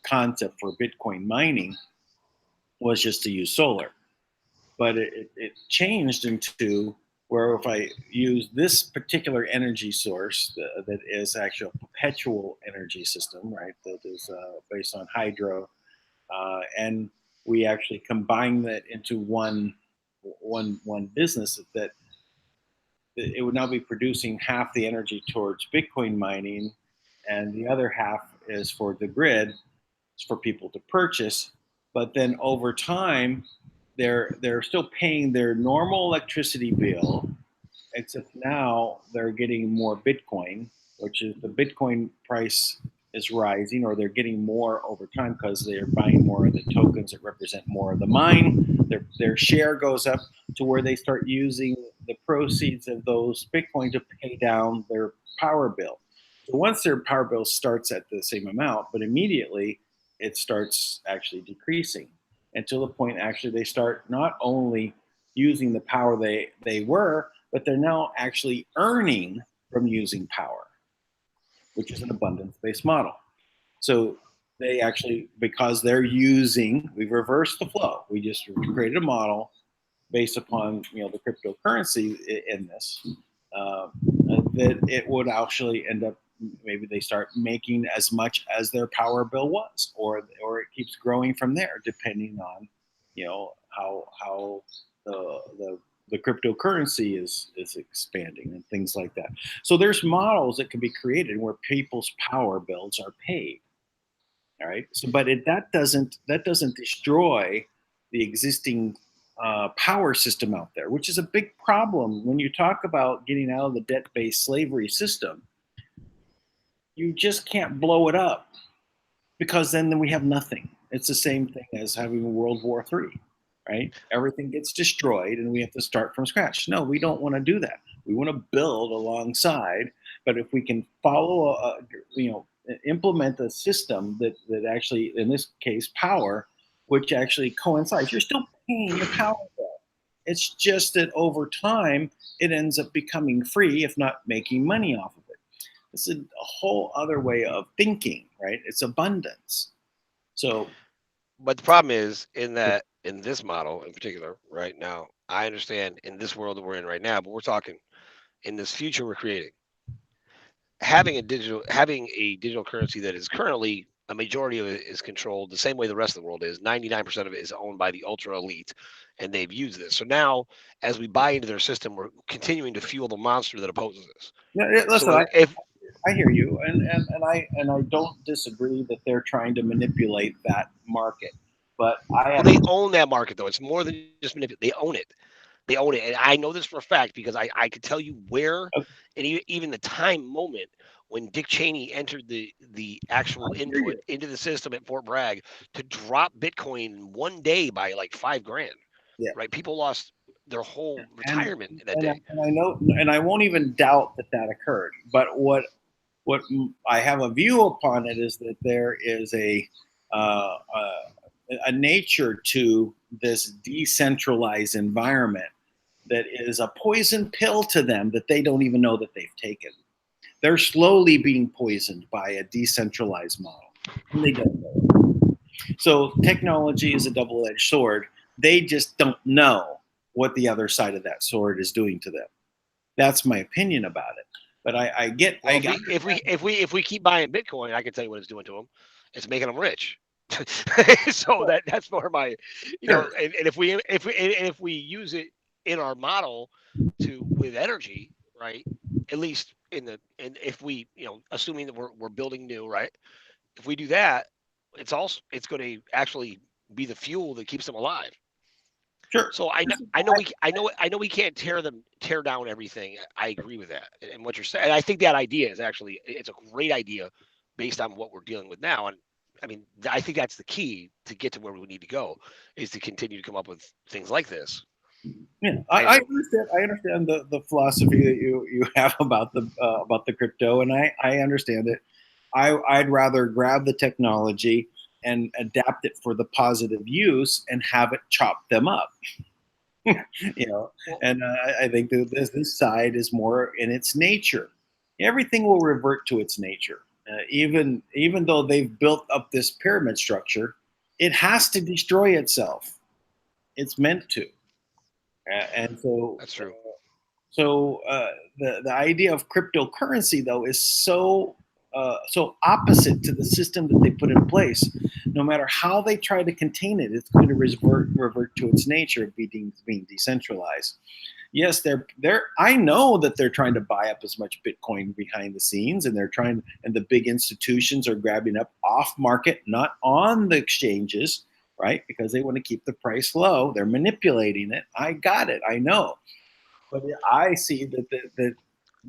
concept for Bitcoin mining was just to use solar, but it changed into where if I use this particular energy source that is actually a perpetual energy system, right? That is based on hydro, and we actually combine that into one business that it would now be producing half the energy towards Bitcoin mining, and the other half is for the grid, it's for people to purchase. But then over time, they're still paying their normal electricity bill, except now they're getting more Bitcoin, which is the Bitcoin price is rising, or they're getting more over time because they're buying more of the tokens that represent more of the mine. Their share goes up to where they start using the proceeds of those Bitcoin to pay down their power bill. So once their power bill starts at the same amount, but immediately it starts actually decreasing until the point actually they start not only using the power they were, but they're now actually earning from using power, which is an abundance-based model. So they actually, because we've reversed the flow. We just created a model based upon the cryptocurrency in this, that it would actually end up, maybe they start making as much as their power bill was, or it keeps growing from there, depending on how the cryptocurrency is expanding and things like that. So there's models that can be created where people's power bills are paid. All right. So, but that doesn't destroy the existing power system out there, which is a big problem when you talk about getting out of the debt-based slavery system. You just can't blow it up, because then we have nothing. It's the same thing as having World War III, right? Everything gets destroyed and we have to start from scratch. No, we don't want to do that. We want to build alongside, but if we can follow, implement a system that actually, in this case, power, which actually coincides, you're still paying your power bill. It's just that over time, it ends up becoming free, if not making money off of it. This is a whole other way of thinking, right? It's abundance. So, but the problem is in this model in particular, right now, I understand in this world that we're in right now, but we're talking in this future we're creating. Having a digital currency that is currently a majority of it is controlled the same way the rest of the world is. 99% of it is owned by the ultra elite, and they've used this. So now, as we buy into their system, we're continuing to fuel the monster that opposes us. listen, So I hear you, and I don't disagree that they're trying to manipulate that market, but they own that market, though. It's more than just manipulate. They own it. They own it, and I know this for a fact because I could tell you where, and even the time moment when Dick Cheney entered the actual input into the system at Fort Bragg to drop Bitcoin in one day by like $5,000. Yeah. Right? People lost their whole retirement that day. And I know, and I won't even doubt that occurred. But what I have a view upon it is that there is a nature to this decentralized environment that is a poison pill to them that they don't even know that they've taken. They're slowly being poisoned by a decentralized model, and they don't know it. So technology is a double-edged sword. They just don't know what the other side of that sword is doing to them. That's my opinion about it. But if we keep buying Bitcoin, I can tell you what it's doing to them. It's making them rich. So that's more my, and if we use it in our model with energy, right? At least and if we, assuming that we're building new, right? If we do that, it's going to actually be the fuel that keeps them alive. Sure. So I know we can't tear down everything. I agree with that and what you're saying. I think that idea is actually it's a great idea based on what we're dealing with now. And I mean, I think that's the key to get to where we need to go is to continue to come up with things like this. Yeah, I understand. I understand the philosophy that you have about the crypto, and I understand it. I'd rather grab the technology and adapt it for the positive use and have it chop them up. Well, and I think that this side is more in its nature. Everything will revert to its nature. Even though they've built up this pyramid structure, it has to destroy itself. It's meant to. And so that's true. The idea of cryptocurrency though is so opposite to the system that they put in place. No matter how they try to contain it, it's going to revert to its nature of being decentralized. Yes, they're. I know that they're trying to buy up as much Bitcoin behind the scenes, and and the big institutions are grabbing up off market, not on the exchanges, right? Because they want to keep the price low. They're manipulating it. I got it. I know, but I see that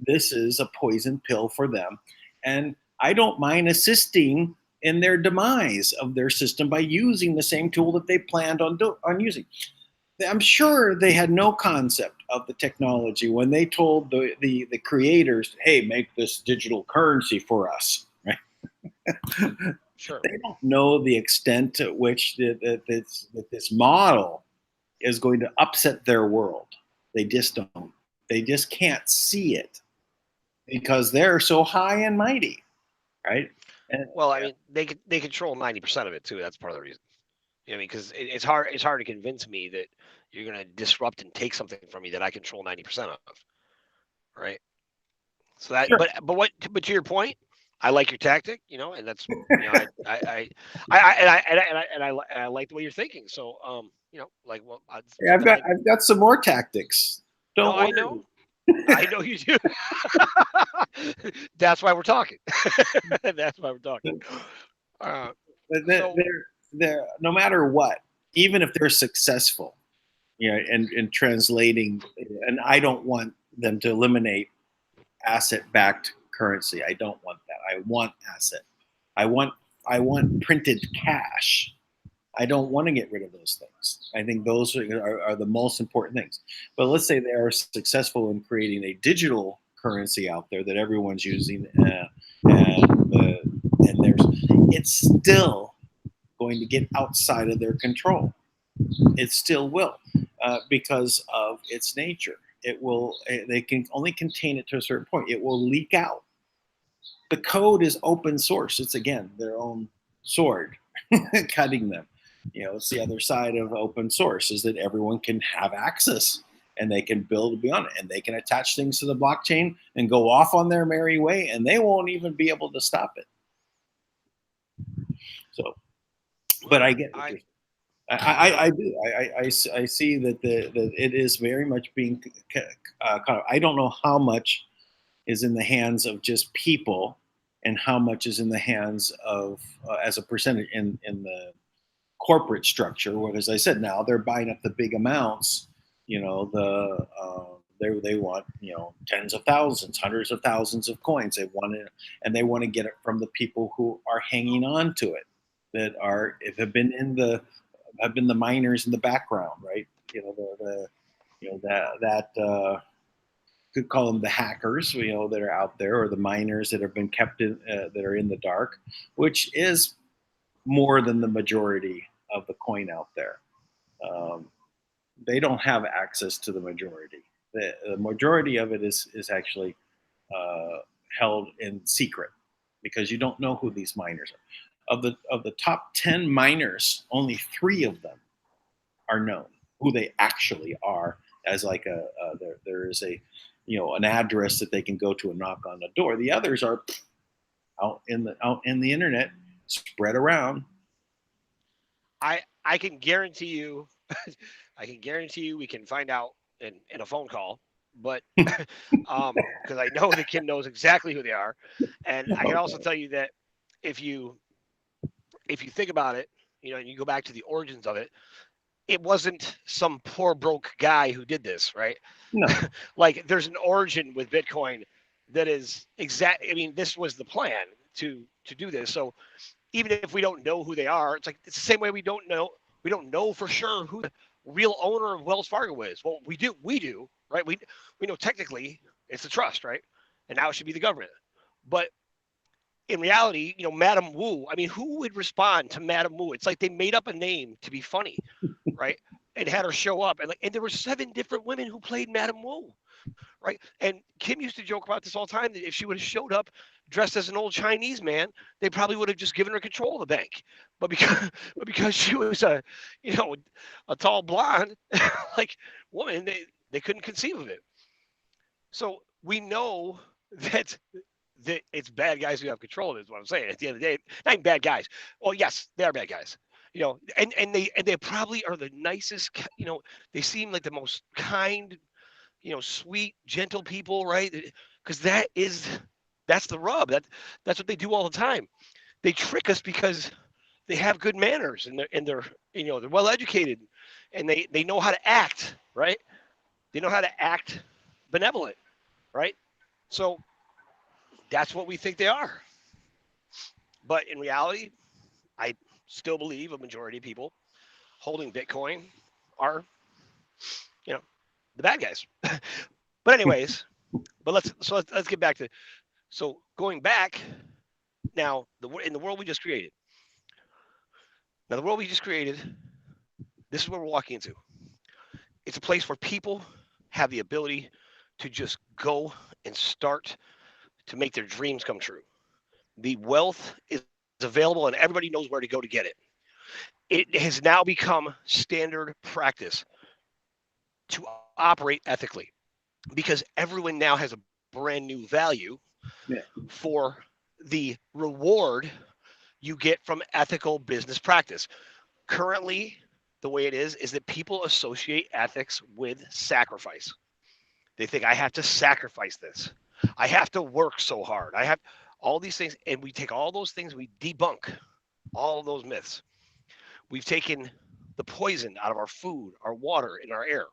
this is a poison pill for them, and I don't mind assisting in their demise of their system by using the same tool that they planned on using. I'm sure they had no concept of the technology when they told the creators, "Hey, make this digital currency for us." Right? Sure. They don't know the extent to which that this model is going to upset their world. They just don't. They just can't see it because they're so high and mighty, right? And, Well, I mean, they control 90% of it too. That's part of the reason. You know what I mean? Because it's hard to convince me that you're going to disrupt and take something from me that I control 90% of, right? So that, sure. but to your point, I like your tactic, and that's, I like the way you're thinking. So, like, well, Yeah, something I've got some more tactics. no, Don't I worry. know, I know you do. That's why we're talking. That's why we're talking. Uh, so They're no matter what, even if they're successful, in translating, and I don't want them to eliminate asset-backed currency. I don't want that. I want asset. I want printed cash. I don't want to get rid of those things. I think those are the most important things. But let's say they are successful in creating a digital currency out there that everyone's using, and it's still going to get outside of their control. It still will, because of its nature. It will. They can only contain it to a certain point. It will leak out. The code is open source. It's again their own sword, cutting them. It's the other side of open source is that everyone can have access and they can build beyond it and they can attach things to the blockchain and go off on their merry way and they won't even be able to stop it. So, but I get what you're saying. I do. I see that that it is very much being I don't know how much is in the hands of just people and how much is in the hands of as a percentage in the corporate structure. Where, as I said, now they're buying up the big amounts. They want tens of thousands, hundreds of thousands of coins. They want it, and they want to get it from the people who are hanging on to it, that have been the miners in the background, right? That could call them the hackers, that are out there, or the miners that have been kept in, that are in the dark, which is more than the majority of the coin out there. Um, they don't have access to the majority. The majority of it is actually uh, held in secret because you don't know who these miners are. Of the top 10 miners, only 3 of them are known who they actually are. As like there is a an address that they can go to and knock on the door. The others are out in the internet, spread around. I can guarantee you, I can guarantee you, we can find out in a phone call but because I know that Kim knows exactly who they are, and I can also tell you that if you think about it, and you go back to the origins of it, it wasn't some poor broke guy who did this, right? No. Like there's an origin with Bitcoin that is exact. I mean, this was the plan to do this. So even if we don't know who they are, it's like it's the same way we don't know for sure who the real owner of Wells Fargo is. Well, we do, right? We know technically it's the trust, right? And now it should be the government. But in reality, Madam Wu, I mean, who would respond to Madam Wu? It's like they made up a name to be funny, right? And had her show up, and there were 7 different women who played Madam Wu, right? And Kim used to joke about this all the time that if she would have showed up dressed as an old Chinese man, they probably would have just given her control of the bank. But because she was a tall blonde like woman, they couldn't conceive of it. So we know that it's bad guys who have control of it, is what I'm saying. At the end of the day, not even bad guys. Well, yes, they are bad guys. And they probably are the nicest. They seem like the most kind, sweet, gentle people, right? Because that's the rub. That's what they do all the time. They trick us because they have good manners and they're they're well educated and they know how to act, right? They know how to act benevolent, right? So that's what we think they are. But in reality, I still believe a majority of people holding Bitcoin are, the bad guys. But anyways, let's get back to going back now in the world we just created. Now the world we just created, this is what we're walking into. It's a place where people have the ability to just go and start to make their dreams come true. The wealth is available and everybody knows where to go to get it. It has now become standard practice to operate ethically because everyone now has a brand new value for the reward you get from ethical business practice. Currently, the way it is that people associate ethics with sacrifice. They think I have to sacrifice this. I have to work so hard. I have all these things, and we take all those things, we debunk all of those myths. We've taken the poison out of our food, our water, and our air.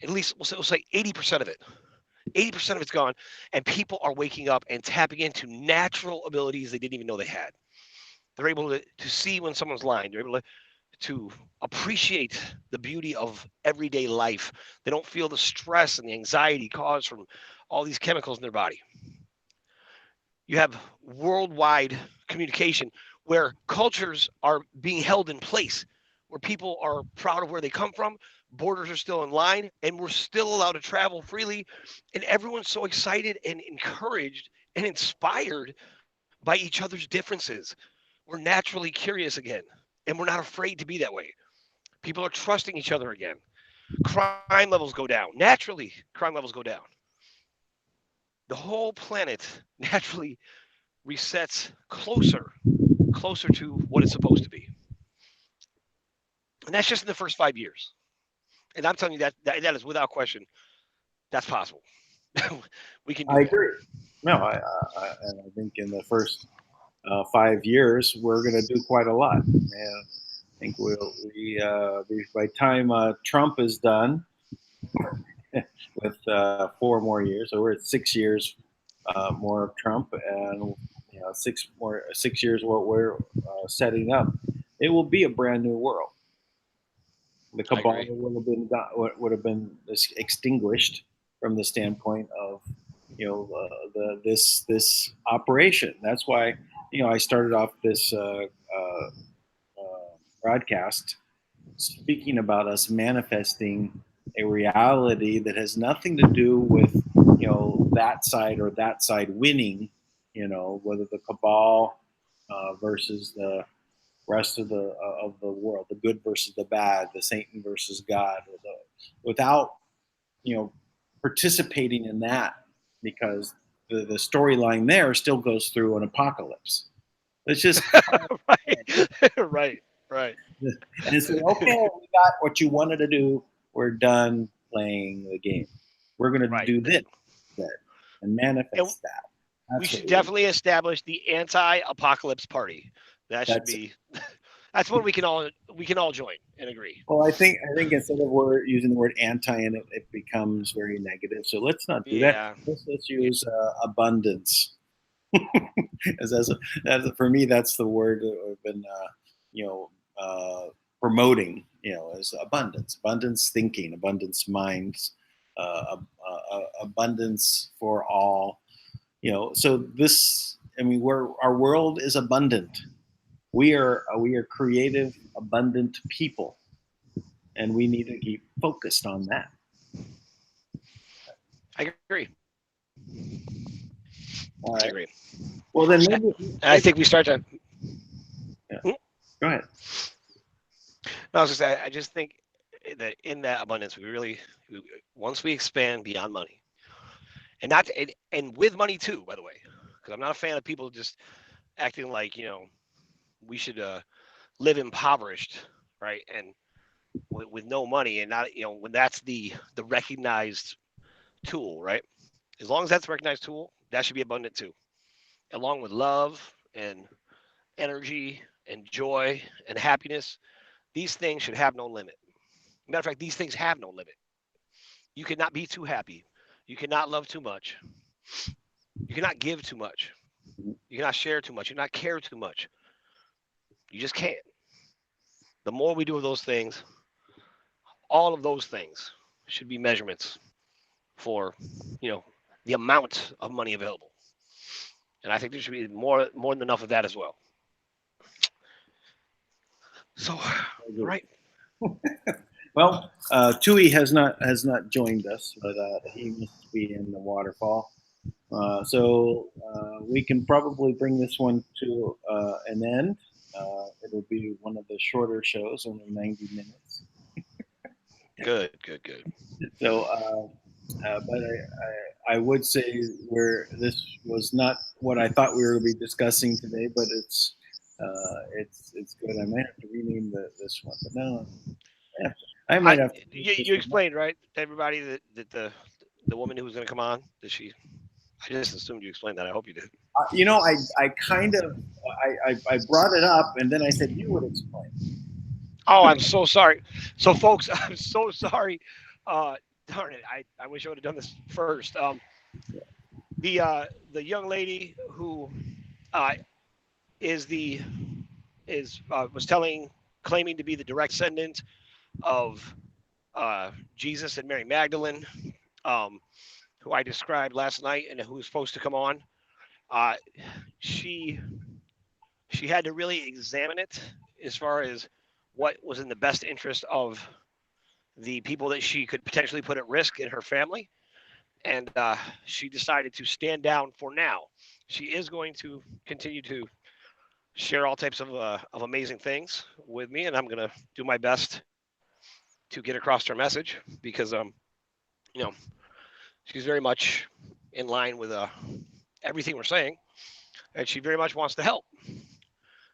At least we'll say 80% of it. 80% of it's gone, and people are waking up and tapping into natural abilities they didn't even know they had. They're able to see when someone's lying. They're able to appreciate the beauty of everyday life. They don't feel the stress and the anxiety caused from all these chemicals in their body. You have worldwide communication where cultures are being held in place, where people are proud of where they come from, borders are still in line, and we're still allowed to travel freely. And everyone's so excited and encouraged and inspired by each other's differences. We're naturally curious again, and we're not afraid to be that way. People are trusting each other again. Crime levels go down. Naturally, crime levels go down. The whole planet naturally resets closer to what it's supposed to be. And that's just in the first 5 years. And I'm telling you that is without question, that's possible. We can do I that. agree. No, and I think in the first 5 years we're going to do quite a lot. And I think by the time Trump is done with 4 more years, so we're at 6 years more of Trump, and 6 years what we're setting up. It will be a brand new world. The cabal would have been extinguished from the standpoint of this operation. That's why I started off this broadcast speaking about us manifesting a reality that has nothing to do with that side or that side winning. Whether the cabal versus the rest of the world, the good versus the bad, the Satan versus God, without participating in that, because the storyline there still goes through an apocalypse. It's just right. And it's like, okay, we got what you wanted to do. We're done playing the game. We're going to Right. do this and manifest that. We should definitely establish the anti-apocalypse party. That should be. That's what we can all join and agree. Well, I think instead of using the word anti in it, it becomes very negative. So let's not do that. Let's use abundance. For me, that's the word that I've been promoting. As abundance thinking, abundance minds, abundance for all. So this. I mean, our world is abundant. We are creative, abundant people, and we need to keep focused on that. I agree. All right. I agree. Well, then maybe I think we start to. Yeah. Go ahead. No, I was just saying, I just think that in that abundance, once we expand beyond money, and with money too, by the way, because I'm not a fan of people just acting like we should live impoverished, right? And with no money, and not when that's the recognized tool, right? As long as that's a recognized tool, that should be abundant too, along with love and energy and joy and happiness. These things should have no limit. Matter of fact, these things have no limit. You cannot be too happy. You cannot love too much. You cannot give too much. You cannot share too much. You cannot care too much. You just can't. The more we do of those things, all of those things should be measurements for, the amount of money available. And I think there should be more than enough of that as well. So, right. Well, Tui has not joined us, but he must be in the waterfall. So we can probably bring this one to an end. It'll be one of the shorter shows, only 90 minutes. Good. So, but I would say this was not what I thought we were going to be discussing today, but it's good. I might have to rename this one, but no, I might have. You explained, right, to everybody that the woman who was going to come on, I just assumed you explained that. I hope you did. I kind of I brought it up, and then I said you would explain. Oh, I'm so sorry. So, folks, I'm so sorry. Darn it! I wish I would have done this first. The young lady who was claiming to be the direct descendant of Jesus and Mary Magdalene, who I described last night, and who was supposed to come on. She had to really examine it as far as what was in the best interest of the people that she could potentially put at risk in her family. And she decided to stand down for now. She is going to continue to share all types of amazing things with me, and I'm going to do my best to get across her message because, she's very much in line with everything we're saying, and she very much wants to help.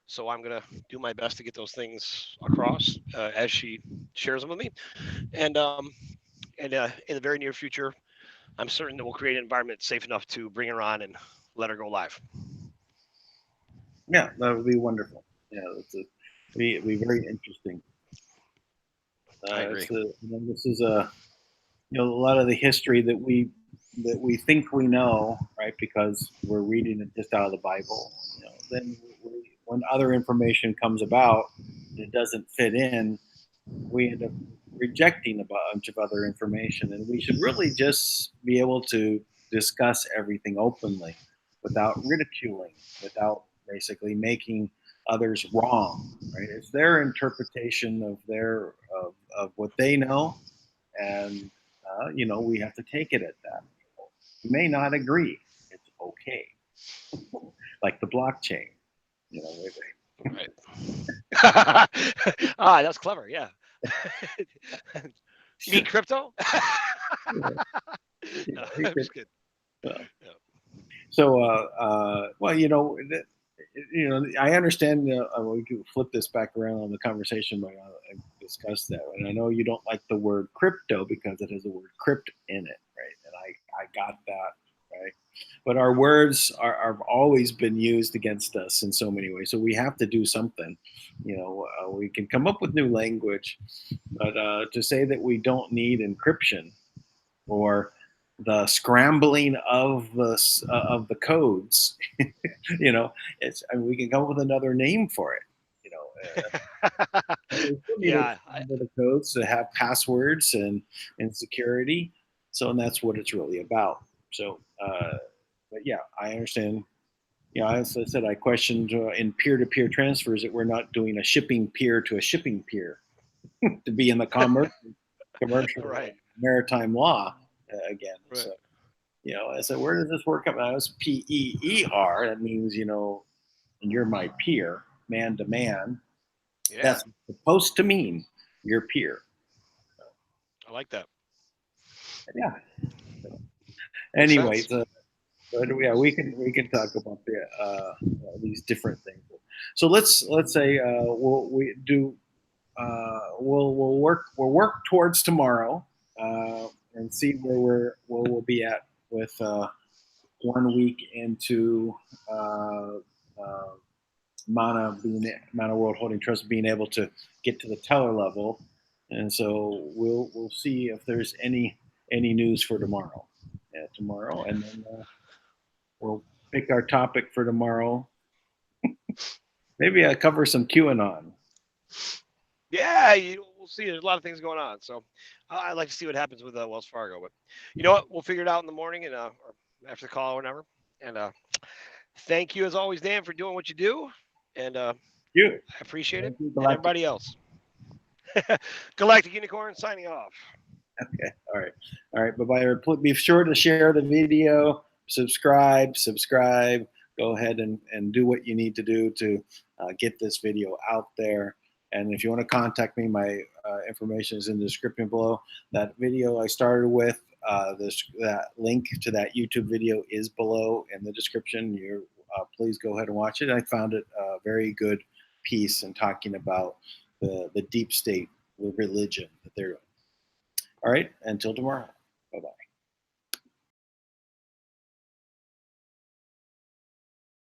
So I'm going to do my best to get those things across as she shares them with me. And in the very near future, I'm certain that we'll create an environment safe enough to bring her on and let her go live. Yeah, that would be wonderful. Yeah, be very interesting. I agree. This is a lot of the history that we think we know, right? Because we're reading it just out of the Bible. Then when other information comes about, it doesn't fit in. We end up rejecting a bunch of other information, and we should really just be able to discuss everything openly, without ridiculing, without basically making others wrong. Right? It's their interpretation of what they know, and we have to take it at that. We may not agree. It's okay. Like the blockchain. Right. That's clever. Yeah. You mean crypto? No, I'm just kidding. So, I understand. We can flip this back around on the conversation, but I discussed that, and I know you don't like the word crypto because it has the word crypt in it, right? I got that, right? But our words are always been used against us in so many ways. So we have to do something. We can come up with new language, but to say that we don't need encryption or the scrambling of the codes, we can come up with another name for it. We still need to Yeah, remember the codes to have passwords and security. So, and that's what it's really about. So, but yeah, I understand. As I said, I questioned in peer-to-peer transfers that we're not doing a shipping peer to a shipping peer to be in the commercial right, maritime law again. right. So, I said, where does this work out? That was PEER. That means, you're my peer, man to man. Yeah, That's supposed to mean your peer. I like that. Yeah. Makes Anyway, sense. but yeah, we can talk about these different things. So let's say we'll work towards tomorrow and see where we'll be at with 1 week into uh, Manna World Holding Trust being able to get to the teller level, and so we'll see if there's any news for tomorrow. Yeah, tomorrow, and then we'll pick our topic for tomorrow. Maybe I cover some QAnon. Yeah, we'll see. There's a lot of things going on, so I'd like to see what happens with Wells Fargo. But you know what? We'll figure it out in the morning and or after the call or whatever. And thank you as always, Dan, for doing what you do, and I You. appreciate it. Thank you, And Galactic. everybody else. Galactic Unicorn signing off. Okay. All right. All right. Bye bye. Be sure to share the video. Subscribe. Go ahead and do what you need to do to get this video out there. And if you want to contact me, my information is in the description below. That video I started with, that link to that YouTube video is below in the description. Please go ahead and watch it. I found it a very good piece in talking about the deep state religion that they're. All right. Until tomorrow.